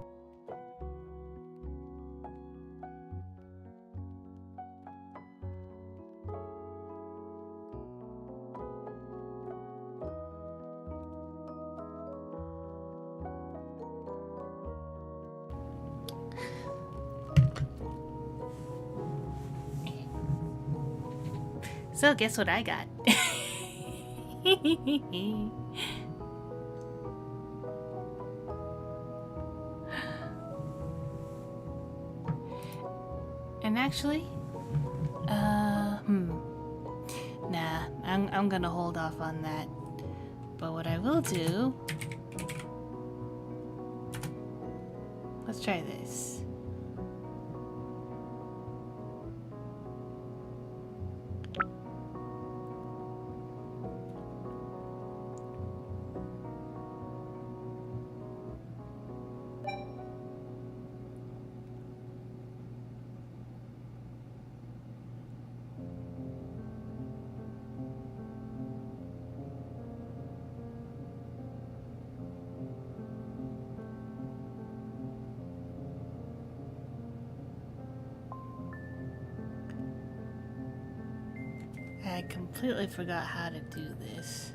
Speaker 1: So guess what I got? And actually, nah, I'm gonna hold off on that. But what I will do, let's try this. completely forgot how to do this.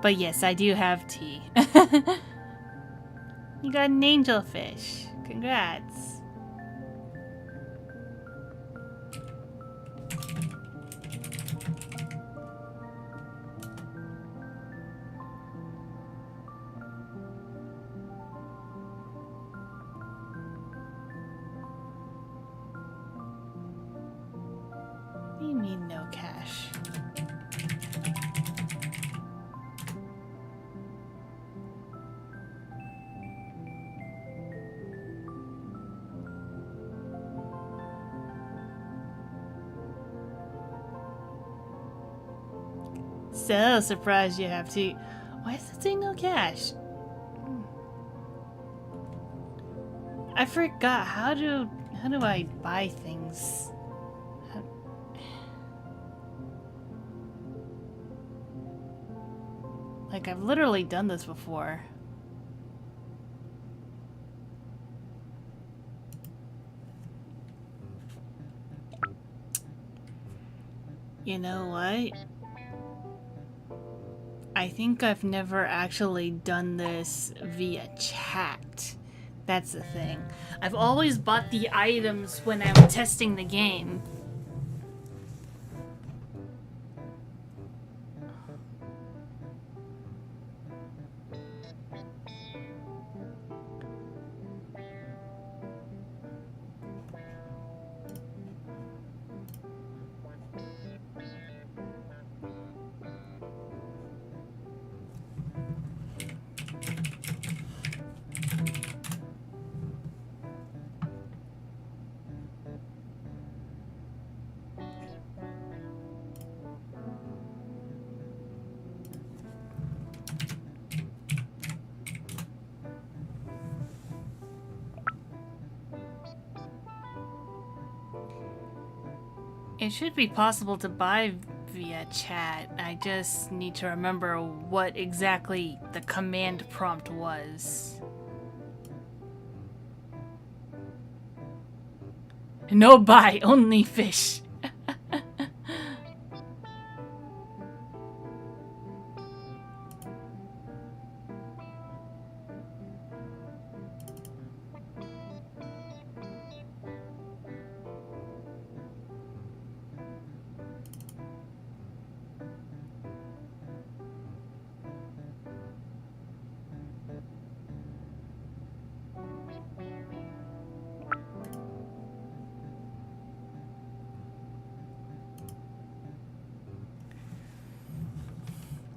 Speaker 1: But yes, I do have tea. You got an angelfish. Congrats. What do you mean no cash? So surprised you have tea. Why does it say no cash? I forgot. How do I buy things? Like, I've literally done this before. You know what? I think I've never actually done this via chat. That's the thing. I've always bought the items when I'm testing the game. It should be possible to buy via chat. I just need to remember what exactly the command prompt was. No buy, only fish.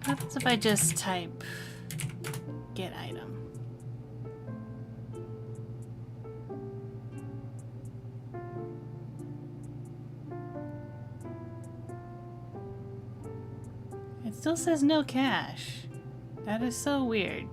Speaker 1: What happens if I just type get item? It still says no cash. That is so weird.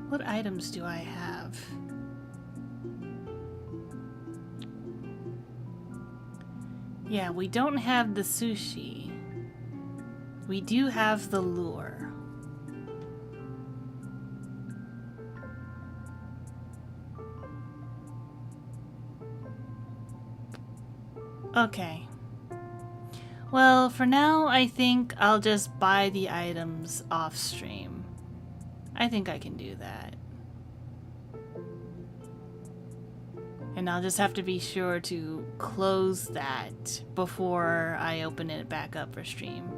Speaker 1: What items do I have? Yeah, we don't have the sushi. We do have the lure. Okay. Well, for now, I think I'll just buy the items off stream. I think I can do that. And I'll just have to be sure to close that before I open it back up for stream.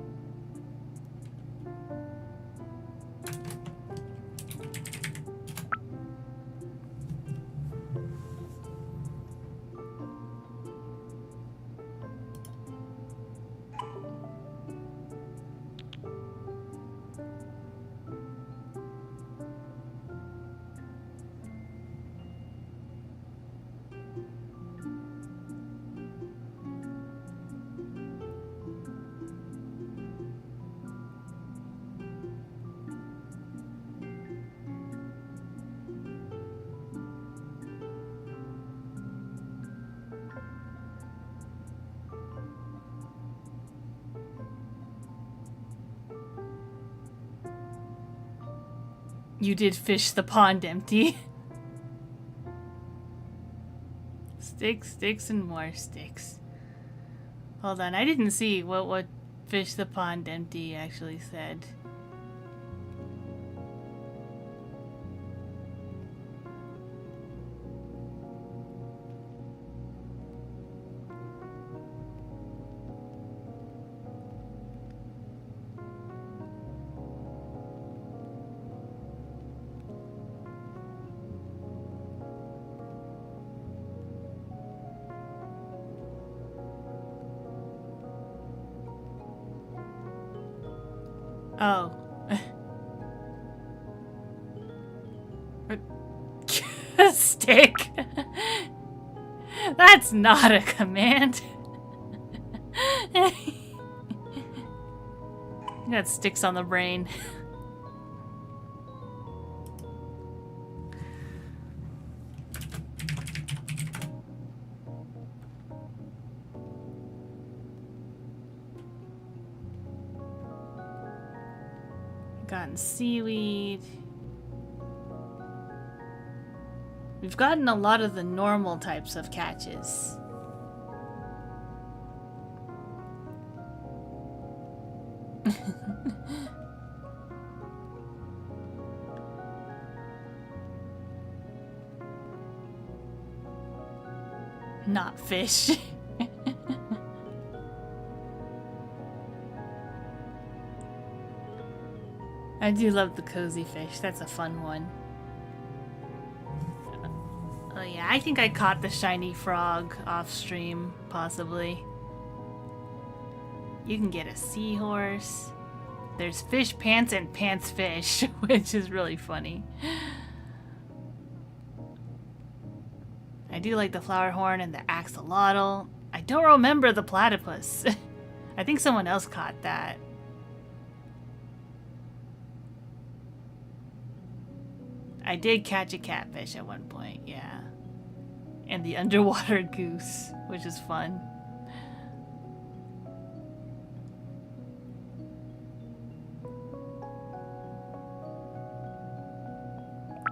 Speaker 1: You did fish the pond empty. Sticks, sticks, and more sticks. Hold on, I didn't see what fish the pond empty actually said. Oh. Stick. That's not a command. Got sticks on the brain. Gotten seaweed. We've gotten a lot of the normal types of catches. Not fish. I do love the cozy fish. That's a fun one. Oh yeah, I think I caught the shiny frog off stream, possibly. You can get a seahorse. There's fish pants and pants fish, which is really funny. I do like the flower horn and the axolotl. I don't remember the platypus. I think someone else caught that. I did catch a catfish at one point, yeah. And the underwater goose, which is fun.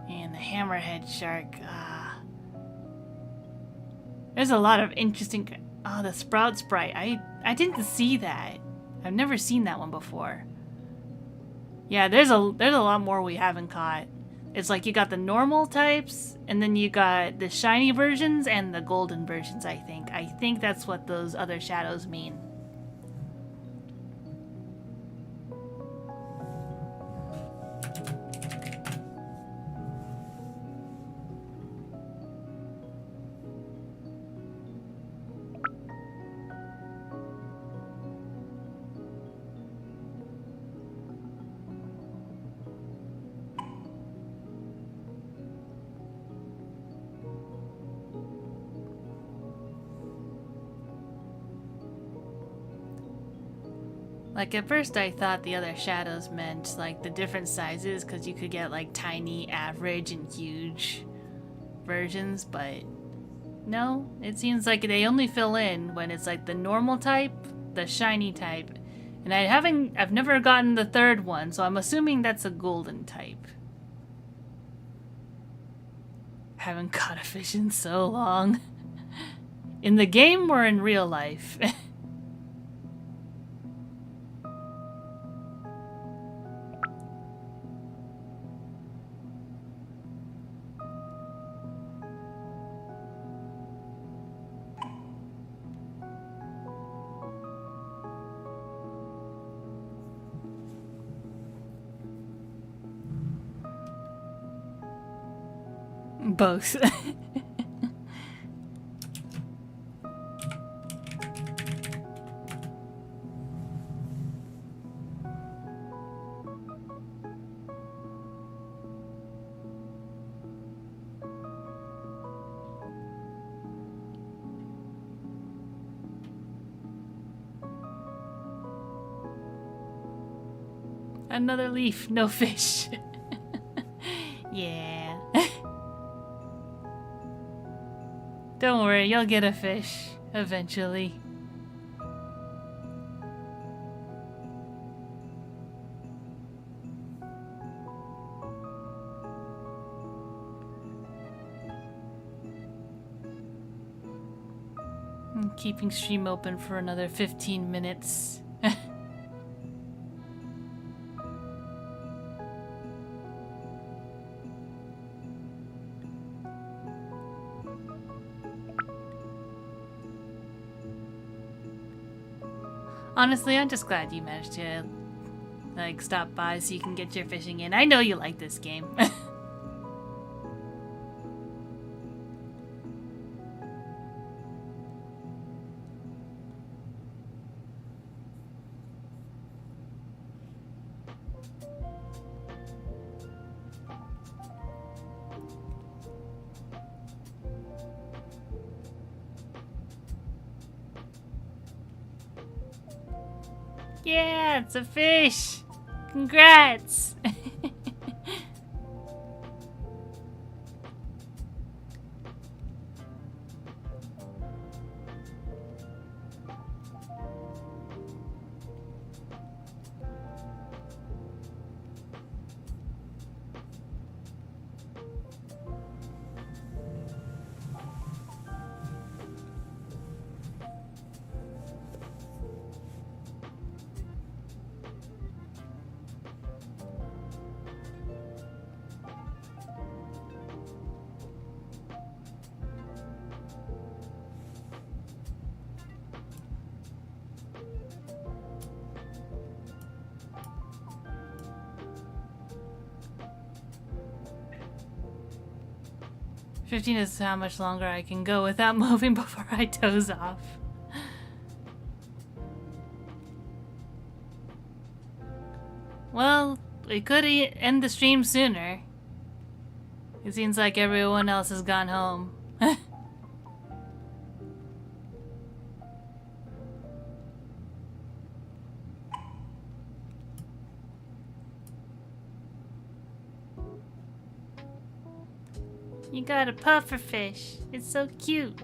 Speaker 1: And the hammerhead shark. There's a lot of interesting... Oh, the sprout sprite. I didn't see that. I've never seen that one before. Yeah, there's a lot more we haven't caught. It's like you got the normal types, and then you got the shiny versions and the golden versions, I think. I think that's what those other shadows mean. Like, at first I thought the other shadows meant, like, the different sizes, because you could get, like, tiny, average, and huge versions, but no, it seems like they only fill in when it's, like, the normal type, the shiny type, and I've never gotten the third one, so I'm assuming that's a golden type. Haven't caught a fish in so long. In the game or in real life? Both. Another leaf, no fish. Yeah. Don't worry, you'll get a fish eventually. I'm keeping stream open for another 15 minutes. Honestly, I'm just glad you managed to, like, stop by so you can get your fishing in. I know you like this game. Yeah, it's a fish! Congrats! "15 is how much longer I can go without moving before I doze off." Well, we could end the stream sooner. It seems like everyone else has gone home. You got a pufferfish. It's so cute.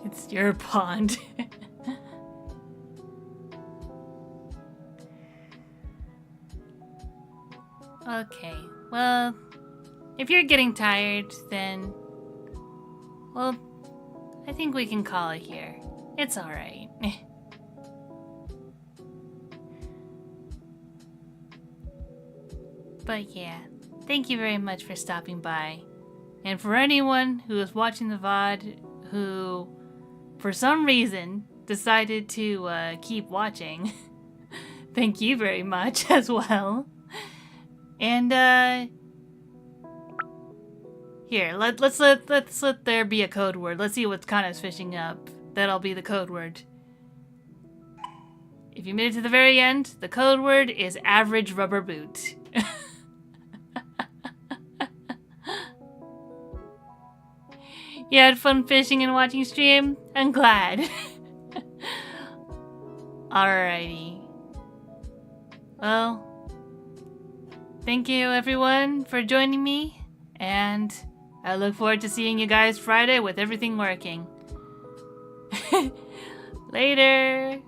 Speaker 1: It's your pond. Okay, well, if you're getting tired, then, well, I think we can call it here. It's alright. But yeah, thank you very much for stopping by. And for anyone who is watching the VOD who, for some reason, decided to keep watching, thank you very much as well. And here, let's let there be a code word. Let's see what Kana's fishing up. That'll be the code word. If you made it to the very end, the code word is average rubber boot. You had fun fishing and watching stream? I'm glad. Alrighty. Well, thank you everyone for joining me, and I look forward to seeing you guys Friday with everything working. Later!